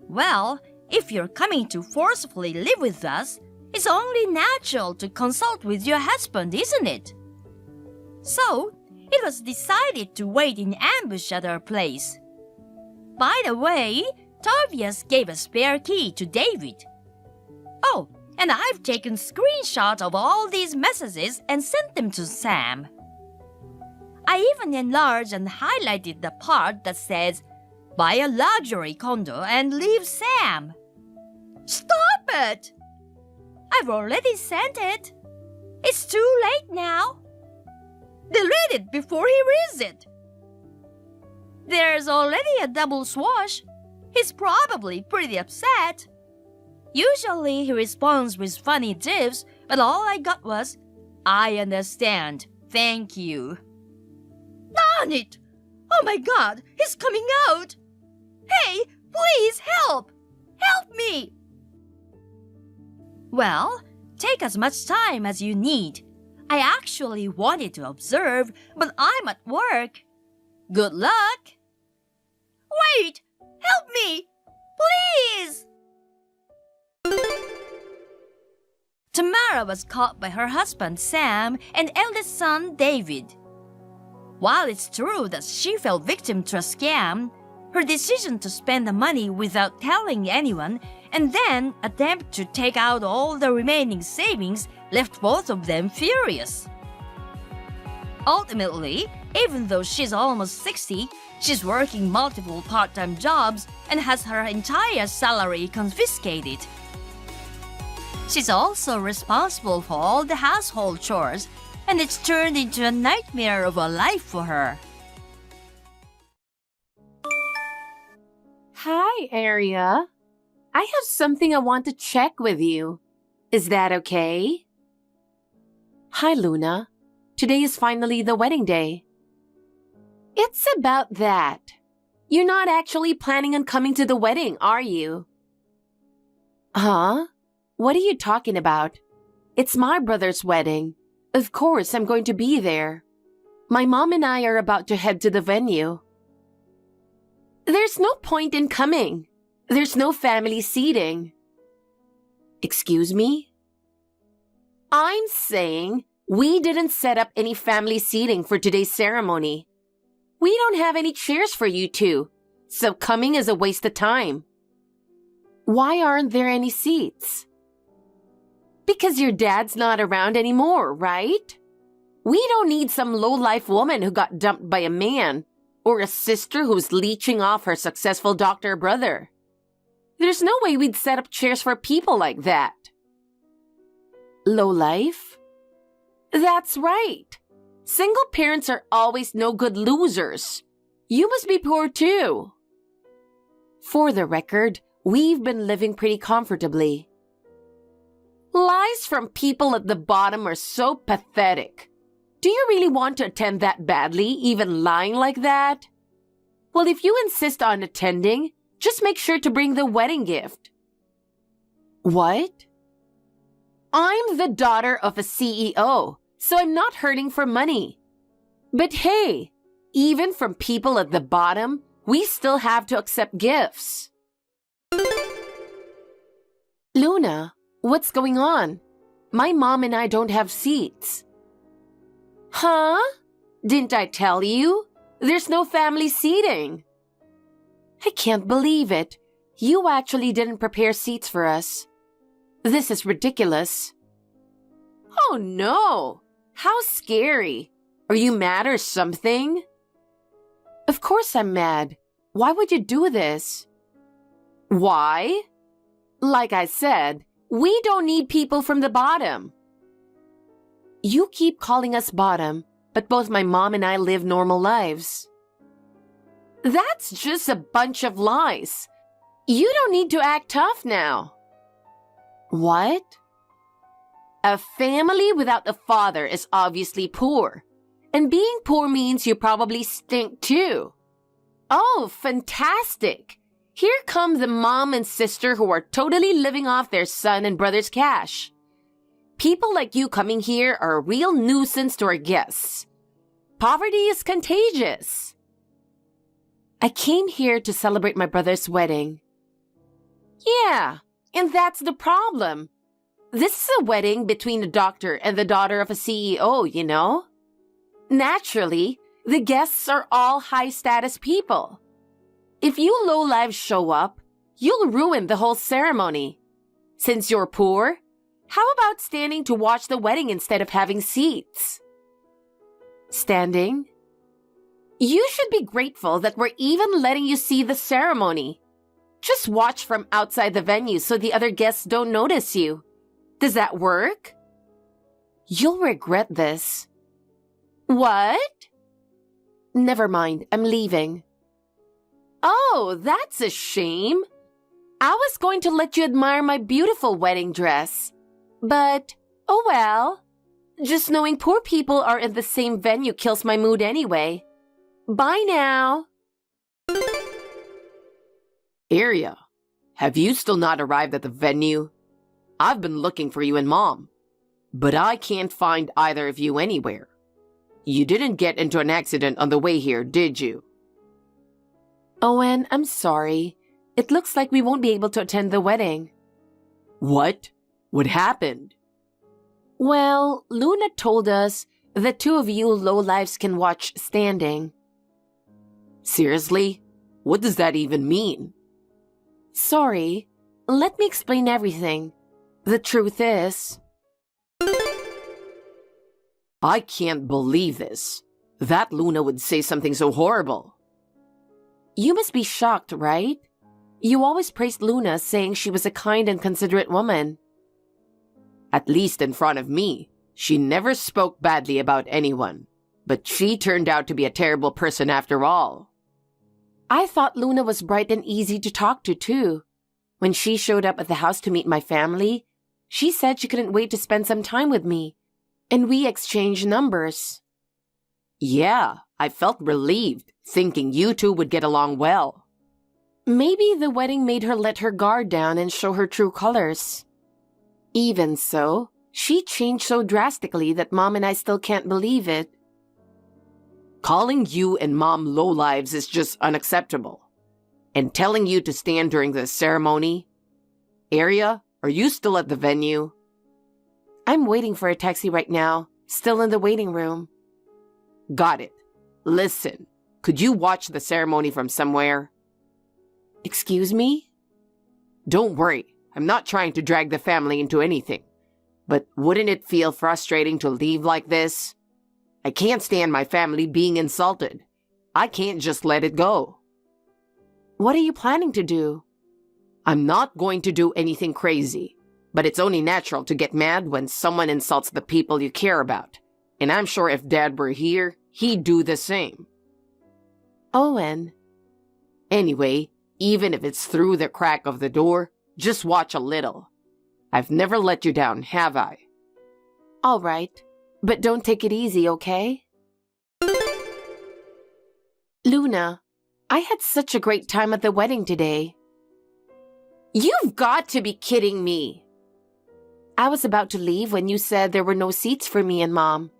Well, if you're coming to forcefully live with us, it's only natural to consult with your husband, isn't it? So, it was decided to wait in ambush at our place. By the way, Tobias gave a spare key to David. Oh, and I've taken screenshots of all these messages and sent them to Sam. I even enlarged and highlighted the part that says, "Buy a luxury condo and leave Sam." Stop it! I've already sent it. It's too late now. Delete it before he reads it. There's already a double swash. He's probably pretty upset. Usually he responds with funny gifs, but all I got was, "I understand. Thank you." Darn it! Oh my God, he's coming out! Hey, please help! Help me! Well, take as much time as you need. I actually wanted to observe, but I'm at work. Good luck! Wait! Help me! Please! Tamara was caught by her husband Sam and eldest son David. While it's true that she fell victim to a scam, her decision to spend the money without telling anyone and then attempt to take out all the remaining savings left both of them furious. Ultimately, even though she's almost 60, she's working multiple part-time jobs and has her entire salary confiscated. She's also responsible for all the household chores, and it's turned into a nightmare of a life for her. Hi, Aria. I have something I want to check with you. Is that okay? Hi, Luna. Today is finally the wedding day. It's about that. You're not actually planning on coming to the wedding, are you? Huh? What are you talking about? It's my brother's wedding. Of course, I'm going to be there. My mom and I are about to head to the venue. There's no point in coming. There's no family seating. Excuse me? I'm saying we didn't set up any family seating for today's ceremony. We don't have any chairs for you two, so coming is a waste of time. Why aren't there any seats? Because your dad's not around anymore, right? We don't need some low-life woman who got dumped by a man or a sister who's leeching off her successful doctor brother. There's no way we'd set up chairs for people like that. Low life? That's right. Single parents are always no good losers. You must be poor too. For the record, we've been living pretty comfortably. Lies from people at the bottom are so pathetic. Do you really want to attend that badly, even lying like that? Well, if you insist on attending, just make sure to bring the wedding gift. What? I'm the daughter of a CEO, so I'm not hurting for money. But hey, even from people at the bottom, we still have to accept gifts. Luna, what's going on? My mom and I don't have seats. Huh? Didn't I tell you? There's no family seating. I can't believe it. You actually didn't prepare seats for us. This is ridiculous. Oh no! How scary. Are you mad or something? Of course I'm mad. Why would you do this? Why? Like I said, we don't need people from the bottom. You keep calling us bottom, but both my mom and I live normal lives. That's just a bunch of lies. You don't need to act tough now. What? A family without a father is obviously poor. And being poor means you probably stink too. Oh, fantastic! Here come the mom and sister who are totally living off their son and brother's cash. People like you coming here are a real nuisance to our guests. Poverty is contagious. I came here to celebrate my brother's wedding. Yeah, and that's the problem. This is a wedding between a doctor and the daughter of a CEO, you know? Naturally, the guests are all high-status people. If you lowlives show up, you'll ruin the whole ceremony. Since you're poor, how about standing to watch the wedding instead of having seats? Standing? You should be grateful that we're even letting you see the ceremony. Just watch from outside the venue so the other guests don't notice you. Does that work? You'll regret this. What? Never mind, I'm leaving. Oh, that's a shame. I was going to let you admire my beautiful wedding dress. But, oh well. Just knowing poor people are in the same venue kills my mood anyway. Bye now. Arya, have you still not arrived at the venue? I've been looking for you and Mom, but I can't find either of you anywhere. You didn't get into an accident on the way here, did you? Owen, I'm sorry. It looks like we won't be able to attend the wedding. What? What happened? Well, Luna told us that two of you lowlives can watch standing. Seriously? What does that even mean? Sorry. Let me explain everything. The truth is... I can't believe this. That Luna would say something so horrible. You must be shocked, right? You always praised Luna, saying she was a kind and considerate woman. At least in front of me, she never spoke badly about anyone. But she turned out to be a terrible person after all. I thought Luna was bright and easy to talk to, too. When she showed up at the house to meet my family, she said she couldn't wait to spend some time with me, and we exchanged numbers. Yeah, I felt relieved, thinking you two would get along well. Maybe the wedding made her let her guard down and show her true colors. Even so, she changed so drastically that Mom and I still can't believe it. Calling you and Mom lowlives is just unacceptable. And telling you to stand during the ceremony? Arya, are you still at the venue? I'm waiting for a taxi right now, still in the waiting room. Got it. Listen, could you watch the ceremony from somewhere? Excuse me? Don't worry, I'm not trying to drag the family into anything. But wouldn't it feel frustrating to leave like this? I can't stand my family being insulted. I can't just let it go. What are you planning to do? I'm not going to do anything crazy, but it's only natural to get mad when someone insults the people you care about. And I'm sure if Dad were here, he'd do the same. Owen. Anyway, even if it's through the crack of the door, just watch a little. I've never let you down, have I? All right, but don't take it easy, okay? Luna, I had such a great time at the wedding today. You've got to be kidding me. I was about to leave when you said there were no seats for me and Mom,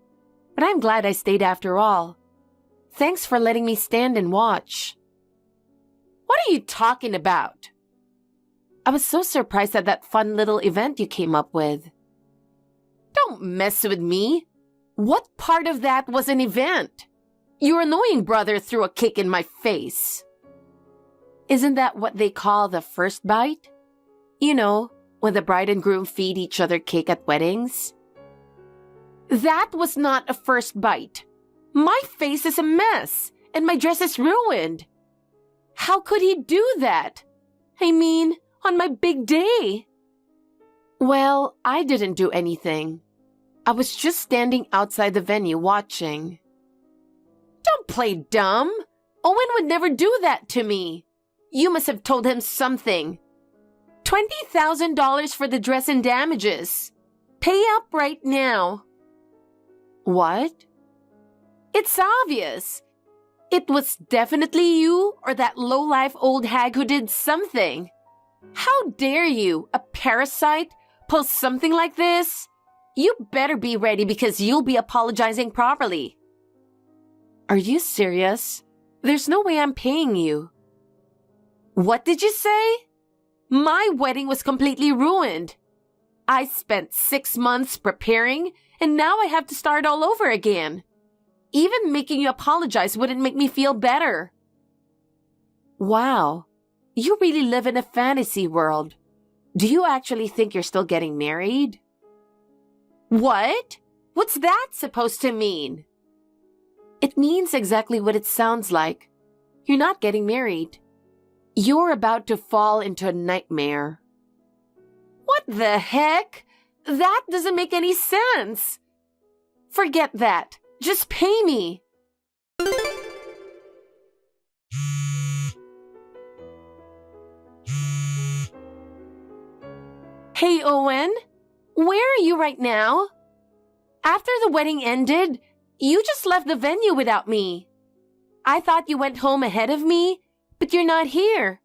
but I'm glad I stayed after all. Thanks for letting me stand and watch. What are you talking about? I was so surprised at that fun little event you came up with. Don't mess with me. What part of that was an event? Your annoying brother threw a cake in my face. Isn't that what they call the first bite? You know, when the bride and groom feed each other cake at weddings? That was not a first bite. My face is a mess, and my dress is ruined. How could he do that? I mean, on my big day. Well, I didn't do anything. I was just standing outside the venue watching. Don't play dumb. Owen would never do that to me. You must have told him something. $20,000 for the dress and damages. Pay up right now. What? It's obvious. It was definitely you or that low-life old hag who did something. How dare you, a parasite, pull something like this? You better be ready because you'll be apologizing properly. Are you serious? There's no way I'm paying you. What did you say? My wedding was completely ruined. I spent 6 months preparing, and now I have to start all over again. Even making you apologize wouldn't make me feel better. Wow, you really live in a fantasy world. Do you actually think you're still getting married? What? What's that supposed to mean? It means exactly what it sounds like. You're not getting married. You're about to fall into a nightmare. What the heck? That doesn't make any sense. Forget that. Just pay me. Hey, Owen. Where are you right now? After the wedding ended, you just left the venue without me. I thought you went home ahead of me, but you're not here.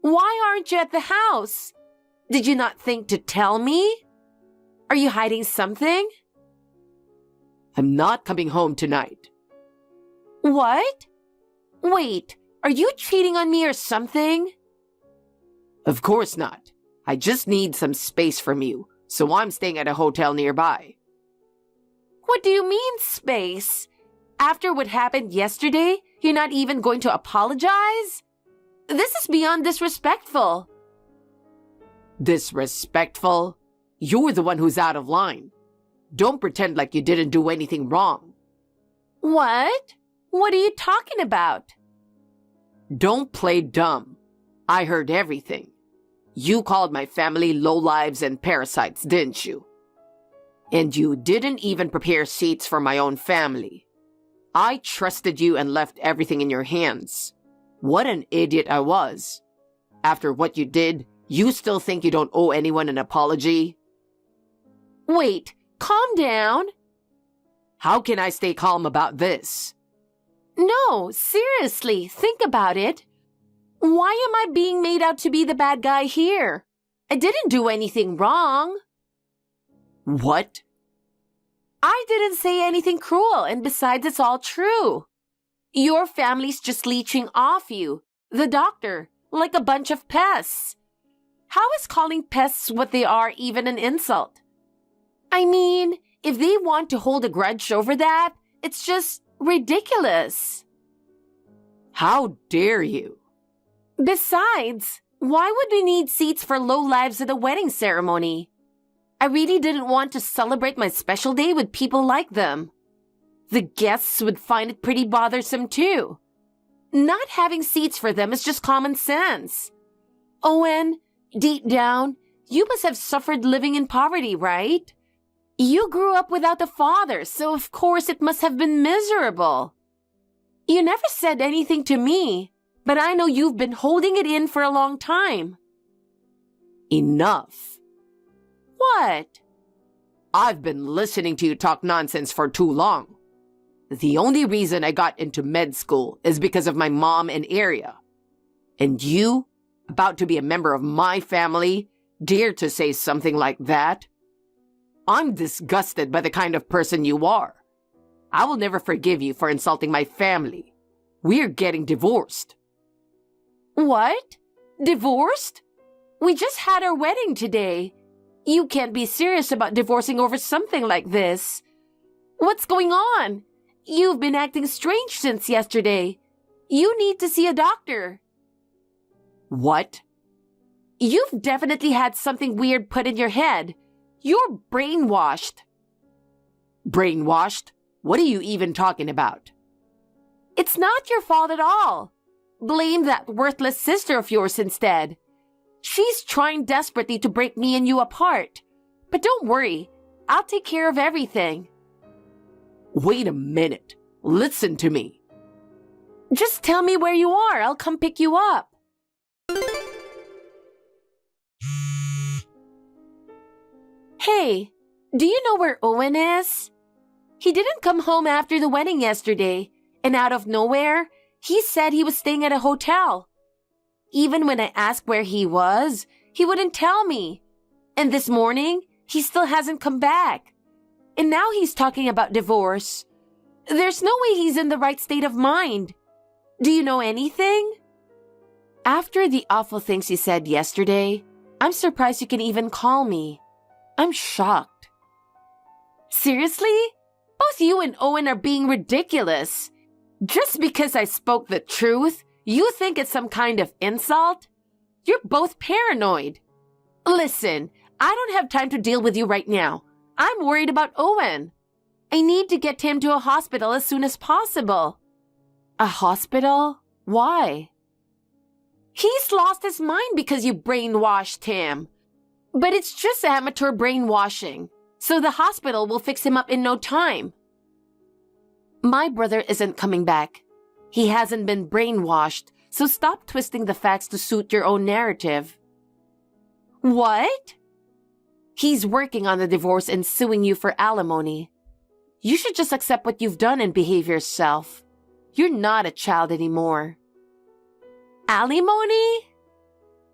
Why aren't you at the house? Did you not think to tell me? Are you hiding something? I'm not coming home tonight. What? Wait, are you cheating on me or something? Of course not. I just need some space from you, so I'm staying at a hotel nearby. What do you mean, space? After what happened yesterday, you're not even going to apologize? This is beyond disrespectful. Disrespectful? You're the one who's out of line. Don't pretend like you didn't do anything wrong. What? What are you talking about? Don't play dumb. I heard everything. You called my family lowlives and parasites, didn't you? And you didn't even prepare seats for my own family. I trusted you and left everything in your hands. What an idiot I was. After what you did, you still think you don't owe anyone an apology? Wait, calm down. How can I stay calm about this? No, seriously, think about it. Why am I being made out to be the bad guy here? I didn't do anything wrong. What? I didn't say anything cruel, and besides, it's all true. Your family's just leeching off you, the doctor, like a bunch of pests. How is calling pests what they are even an insult? I mean, if they want to hold a grudge over that, it's just ridiculous. How dare you? Besides, why would we need seats for lowlives at a wedding ceremony? I really didn't want to celebrate my special day with people like them. The guests would find it pretty bothersome too. Not having seats for them is just common sense. Owen, deep down, you must have suffered living in poverty, right? You grew up without a father, so of course it must have been miserable. You never said anything to me, but I know you've been holding it in for a long time. Enough. What? I've been listening to you talk nonsense for too long. The only reason I got into med school is because of my mom and area. And you, about to be a member of my family, dare to say something like that? I'm disgusted by the kind of person you are. I will never forgive you for insulting my family. We're getting divorced. What? Divorced? We just had our wedding today. You can't be serious about divorcing over something like this. What's going on? You've been acting strange since yesterday. You need to see a doctor. What? You've definitely had something weird put in your head. You're brainwashed. Brainwashed? What are you even talking about? It's not your fault at all. Blame that worthless sister of yours instead. She's trying desperately to break me and you apart. But don't worry, I'll take care of everything. Wait a minute. Listen to me. Just tell me where you are. I'll come pick you up. Hey, do you know where Owen is? He didn't come home after the wedding yesterday, and out of nowhere, he said he was staying at a hotel. Even when I asked where he was, he wouldn't tell me. And this morning, he still hasn't come back. And now he's talking about divorce. There's no way he's in the right state of mind. Do you know anything? After the awful things he said yesterday, I'm surprised you can even call me. I'm shocked. Seriously? Both you and Owen are being ridiculous. Just because I spoke the truth, you think it's some kind of insult? You're both paranoid. Listen, I don't have time to deal with you right now. I'm worried about Owen. I need to get him to a hospital as soon as possible. A hospital? Why? He's lost his mind because you brainwashed him. But it's just amateur brainwashing, so the hospital will fix him up in no time. My brother isn't coming back. He hasn't been brainwashed, so stop twisting the facts to suit your own narrative. What? He's working on the divorce and suing you for alimony. You should just accept what you've done and behave yourself. You're not a child anymore. Alimony?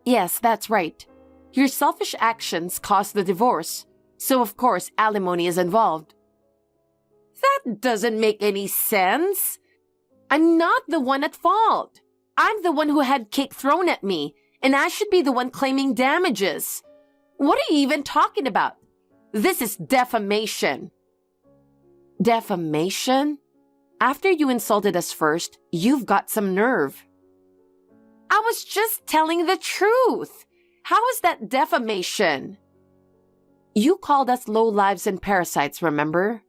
Yes, that's right. Your selfish actions caused the divorce, so of course alimony is involved. That doesn't make any sense. I'm not the one at fault. I'm the one who had cake thrown at me, and I should be the one claiming damages. What are you even talking about? This is defamation. Defamation? After you insulted us first, you've got some nerve. I was just telling the truth. How is that defamation? You called us lowlives and parasites, remember?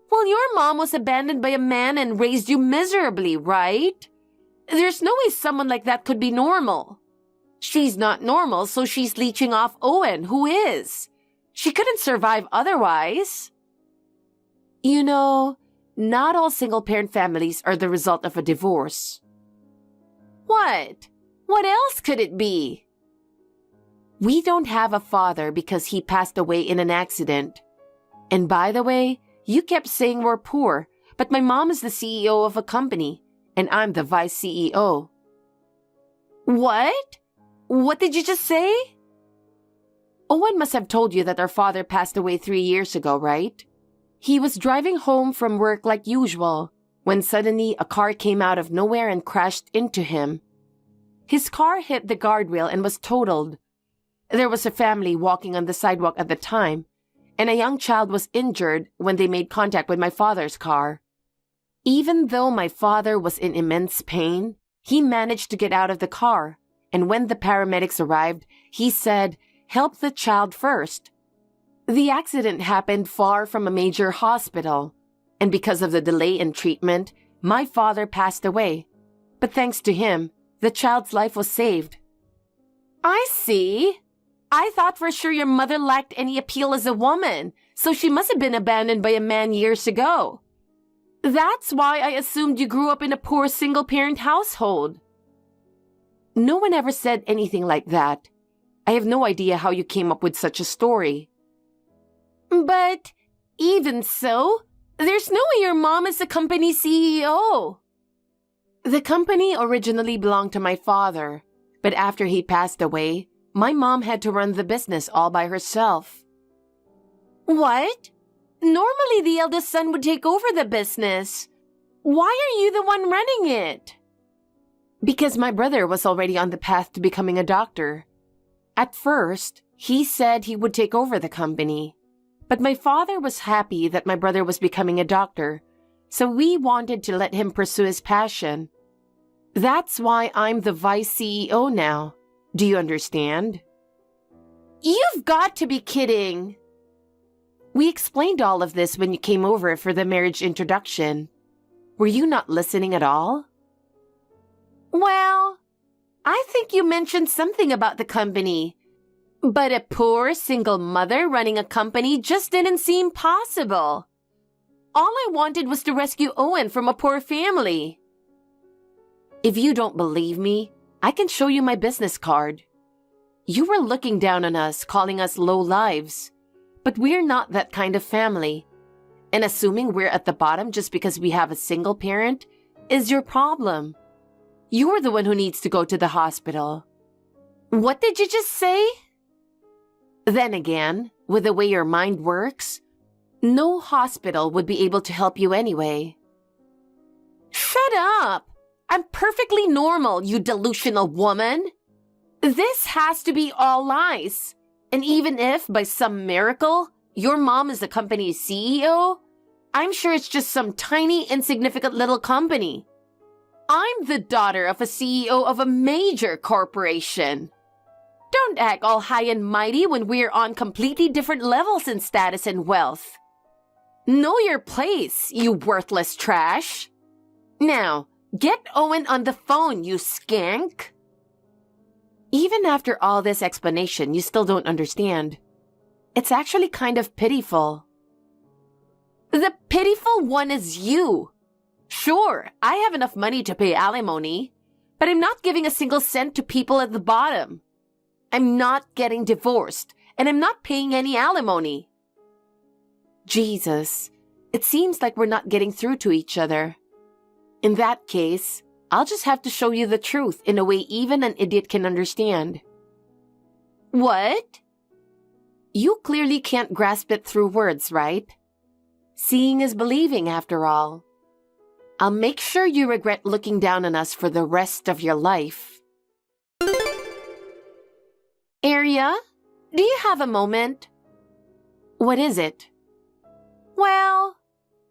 Well, your mom was abandoned by a man and raised you miserably, right? There's no way someone like that could be normal. She's not normal, so she's leeching off Owen, who is. She couldn't survive otherwise. You know, not all single-parent families are the result of a divorce. What? What else could it be? We don't have a father because he passed away in an accident. And by the way, you kept saying we're poor, but my mom is the CEO of a company, and I'm the vice CEO. What? What did you just say? Owen must have told you that our father passed away 3 years ago, right? He was driving home from work like usual, when suddenly a car came out of nowhere and crashed into him. His car hit the guardrail and was totaled. There was a family walking on the sidewalk at the time, and a young child was injured when they made contact with my father's car. Even though my father was in immense pain, he managed to get out of the car, and when the paramedics arrived, he said, "Help the child first." The accident happened far from a major hospital, and because of the delay in treatment, my father passed away. But thanks to him, the child's life was saved. I see. I thought for sure your mother lacked any appeal as a woman, so she must have been abandoned by a man years ago. That's why I assumed you grew up in a poor single-parent household. No one ever said anything like that. I have no idea how you came up with such a story. But even so, there's no way your mom is the company CEO. The company originally belonged to my father, but after he passed away, my mom had to run the business all by herself. What? Normally the eldest son would take over the business. Why are you the one running it? Because my brother was already on the path to becoming a doctor. At first, he said he would take over the company. But my father was happy that my brother was becoming a doctor, so we wanted to let him pursue his passion. That's why I'm the vice CEO now. Do you understand? You've got to be kidding! We explained all of this when you came over for the marriage introduction. Were you not listening at all? Well, I think you mentioned something about the company. But a poor single mother running a company just didn't seem possible. All I wanted was to rescue Owen from a poor family. If you don't believe me, I can show you my business card. You were looking down on us, calling us low lives, But we're not that kind of family. And assuming we're at the bottom just because we have a single parent is your problem. You're the one who needs to go to the hospital. What did you just say? Then again, with the way your mind works, no hospital would be able to help you anyway. Shut up! I'm perfectly normal, you delusional woman. This has to be all lies. And even if, by some miracle, your mom is the company's CEO, I'm sure it's just some tiny, insignificant little company. I'm the daughter of a CEO of a major corporation. Don't act all high and mighty when we're on completely different levels in status and wealth. Know your place, you worthless trash. Now, get Owen on the phone, you skank. Even after all this explanation, you still don't understand. It's actually kind of pitiful. The pitiful one is you. Sure, I have enough money to pay alimony, but I'm not giving a single cent to people at the bottom. I'm not getting divorced, and I'm not paying any alimony. Jesus, it seems like we're not getting through to each other. In that case, I'll just have to show you the truth in a way even an idiot can understand. What? You clearly can't grasp it through words, right? Seeing is believing, after all. I'll make sure you regret looking down on us for the rest of your life. Aria, do you have a moment? What is it? Well,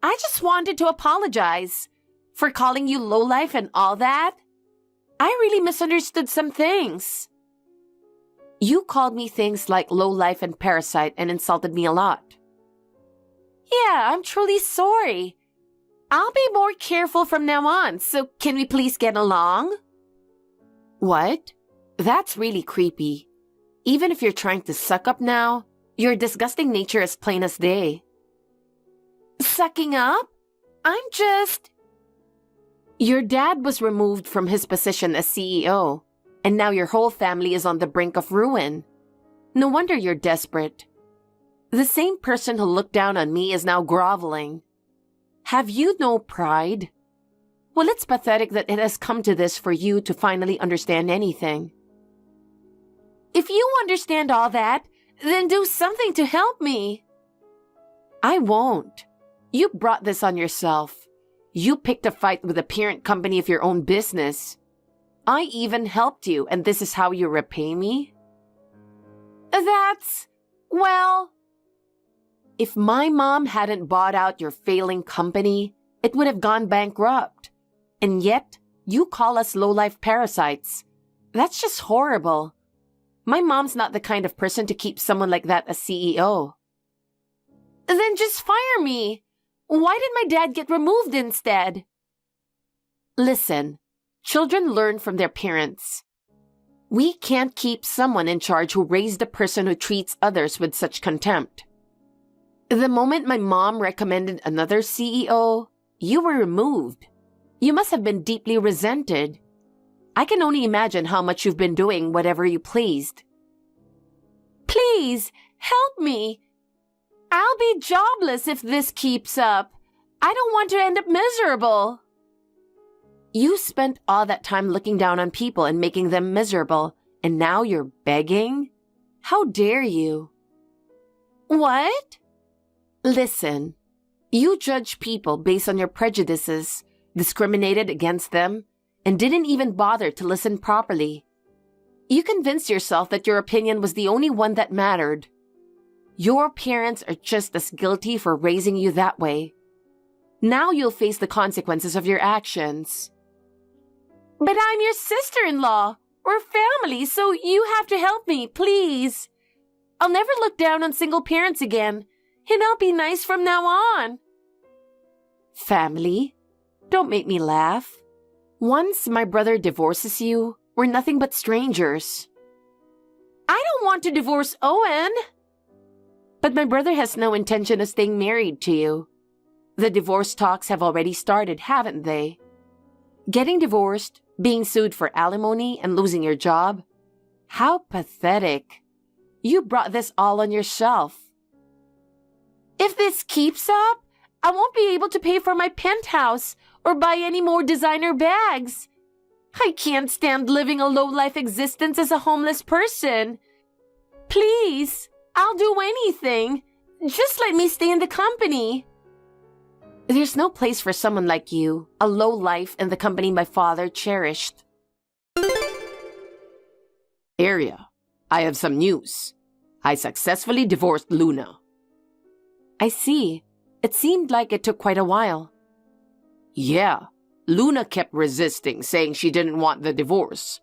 I just wanted to apologize for calling you lowlife and all that. I really misunderstood some things. You called me things like lowlife and parasite and insulted me a lot. Yeah, I'm truly sorry. I'll be more careful from now on, so can we please get along? What? That's really creepy. Even if you're trying to suck up now, your disgusting nature is plain as day. Sucking up? I'm just... Your dad was removed from his position as CEO, and now your whole family is on the brink of ruin. No wonder you're desperate. The same person who looked down on me is now groveling. Have you no pride? Well, it's pathetic that it has come to this for you to finally understand anything. If you understand all that, then do something to help me. I won't. You brought this on yourself. You picked a fight with the parent company of your own business. I even helped you, and this is how you repay me? Well... If my mom hadn't bought out your failing company, it would have gone bankrupt. And yet, you call us lowlife parasites. That's just horrible. My mom's not the kind of person to keep someone like that as CEO. Then just fire me. Why did my dad get removed instead? Listen, children learn from their parents. We can't keep someone in charge who raised a person who treats others with such contempt. The moment my mom recommended another CEO, you were removed. You must have been deeply resented. I can only imagine how much you've been doing whatever you pleased. Please, help me. I'll be jobless if this keeps up. I don't want to end up miserable. You spent all that time looking down on people and making them miserable, and now you're begging? How dare you? What? Listen, you judge people based on your prejudices, discriminated against them, and didn't even bother to listen properly. You convinced yourself that your opinion was the only one that mattered. Your parents are just as guilty for raising you that way. Now you'll face the consequences of your actions. But I'm your sister-in-law. We're family, so you have to help me, please. I'll never look down on single parents again. And I'll be nice from now on. Family? Don't make me laugh. Once my brother divorces you, we're nothing but strangers. I don't want to divorce Owen. But my brother has no intention of staying married to you. The divorce talks have already started, haven't they? Getting divorced, being sued for alimony, and losing your job? How pathetic. You brought this all on yourself. If this keeps up, I won't be able to pay for my penthouse or buy any more designer bags. I can't stand living a low-life existence as a homeless person. Please, I'll do anything. Just let me stay in the company. There's no place for someone like you, a low-life in the company my father cherished. Area, I have some news. I successfully divorced Luna. I see. It seemed like it took quite a while. Yeah, Luna kept resisting, saying she didn't want the divorce.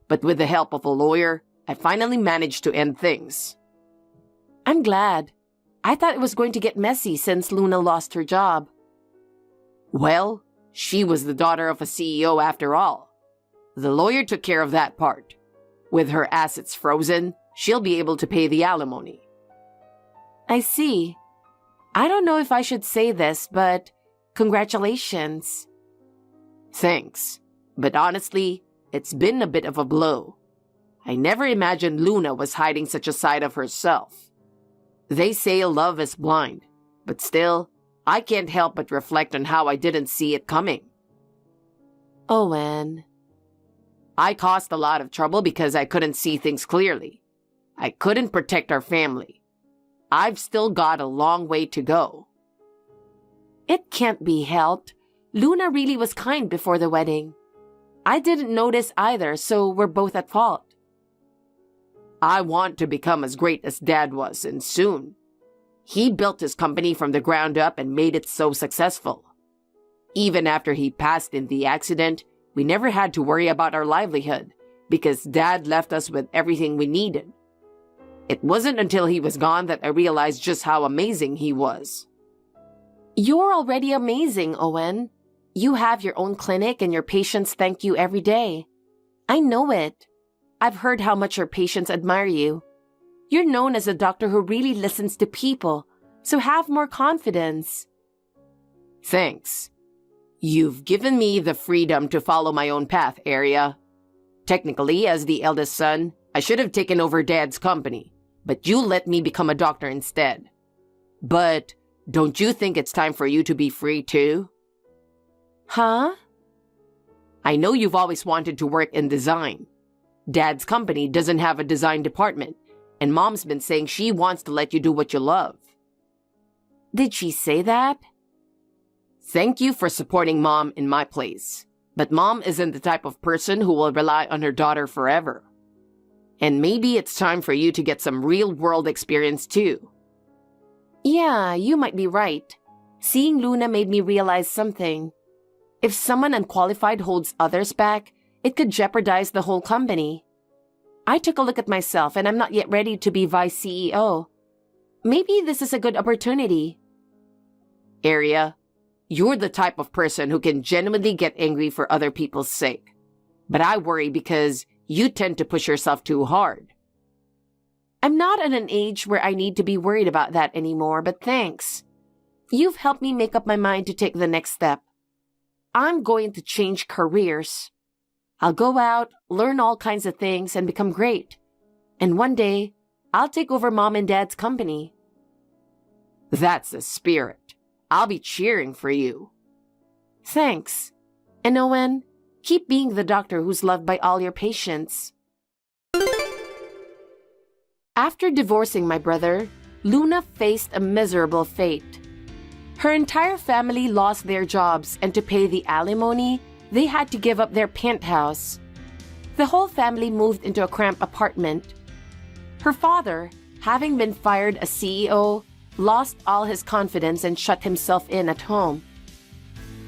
But with the help of a lawyer, I finally managed to end things. I'm glad. I thought it was going to get messy since Luna lost her job. Well, she was the daughter of a CEO after all. The lawyer took care of that part. With her assets frozen, she'll be able to pay the alimony. I see. I don't know if I should say this, but congratulations. Thanks. But honestly, it's been a bit of a blow. I never imagined Luna was hiding such a side of herself. They say love is blind, but still, I can't help but reflect on how I didn't see it coming. Owen. I caused a lot of trouble because I couldn't see things clearly. I couldn't protect our family. I've still got a long way to go. It can't be helped. Luna really was kind before the wedding. I didn't notice either, so we're both at fault. I want to become as great as Dad was, and soon. He built his company from the ground up and made it so successful. Even after he passed in the accident, we never had to worry about our livelihood because Dad left us with everything we needed. It wasn't until he was gone that I realized just how amazing he was. You're already amazing, Owen. You have your own clinic and your patients thank you every day. I know it. I've heard how much your patients admire you. You're known as a doctor who really listens to people, so have more confidence. Thanks. You've given me the freedom to follow my own path, Arya. Technically, as the eldest son, I should have taken over Dad's company, but you let me become a doctor instead. But don't you think it's time for you to be free too? Huh? I know you've always wanted to work in design. Dad's company doesn't have a design department, and Mom's been saying she wants to let you do what you love. Did she say that? Thank you for supporting Mom in my place, but Mom isn't the type of person who will rely on her daughter forever. And maybe it's time for you to get some real-world experience too. Yeah, you might be right. Seeing Luna made me realize something. If someone unqualified holds others back, it could jeopardize the whole company. I took a look at myself and I'm not yet ready to be vice CEO. Maybe this is a good opportunity. Arya, you're the type of person who can genuinely get angry for other people's sake. But I worry because you tend to push yourself too hard. I'm not at an age where I need to be worried about that anymore, but thanks. You've helped me make up my mind to take the next step. I'm going to change careers. I'll go out, learn all kinds of things, and become great. And one day, I'll take over Mom and Dad's company. That's the spirit. I'll be cheering for you. Thanks. And Owen, keep being the doctor who's loved by all your patients. After divorcing my brother, Luna faced a miserable fate. Her entire family lost their jobs, and to pay the alimony, they had to give up their penthouse. The whole family moved into a cramped apartment. Her father, having been fired as CEO, lost all his confidence and shut himself in at home.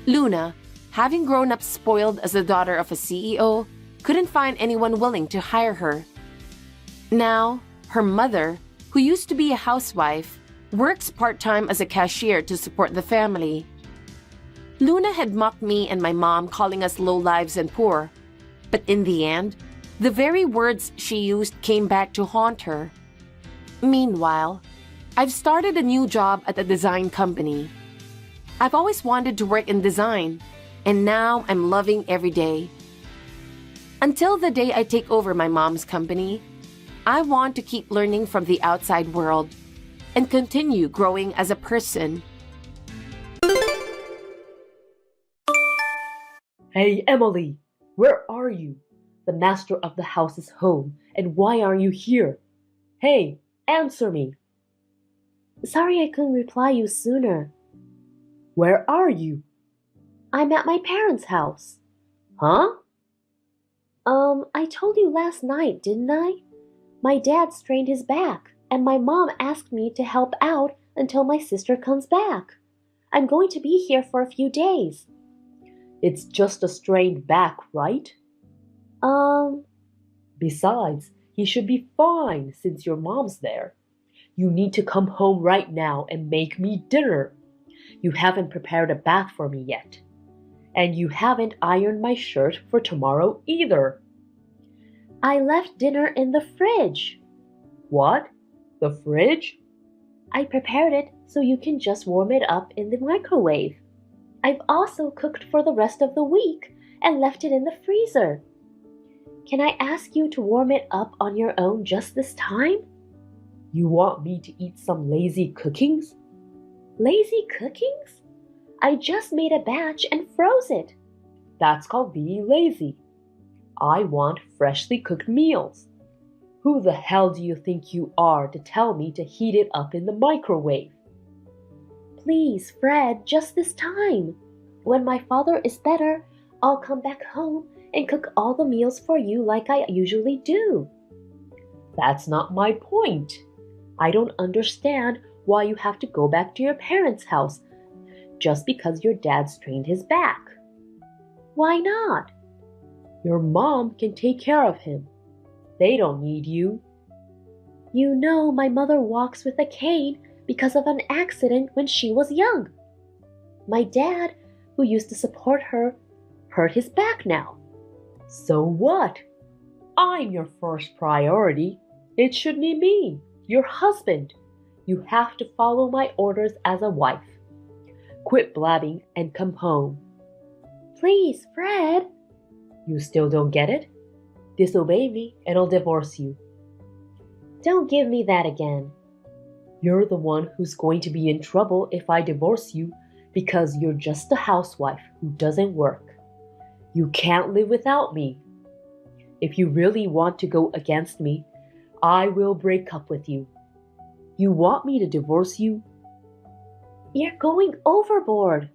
Luna, having grown up spoiled as the daughter of a CEO, couldn't find anyone willing to hire her. Now, her mother, who used to be a housewife, works part-time as a cashier to support the family. Luna had mocked me and my mom, calling us lowlives and poor. But in the end, the very words she used came back to haunt her. Meanwhile, I've started a new job at a design company. I've always wanted to work in design, and now I'm loving every day. Until the day I take over my mom's company, I want to keep learning from the outside world and continue growing as a person. Hey, Emily, where are you? The master of the house is home, and why are you here? Hey, answer me. Sorry I couldn't reply you sooner. Where are you? I'm at my parents' house. Huh? I told you last night, didn't I? My dad strained his back, and my mom asked me to help out until my sister comes back. I'm going to be here for a few days. It's just a strained back, right? Besides, he should be fine since your mom's there. You need to come home right now and make me dinner. You haven't prepared a bath for me yet. And you haven't ironed my shirt for tomorrow either. I left dinner in the fridge. What? The fridge? I prepared it so you can just warm it up in the microwave. I've also cooked for the rest of the week and left it in the freezer. Can I ask you to warm it up on your own just this time? You want me to eat some lazy cookings? Lazy cookings? I just made a batch and froze it. That's called being lazy. I want freshly cooked meals. Who the hell do you think you are to tell me to heat it up in the microwave? Please, Fred, just this time. When my father is better, I'll come back home and cook all the meals for you like I usually do. That's not my point. I don't understand why you have to go back to your parents' house just because your dad strained his back. Why not? Your mom can take care of him. They don't need you. You know my mother walks with a cane because of an accident when she was young. My dad, who used to support her, hurt his back now. So what? I'm your first priority. It should be me, your husband. You have to follow my orders as a wife. Quit blabbing and come home. Please, Fred. You still don't get it? Disobey me and I'll divorce you. Don't give me that again. You're the one who's going to be in trouble if I divorce you because you're just a housewife who doesn't work. You can't live without me. If you really want to go against me, I will break up with you. You want me to divorce you? You're going overboard.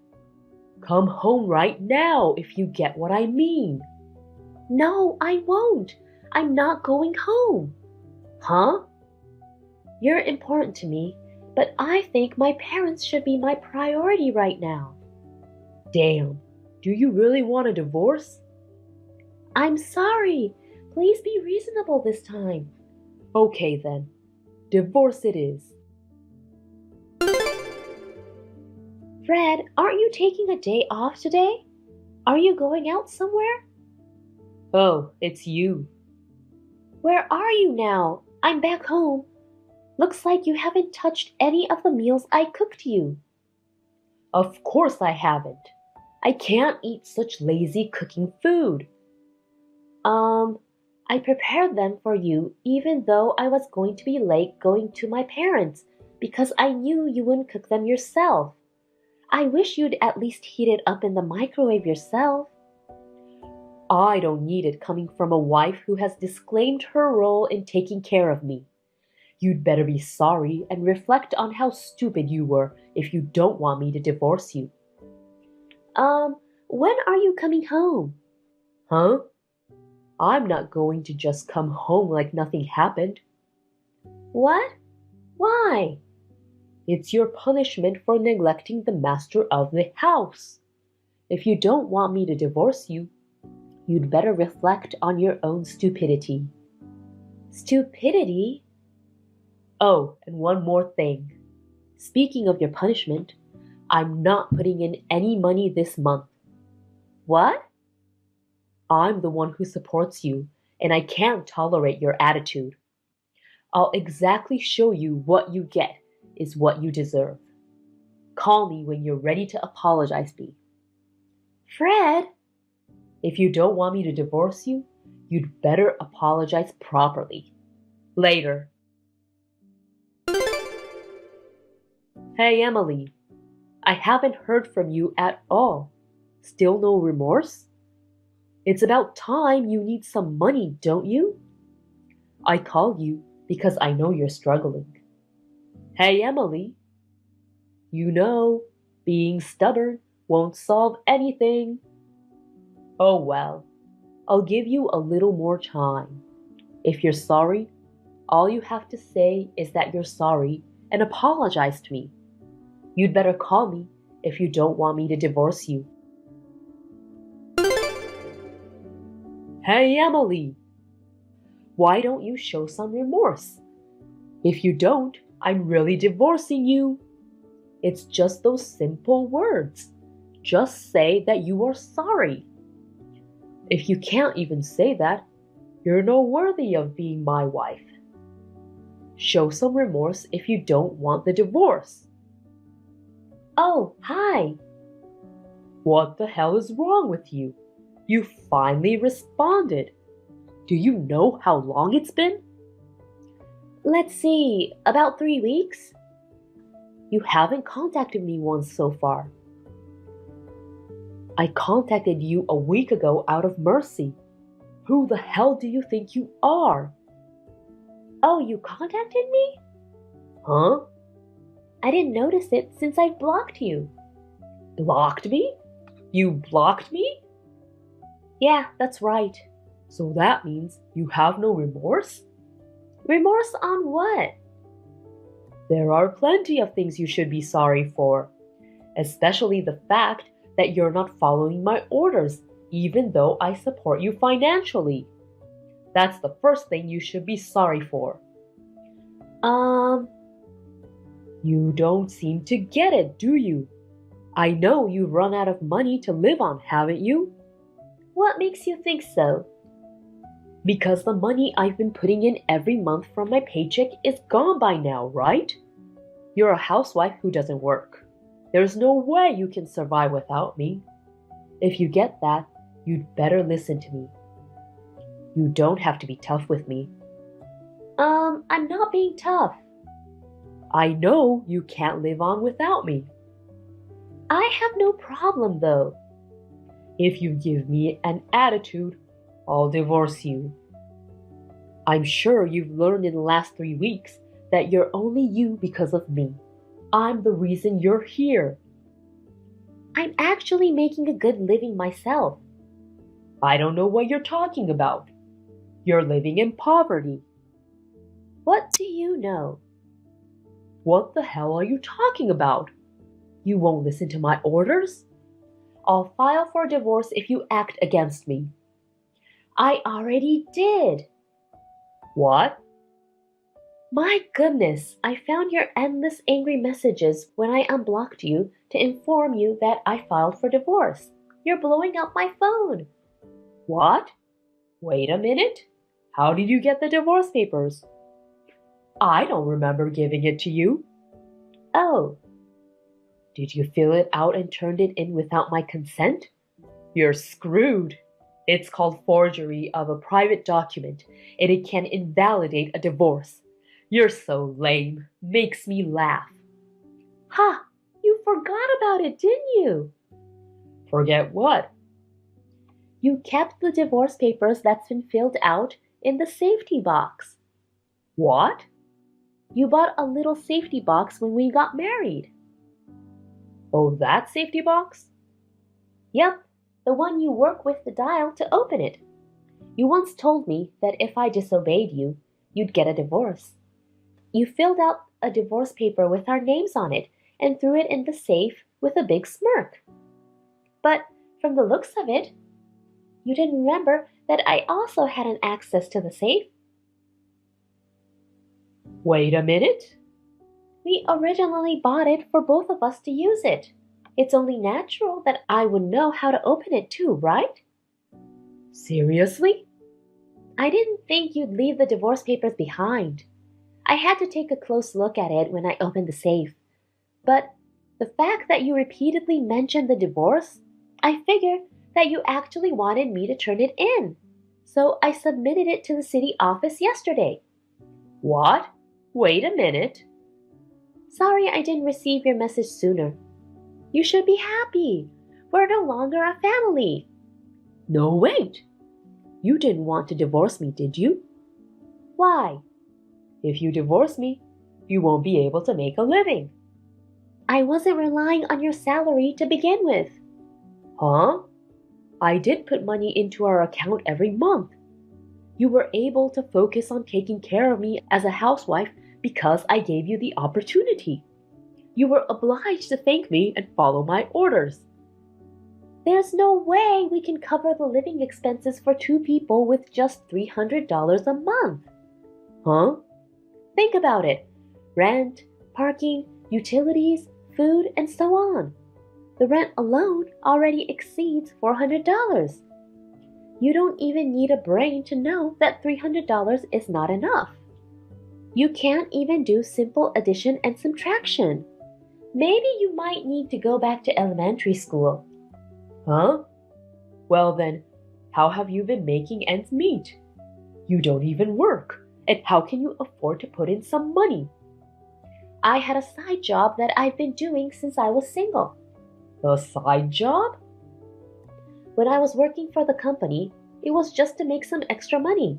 Come home right now if you get what I mean. No, I won't. I'm not going home. Huh? You're important to me, but I think my parents should be my priority right now. Damn, do you really want a divorce? I'm sorry. Please be reasonable this time. Okay then, divorce it is. Fred, aren't you taking a day off today? Are you going out somewhere? Oh, it's you. Where are you now? I'm back home. Looks like you haven't touched any of the meals I cooked you. Of course I haven't. I can't eat such lazy cooking food. I prepared them for you even though I was going to be late going to my parents because I knew you wouldn't cook them yourself. I wish you'd at least heat it up in the microwave yourself. I don't need it coming from a wife who has disclaimed her role in taking care of me. You'd better be sorry and reflect on how stupid you were if you don't want me to divorce you. When are you coming home? Huh? I'm not going to just come home like nothing happened. What? Why? It's your punishment for neglecting the master of the house. If you don't want me to divorce you, you'd better reflect on your own stupidity. Stupidity? Oh, and one more thing. Speaking of your punishment, I'm not putting in any money this month. What? I'm the one who supports you, and I can't tolerate your attitude. I'll exactly show you what you get is what you deserve. Call me when you're ready to apologize me. Fred! If you don't want me to divorce you, you'd better apologize properly. Later. Hey, Emily. I haven't heard from you at all. Still no remorse? It's about time you need some money, don't you? I called you because I know you're struggling. Hey, Emily. You know, being stubborn won't solve anything. Oh well, I'll give you a little more time. If you're sorry, all you have to say is that you're sorry and apologize to me. You'd better call me if you don't want me to divorce you. Hey, Emily! Why don't you show some remorse? If you don't, I'm really divorcing you. It's just those simple words. Just say that you are sorry. If you can't even say that, you're not worthy of being my wife. Show some remorse if you don't want the divorce. Oh, hi. What the hell is wrong with you? You finally responded. Do you know how long it's been? Let's see, about 3 weeks? You haven't contacted me once so far. I contacted you a week ago out of mercy. Who the hell do you think you are? Oh, you contacted me? Huh? I didn't notice it since I've blocked you. Blocked me? You blocked me? Yeah, that's right. So that means you have no remorse? Remorse on what? There are plenty of things you should be sorry for, especially the fact that you're not following my orders, even though I support you financially. That's the first thing you should be sorry for. You don't seem to get it, do you? I know you've run out of money to live on, haven't you? What makes you think so? Because the money I've been putting in every month from my paycheck is gone by now, right? You're a housewife who doesn't work. There's no way you can survive without me. If you get that, you'd better listen to me. You don't have to be tough with me. I'm not being tough. I know you can't live on without me. I have no problem though. If you give me an attitude, I'll divorce you. I'm sure you've learned in the last 3 weeks that you're only you because of me. I'm the reason you're here. I'm actually making a good living myself. I don't know what you're talking about. You're living in poverty. What do you know? What the hell are you talking about? You won't listen to my orders? I'll file for divorce if you act against me. I already did. What? My goodness, I found your endless angry messages when I unblocked you to inform you that I filed for divorce. You're blowing up my phone. What? Wait a minute. How did you get the divorce papers? I don't remember giving it to you. Oh. Did you fill it out and turned it in without my consent? You're screwed. It's called forgery of a private document, and it can invalidate a divorce. You're so lame. Makes me laugh. Ha! You forgot about it, didn't you? Forget what? You kept the divorce papers that's been filled out in the safety box. What? You bought a little safety box when we got married. Oh, that safety box? Yep, the one you work with the dial to open it. You once told me that if I disobeyed you, you'd get a divorce. You filled out a divorce paper with our names on it and threw it in the safe with a big smirk. But from the looks of it, you didn't remember that I also had an access to the safe. Wait a minute. We originally bought it for both of us to use it. It's only natural that I would know how to open it too, right? Seriously? I didn't think you'd leave the divorce papers behind. I had to take a close look at it when I opened the safe. But the fact that you repeatedly mentioned the divorce, I figured that you actually wanted me to turn it in. So I submitted it to the city office yesterday. What? Wait a minute. Sorry I didn't receive your message sooner. You should be happy. We're no longer a family. No, wait. You didn't want to divorce me, did you? Why? If you divorce me, you won't be able to make a living. I wasn't relying on your salary to begin with. Huh? I did put money into our account every month. You were able to focus on taking care of me as a housewife because I gave you the opportunity. You were obliged to thank me and follow my orders. There's no way we can cover the living expenses for 2 people with just $300 a month. Huh? Think about it. Rent, parking, utilities, food, and so on. The rent alone already exceeds $400. You don't even need a brain to know that $300 is not enough. You can't even do simple addition and subtraction. Maybe you might need to go back to elementary school. Huh? Well then, how have you been making ends meet? You don't even work, and how can you afford to put in some money? I had a side job that I've been doing since I was single. A side job? When I was working for the company, it was just to make some extra money.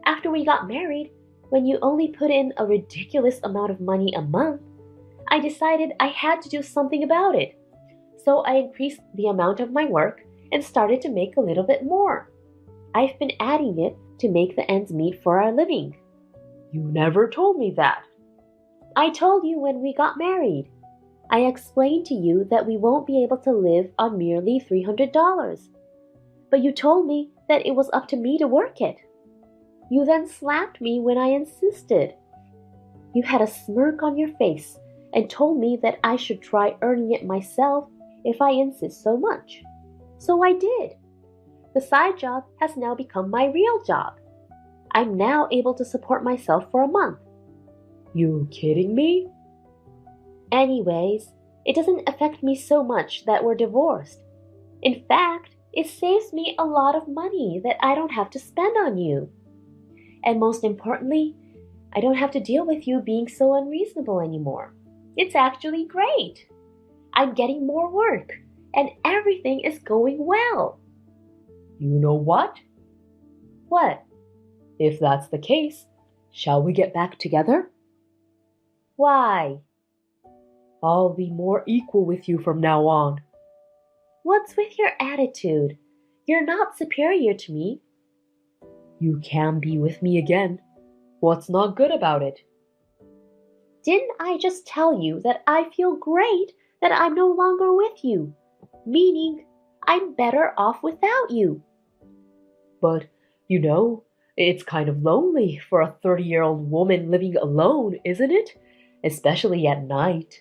After we got married, when you only put in a ridiculous amount of money a month, I decided I had to do something about it. So I increased the amount of my work and started to make a little bit more. I've been adding it to make the ends meet for our living. You never told me that. I told you when we got married. I explained to you that we won't be able to live on merely $300. But you told me that it was up to me to work it. You then slapped me when I insisted. You had a smirk on your face and told me that I should try earning it myself if I insist so much. So I did. The side job has now become my real job. I'm now able to support myself for a month. You kidding me? Anyways, it doesn't affect me so much that we're divorced. In fact, it saves me a lot of money that I don't have to spend on you. And most importantly, I don't have to deal with you being so unreasonable anymore. It's actually great. I'm getting more work, and everything is going well. You know what? What? If that's the case, shall we get back together? Why? I'll be more equal with you from now on. What's with your attitude? You're not superior to me. You can be with me again. What's not good about it? Didn't I just tell you that I feel great that I'm no longer with you? Meaning, I'm better off without you. But, it's kind of lonely for a 30-year-old woman living alone, isn't it? Especially at night.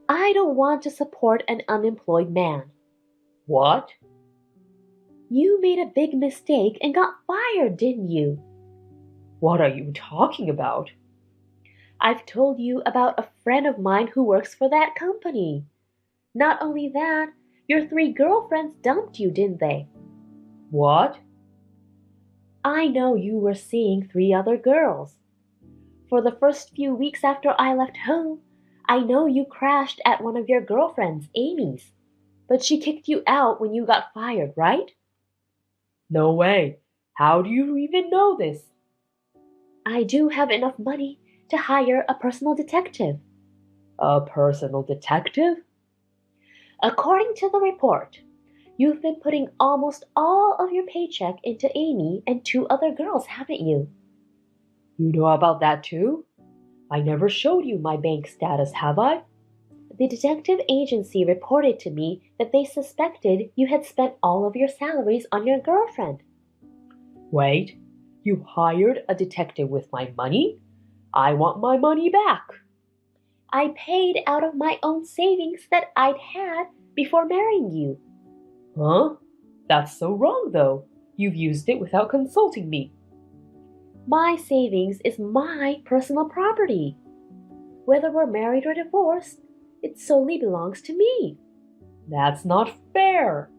I don't want to support an unemployed man. What? You made a big mistake and got fired, didn't you? What are you talking about? I've told you about a friend of mine who works for that company. Not only that, your 3 girlfriends dumped you, didn't they? What? I know you were seeing 3 other girls. For the first few weeks after I left home, I know you crashed at one of your girlfriends, Amy's. But she kicked you out when you got fired, right? No way. How do you even know this? I do have enough money to hire a personal detective. A personal detective? According to the report, you've been putting almost all of your paycheck into Amy and 2 other girls, haven't you? You know about that too? I never showed you my bank status, have I? The detective agency reported to me that they suspected you had spent all of your salaries on your girlfriend. Wait, you hired a detective with my money? I want my money back. I paid out of my own savings that I'd had before marrying you. Huh? That's so wrong, though. You've used it without consulting me. My savings is my personal property. Whether we're married or divorced, it solely belongs to me. That's not fair.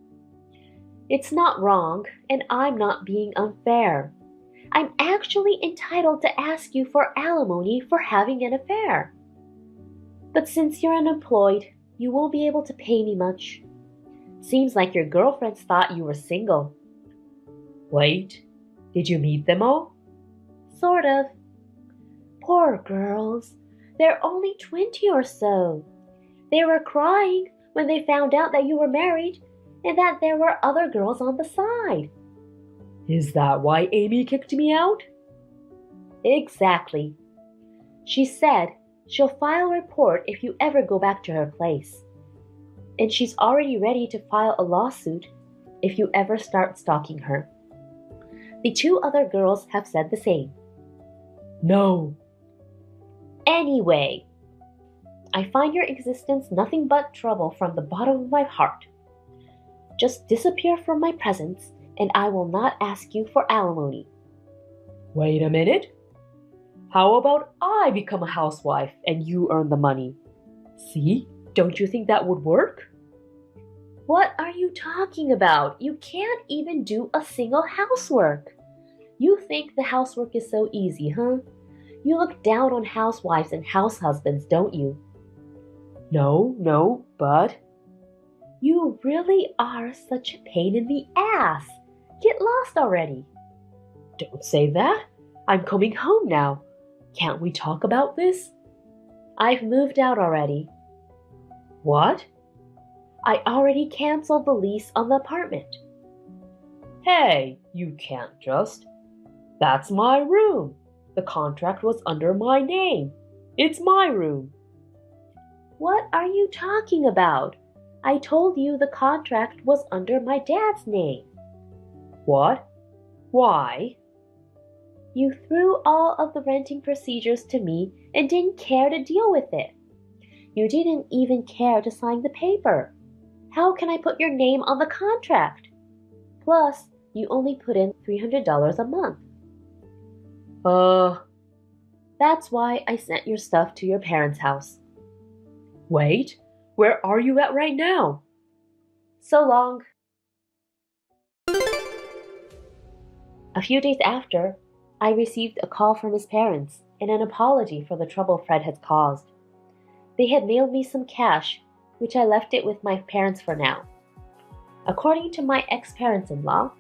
It's not wrong, and I'm not being unfair. I'm actually entitled to ask you for alimony for having an affair. But since you're unemployed, you won't be able to pay me much. Seems like your girlfriends thought you were single. Wait, did you meet them all? Sort of. Poor girls. They're only 20 or so. They were crying when they found out that you were married and that there were other girls on the side. Is that why Amy kicked me out? Exactly. She said she'll file a report if you ever go back to her place. And she's already ready to file a lawsuit if you ever start stalking her. The 2 other girls have said the same. No. Anyway, I find your existence nothing but trouble from the bottom of my heart. Just disappear from my presence and I will not ask you for alimony. Wait a minute. How about I become a housewife and you earn the money? See? Don't you think that would work? What are you talking about? You can't even do a single housework. You think the housework is so easy, huh? You look down on housewives and house husbands, don't you? No, but... You really are such a pain in the ass. Get lost already. Don't say that. I'm coming home now. Can't we talk about this? I've moved out already. What? I already canceled the lease on the apartment. Hey, you can't just. That's my room. The contract was under my name. It's my room. What are you talking about? I told you the contract was under my dad's name. What? Why? You threw all of the renting procedures to me and didn't care to deal with it. You didn't even care to sign the paper. How can I put your name on the contract? Plus, you only put in $300 a month. That's why I sent your stuff to your parents' house. Wait, where are you at right now? So long. A few days after, I received a call from his parents and an apology for the trouble Fred had caused. They had mailed me some cash, which I left it with my parents for now. According to my ex-parents-in-law,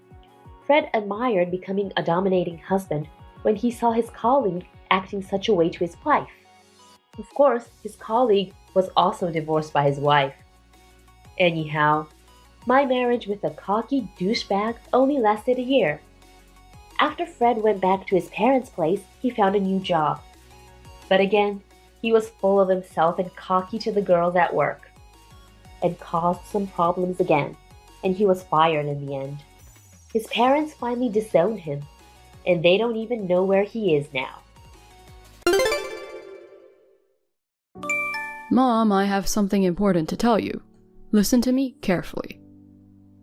Fred admired becoming a dominating husband when he saw his colleague acting such a way to his wife. Of course, his colleague was also divorced by his wife. Anyhow, my marriage with a cocky douchebag only lasted a year. After Fred went back to his parents' place, he found a new job. But again, he was full of himself and cocky to the girls at work, and caused some problems again, and he was fired in the end. His parents finally disowned him, and they don't even know where he is now. Mom, I have something important to tell you. Listen to me carefully.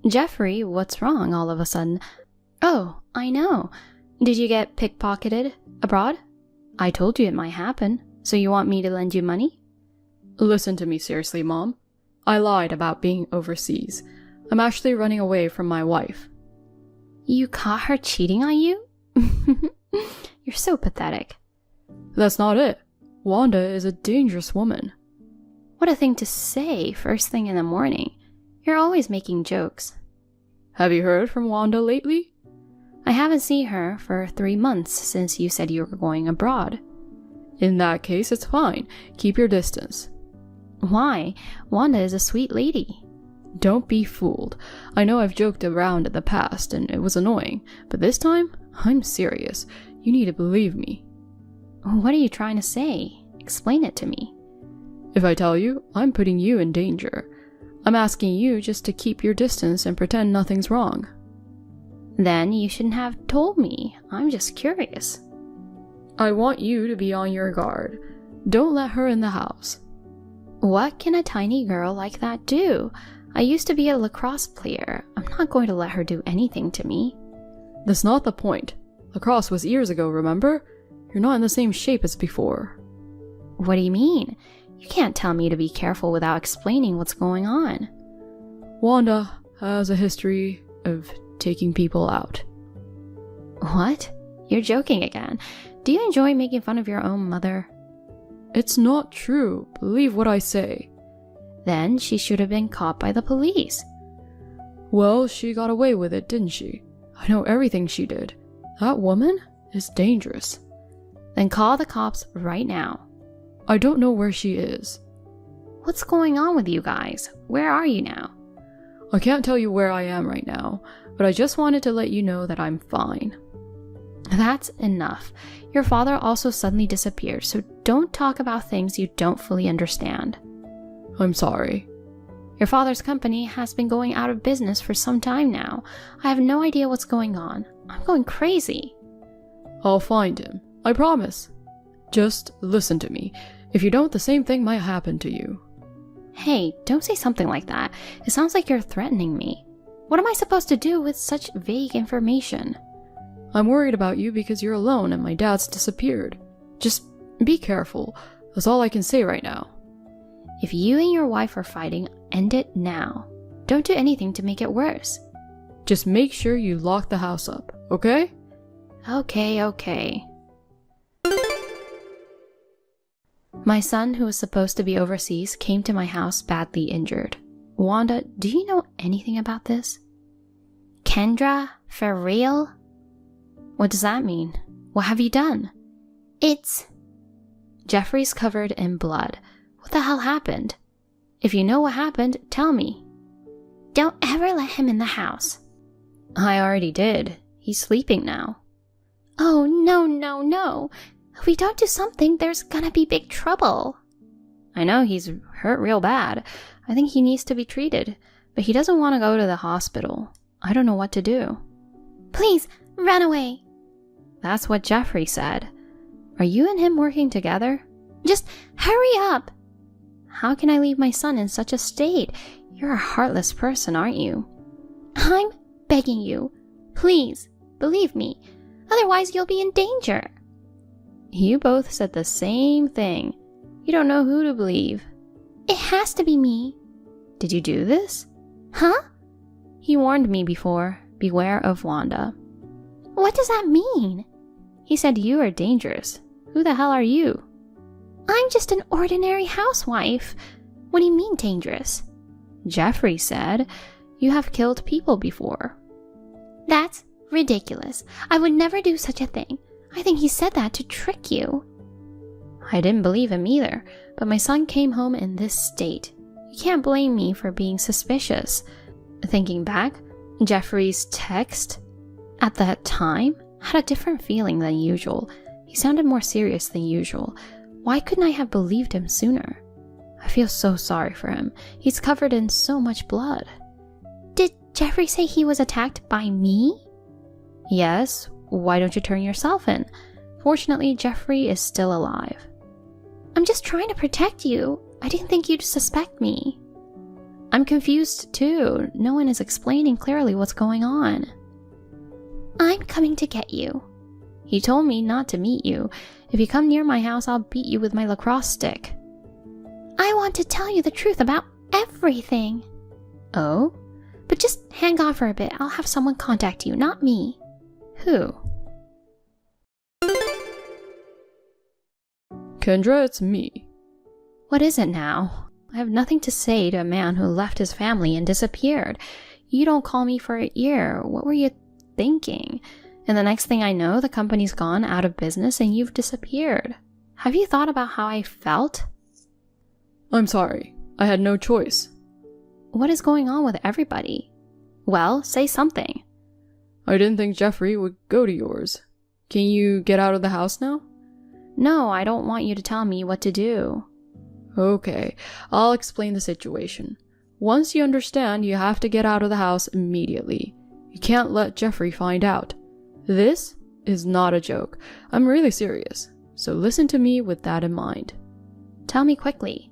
Jeffrey, what's wrong all of a sudden? Oh, I know. Did you get pickpocketed abroad? I told you it might happen, so you want me to lend you money? Listen to me seriously, Mom. I lied about being overseas. I'm actually running away from my wife. You caught her cheating on you? You're so pathetic. That's not it. Wanda is a dangerous woman. What a thing to say first thing in the morning. You're always making jokes. Have you heard from Wanda lately? I haven't seen her for 3 months since you said you were going abroad. In that case, it's fine. Keep your distance. Why? Wanda is a sweet lady. Don't be fooled. I know I've joked around in the past and it was annoying, but this time, I'm serious. You need to believe me. What are you trying to say? Explain it to me. If I tell you, I'm putting you in danger. I'm asking you just to keep your distance and pretend nothing's wrong. Then you shouldn't have told me. I'm just curious. I want you to be on your guard. Don't let her in the house. What can a tiny girl like that do? I used to be a lacrosse player. I'm not going to let her do anything to me. That's not the point. Lacrosse was years ago, remember? You're not in the same shape as before. What do you mean? You can't tell me to be careful without explaining what's going on. Wanda has a history of taking people out. What? You're joking again. Do you enjoy making fun of your own mother? It's not true. Believe what I say. Then she should have been caught by the police. Well, she got away with it, didn't she? I know everything she did. That woman is dangerous. Then call the cops right now. I don't know where she is. What's going on with you guys? Where are you now? I can't tell you where I am right now, but I just wanted to let you know that I'm fine. That's enough. Your father also suddenly disappeared, so don't talk about things you don't fully understand. I'm sorry. Your father's company has been going out of business for some time now. I have no idea what's going on. I'm going crazy. I'll find him. I promise. Just listen to me. If you don't, the same thing might happen to you. Hey, don't say something like that. It sounds like you're threatening me. What am I supposed to do with such vague information? I'm worried about you because you're alone and my dad's disappeared. Just be careful. That's all I can say right now. If you and your wife are fighting, end it now. Don't do anything to make it worse. Just make sure you lock the house up, okay? Okay. My son, who was supposed to be overseas, came to my house badly injured. Wanda, do you know anything about this? Kendra? For real? What does that mean? What have you done? Jeffrey's covered in blood. What the hell happened? If you know what happened, tell me. Don't ever let him in the house. I already did. He's sleeping now. Oh, no. If we don't do something, there's gonna be big trouble. I know he's hurt real bad. I think he needs to be treated, but he doesn't want to go to the hospital. I don't know what to do. Please, run away. That's what Jeffrey said. Are you and him working together? Just hurry up. How can I leave my son in such a state? You're a heartless person, aren't you? I'm begging you. Please, believe me. Otherwise, you'll be in danger. You both said the same thing. You don't know who to believe. It has to be me. Did you do this? Huh? He warned me before. Beware of Wanda. What does that mean? He said you are dangerous. Who the hell are you? I'm just an ordinary housewife. What do you mean dangerous? Jeffrey said you have killed people before. That's ridiculous. I would never do such a thing. I think he said that to trick you. I didn't believe him either, but my son came home in this state. You can't blame me for being suspicious. Thinking back, Jeffrey's text at that time had a different feeling than usual. He sounded more serious than usual. Why couldn't I have believed him sooner? I feel so sorry for him. He's covered in so much blood. Did Jeffrey say he was attacked by me? Yes. Why don't you turn yourself in? Fortunately, Jeffrey is still alive. I'm just trying to protect you. I didn't think you'd suspect me. I'm confused too. No one is explaining clearly what's going on. I'm coming to get you. He told me not to meet you. If you come near my house, I'll beat you with my lacrosse stick. I want to tell you the truth about everything. Oh? But just hang on for a bit. I'll have someone contact you, not me. Who? Kendra, it's me. What is it now? I have nothing to say to a man who left his family and disappeared. You don't call me for an ear. What were you thinking? And the next thing I know, the company's gone out of business and you've disappeared. Have you thought about how I felt? I'm sorry. I had no choice. What is going on with everybody? Well, say something. I didn't think Jeffrey would go to yours. Can you get out of the house now? No, I don't want you to tell me what to do. Okay, I'll explain the situation. Once you understand, you have to get out of the house immediately. You can't let Jeffrey find out. This is not a joke. I'm really serious. So listen to me with that in mind. Tell me quickly.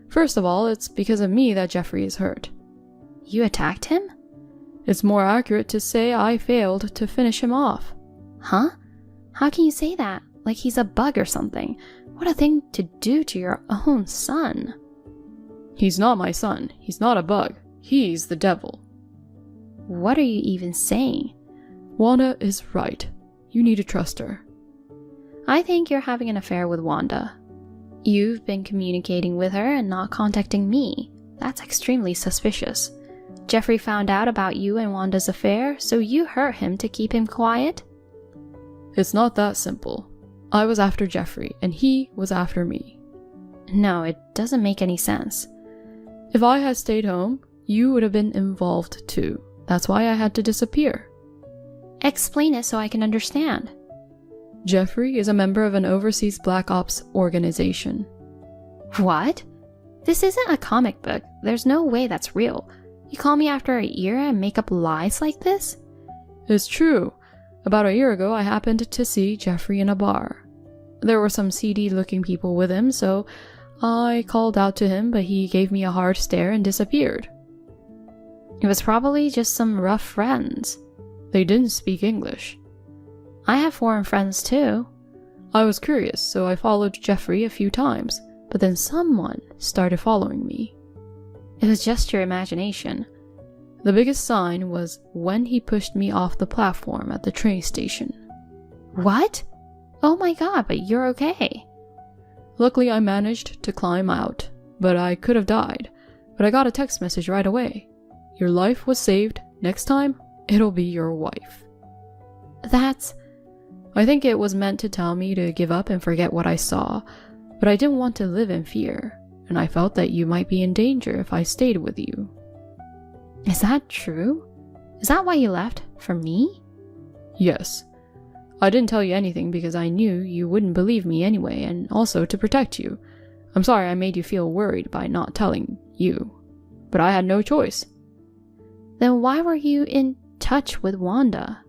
First of all, it's because of me that Jeffrey is hurt. You attacked him? It's more accurate to say I failed to finish him off. Huh? How can you say that? Like he's a bug or something. What a thing to do to your own son. He's not my son. He's not a bug. He's the devil. What are you even saying? Wanda is right. You need to trust her. I think you're having an affair with Wanda. You've been communicating with her and not contacting me. That's extremely suspicious. Jeffrey found out about you and Wanda's affair, so you hurt him to keep him quiet? It's not that simple. I was after Jeffrey, and he was after me. No, it doesn't make any sense. If I had stayed home, you would have been involved too. That's why I had to disappear. Explain it so I can understand. Jeffrey is a member of an overseas Black Ops organization. What? This isn't a comic book. There's no way that's real. You call me after a year and make up lies like this? It's true. About a year ago, I happened to see Jeffrey in a bar. There were some seedy-looking people with him, so I called out to him, but he gave me a hard stare and disappeared. It was probably just some rough friends. They didn't speak English. I have foreign friends too. I was curious, so I followed Jeffrey a few times, but then someone started following me. It was just your imagination. The biggest sign was when he pushed me off the platform at the train station. What? Oh my god, but you're okay. Luckily, I managed to climb out, but I could have died. But I got a text message right away. Your life was saved. Next time, it'll be your wife. I think it was meant to tell me to give up and forget what I saw, but I didn't want to live in fear, and I felt that you might be in danger if I stayed with you. Is that true? Is that why you left? For me? Yes. I didn't tell you anything because I knew you wouldn't believe me anyway, and also to protect you. I'm sorry I made you feel worried by not telling you, but I had no choice. Then why were you in touch with Wanda?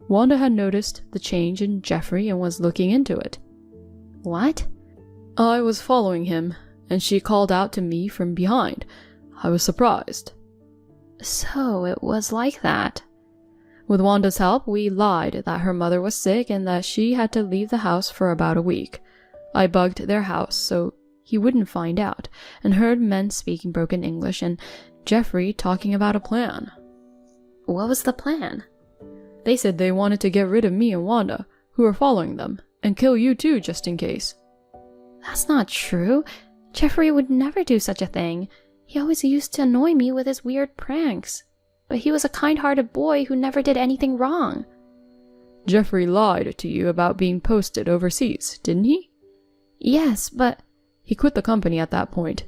Wanda had noticed the change in Jeffrey and was looking into it. What? I was following him, and she called out to me from behind. I was surprised. So it was like that. With Wanda's help, we lied that her mother was sick and that she had to leave the house for about a week. I bugged their house so he wouldn't find out, and heard men speaking broken English and Jeffrey talking about a plan. What was the plan? They said they wanted to get rid of me and Wanda, who were following them, and kill you too, just in case. That's not true. Jeffrey would never do such a thing. He always used to annoy me with his weird pranks. But he was a kind-hearted boy who never did anything wrong. Jeffrey lied to you about being posted overseas, didn't he? Yes, but... He quit the company at that point.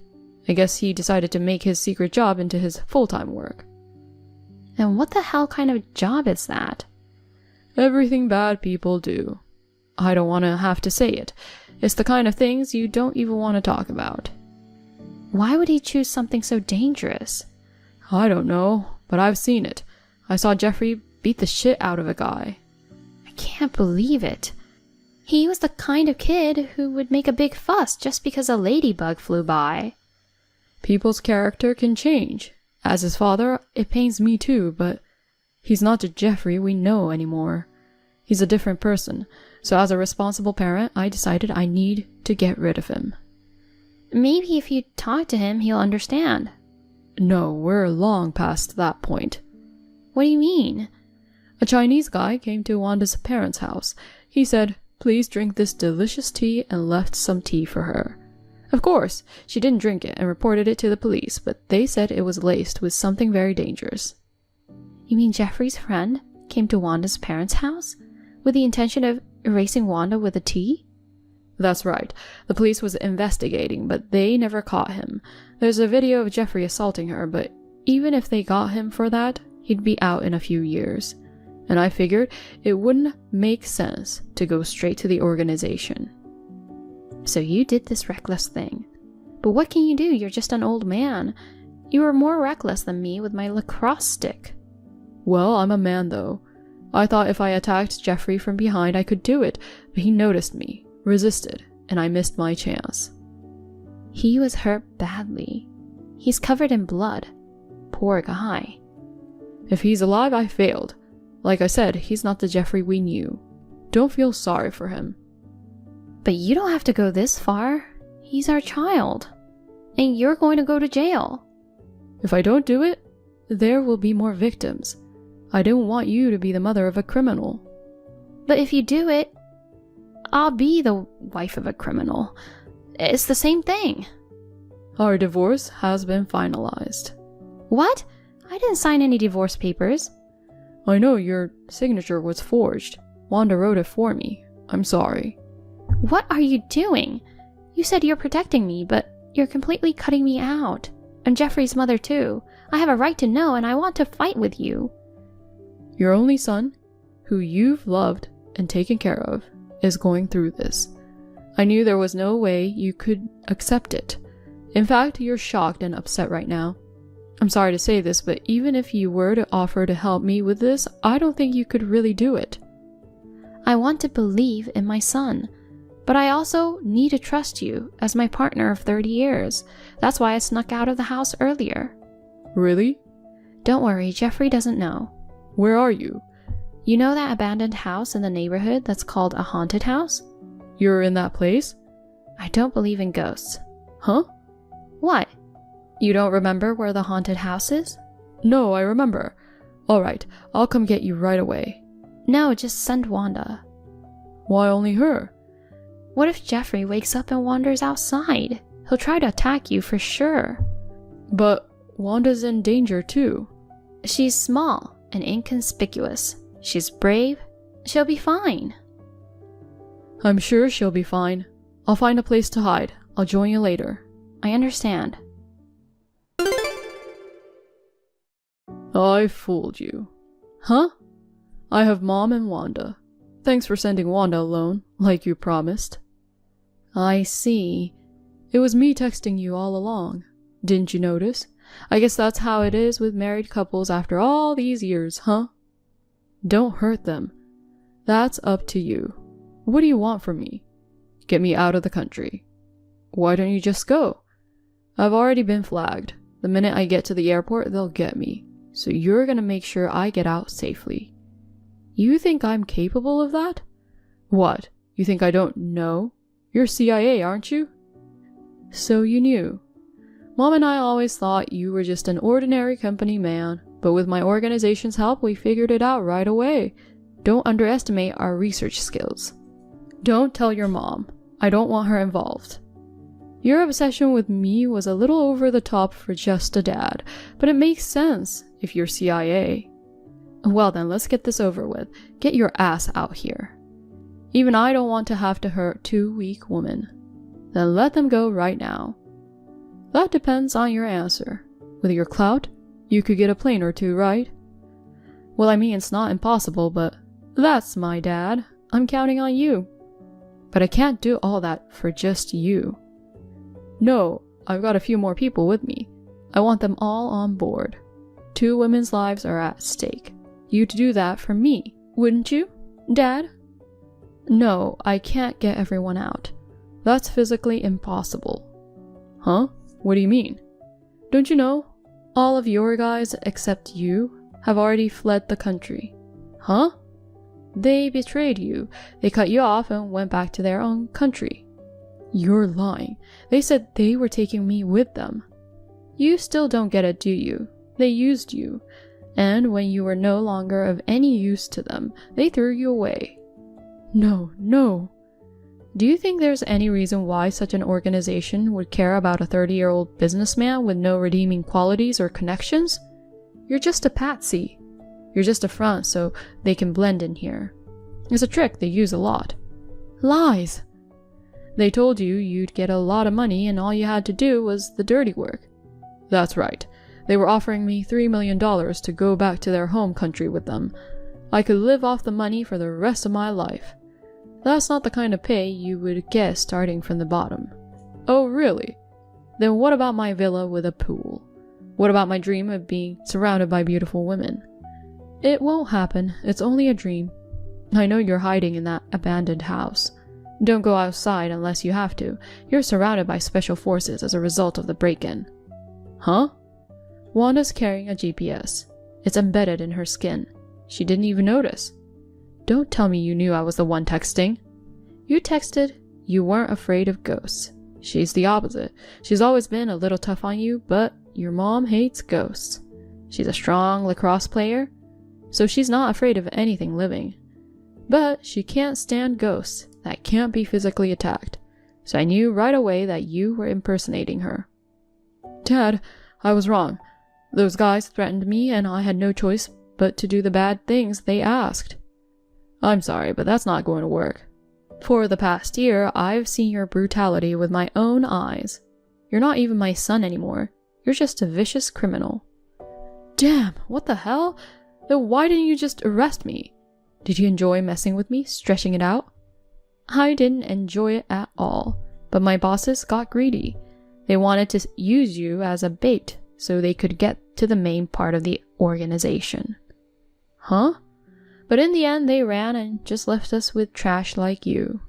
I guess he decided to make his secret job into his full-time work. And what the hell kind of job is that? Everything bad people do. I don't want to have to say it. It's the kind of things you don't even want to talk about. Why would he choose something so dangerous? I don't know, but I've seen it. I saw Jeffrey beat the shit out of a guy. I can't believe it. He was the kind of kid who would make a big fuss just because a ladybug flew by. People's character can change. As his father, it pains me too, but he's not the Jeffrey we know anymore. He's a different person, so as a responsible parent, I decided I need to get rid of him. Maybe if you talk to him, he'll understand. No, we're long past that point. What do you mean? A Chinese guy came to Wanda's parents' house. He said, "Please drink this delicious tea," and left some tea for her. Of course, she didn't drink it and reported it to the police, but they said it was laced with something very dangerous. You mean Jeffrey's friend came to Wanda's parents' house with the intention of erasing Wanda with the tea? That's right. The police was investigating, but they never caught him. There's a video of Jeffrey assaulting her, but even if they got him for that, he'd be out in a few years. And I figured it wouldn't make sense to go straight to the organization. So you did this reckless thing. But what can you do? You're just an old man. You were more reckless than me with my lacrosse stick. Well, I'm a man though. I thought if I attacked Jeffrey from behind I could do it, but he noticed me, resisted, and I missed my chance. He was hurt badly. He's covered in blood. Poor guy. If he's alive, I failed. Like I said, he's not the Jeffrey we knew. Don't feel sorry for him. But you don't have to go this far. He's our child. And you're going to go to jail. If I don't do it, there will be more victims. I don't want you to be the mother of a criminal. But if you do it, I'll be the wife of a criminal. It's the same thing. Our divorce has been finalized. What? I didn't sign any divorce papers. I know your signature was forged. Wanda wrote it for me. I'm sorry. What are you doing? You said you're protecting me, but you're completely cutting me out. I'm Jeffrey's mother too. I have a right to know and I want to fight with you. Your only son, who you've loved and taken care of, is going through this. I knew there was no way you could accept it. In fact, you're shocked and upset right now. I'm sorry to say this, but even if you were to offer to help me with this, I don't think you could really do it. I want to believe in my son, but I also need to trust you as my partner of 30 years. That's why I snuck out of the house earlier. Really? Don't worry, Jeffrey doesn't know. Where are you? You know that abandoned house in the neighborhood that's called a haunted house? You're in that place? I don't believe in ghosts. Huh? What? You don't remember where the haunted house is? No, I remember. Alright, I'll come get you right away. No, just send Wanda. Why only her? What if Jeffrey wakes up and wanders outside? He'll try to attack you for sure. But Wanda's in danger too. She's small and inconspicuous. She's brave. She'll be fine. I'm sure she'll be fine. I'll find a place to hide. I'll join you later. I understand. I fooled you. Huh? I have Mom and Wanda. Thanks for sending Wanda alone, like you promised. I see. It was me texting you all along. Didn't you notice? I guess that's how it is with married couples after all these years, huh? Don't hurt them. That's up to you. What do you want from me? Get me out of the country. Why don't you just go? I've already been flagged. The minute I get to the airport, they'll get me. So you're gonna make sure I get out safely. You think I'm capable of that? What? You think I don't know? You're CIA, aren't you? So you knew. Mom and I always thought you were just an ordinary company man, but with my organization's help, we figured it out right away. Don't underestimate our research skills. Don't tell your mom. I don't want her involved. Your obsession with me was a little over the top for just a dad, but it makes sense if you're CIA. Well then, let's get this over with. Get your ass out here. Even I don't want to have to hurt two weak women. Then let them go right now. That depends on your answer. With your clout, you could get a plane or two, right? Well, I mean, it's not impossible, but that's my dad. I'm counting on you. But I can't do all that for just you. No, I've got a few more people with me. I want them all on board. 2 women's lives are at stake. You'd do that for me, wouldn't you, Dad? No, I can't get everyone out. That's physically impossible. Huh? What do you mean? Don't you know? All of your guys except you have already fled the country. Huh? They betrayed you. They cut you off and went back to their own country. You're lying. They said they were taking me with them. You still don't get it, do you? They used you. And when you were no longer of any use to them, they threw you away. No, no. Do you think there's any reason why such an organization would care about a 30-year-old businessman with no redeeming qualities or connections? You're just a patsy. You're just a front so they can blend in here. It's a trick they use a lot. Lies! They told you you'd get a lot of money and all you had to do was the dirty work. That's right. They were offering me $3 million to go back to their home country with them. I could live off the money for the rest of my life. That's not the kind of pay you would get starting from the bottom. Oh, really? Then what about my villa with a pool? What about my dream of being surrounded by beautiful women? It won't happen. It's only a dream. I know you're hiding in that abandoned house. Don't go outside unless you have to. You're surrounded by special forces as a result of the break-in. Huh? Wanda's carrying a GPS. It's embedded in her skin. She didn't even notice. Don't tell me you knew I was the one texting. You texted you weren't afraid of ghosts. She's the opposite. She's always been a little tough on you, but your mom hates ghosts. She's a strong lacrosse player, so she's not afraid of anything living. But she can't stand ghosts that can't be physically attacked. so I knew right away that you were impersonating her. Dad, I was wrong. Those guys threatened me and I had no choice but to do the bad things they asked. I'm sorry, but that's not going to work. For the past year, I've seen your brutality with my own eyes. You're not even my son anymore. You're just a vicious criminal. Damn, what the hell? Then why didn't you just arrest me? Did you enjoy messing with me, stretching it out? I didn't enjoy it at all, but my bosses got greedy. They wanted to use you as a bait so they could get to the main part of the organization. Huh? But in the end, they ran and just left us with trash like you.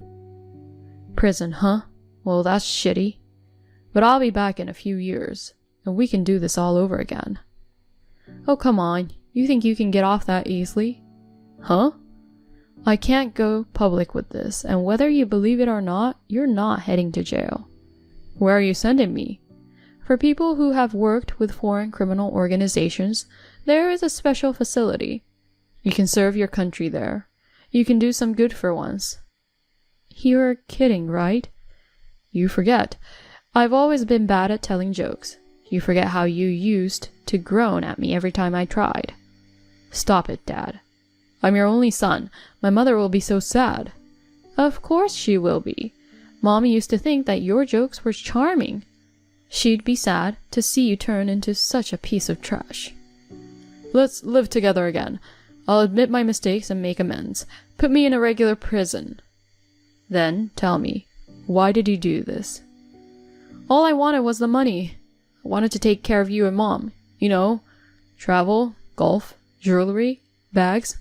Prison, huh? Well, that's shitty. But I'll be back in a few years, and we can do this all over again. Oh, come on. You think you can get off that easily? Huh? I can't go public with this, and whether you believe it or not, you're not heading to jail. Where are you sending me? For people who have worked with foreign criminal organizations, there is a special facility. You can serve your country there. You can do some good for once. You're kidding, right? You forget. I've always been bad at telling jokes. You forget how you used to groan at me every time I tried. Stop it, Dad. I'm your only son. My mother will be so sad. Of course she will be. Mommy used to think that your jokes were charming. She'd be sad to see you turn into such a piece of trash. Let's live together again. I'll admit my mistakes and make amends. Put me in a regular prison. Then, tell me, why did you do this? All I wanted was the money. I wanted to take care of you and Mom. You know, travel, golf, jewelry, bags.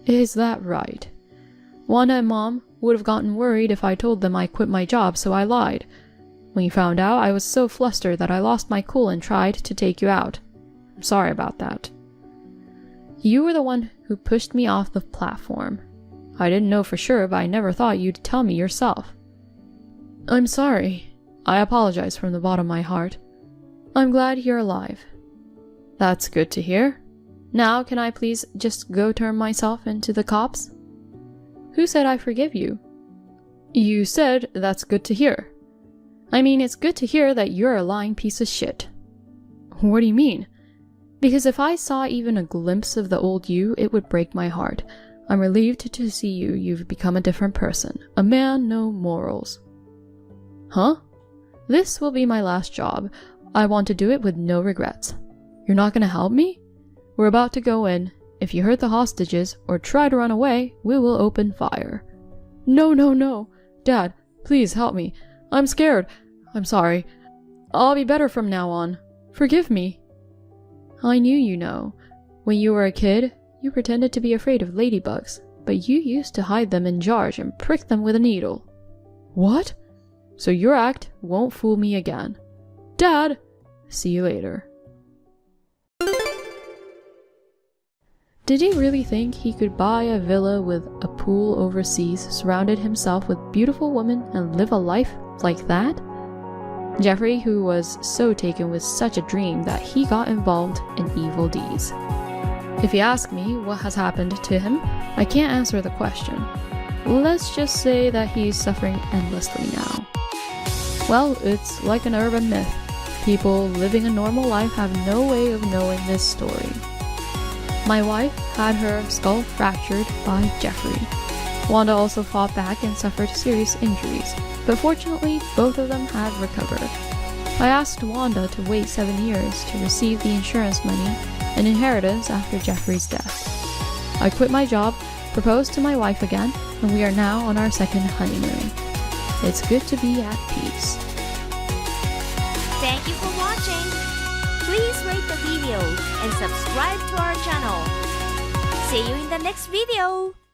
Is that right? Wanda and Mom would have gotten worried if I told them I quit my job, so I lied. When you found out, I was so flustered that I lost my cool and tried to take you out. I'm sorry about that. You were the one who pushed me off the platform. I didn't know for sure, but I never thought you'd tell me yourself. I'm sorry. I apologize from the bottom of my heart. I'm glad you're alive. That's good to hear. Now, can I please just go turn myself into the cops? Who said I forgive you? You said that's good to hear. I mean, it's good to hear that you're a lying piece of shit. What do you mean? Because if I saw even a glimpse of the old you, it would break my heart. I'm relieved to see you've become a different person. A man, no morals. Huh? This will be my last job. I want to do it with no regrets. You're not gonna help me? We're about to go in. If you hurt the hostages or try to run away, we will open fire. No. Dad, please help me. I'm scared. I'm sorry. I'll be better from now on. Forgive me. I knew you know. When you were a kid, you pretended to be afraid of ladybugs, but you used to hide them in jars and prick them with a needle. What? So your act won't fool me again. Dad! See you later. Did he really think he could buy a villa with a pool overseas, surrounded himself with beautiful women, and live a life like that? Jeffrey, who was so taken with such a dream that he got involved in evil deeds. If you ask me what has happened to him, I can't answer the question. Let's just say that he's suffering endlessly now. Well, it's like an urban myth. People living a normal life have no way of knowing this story. My wife had her skull fractured by Jeffrey. Wanda also fought back and suffered serious injuries, but fortunately both of them had recovered. I asked Wanda to wait 7 years to receive the insurance money and inheritance after Jeffrey's death. I quit my job, proposed to my wife again, and we are now on our second honeymoon. It's good to be at peace. Thank you for watching. Please rate the video and subscribe to our channel. See you in the next video.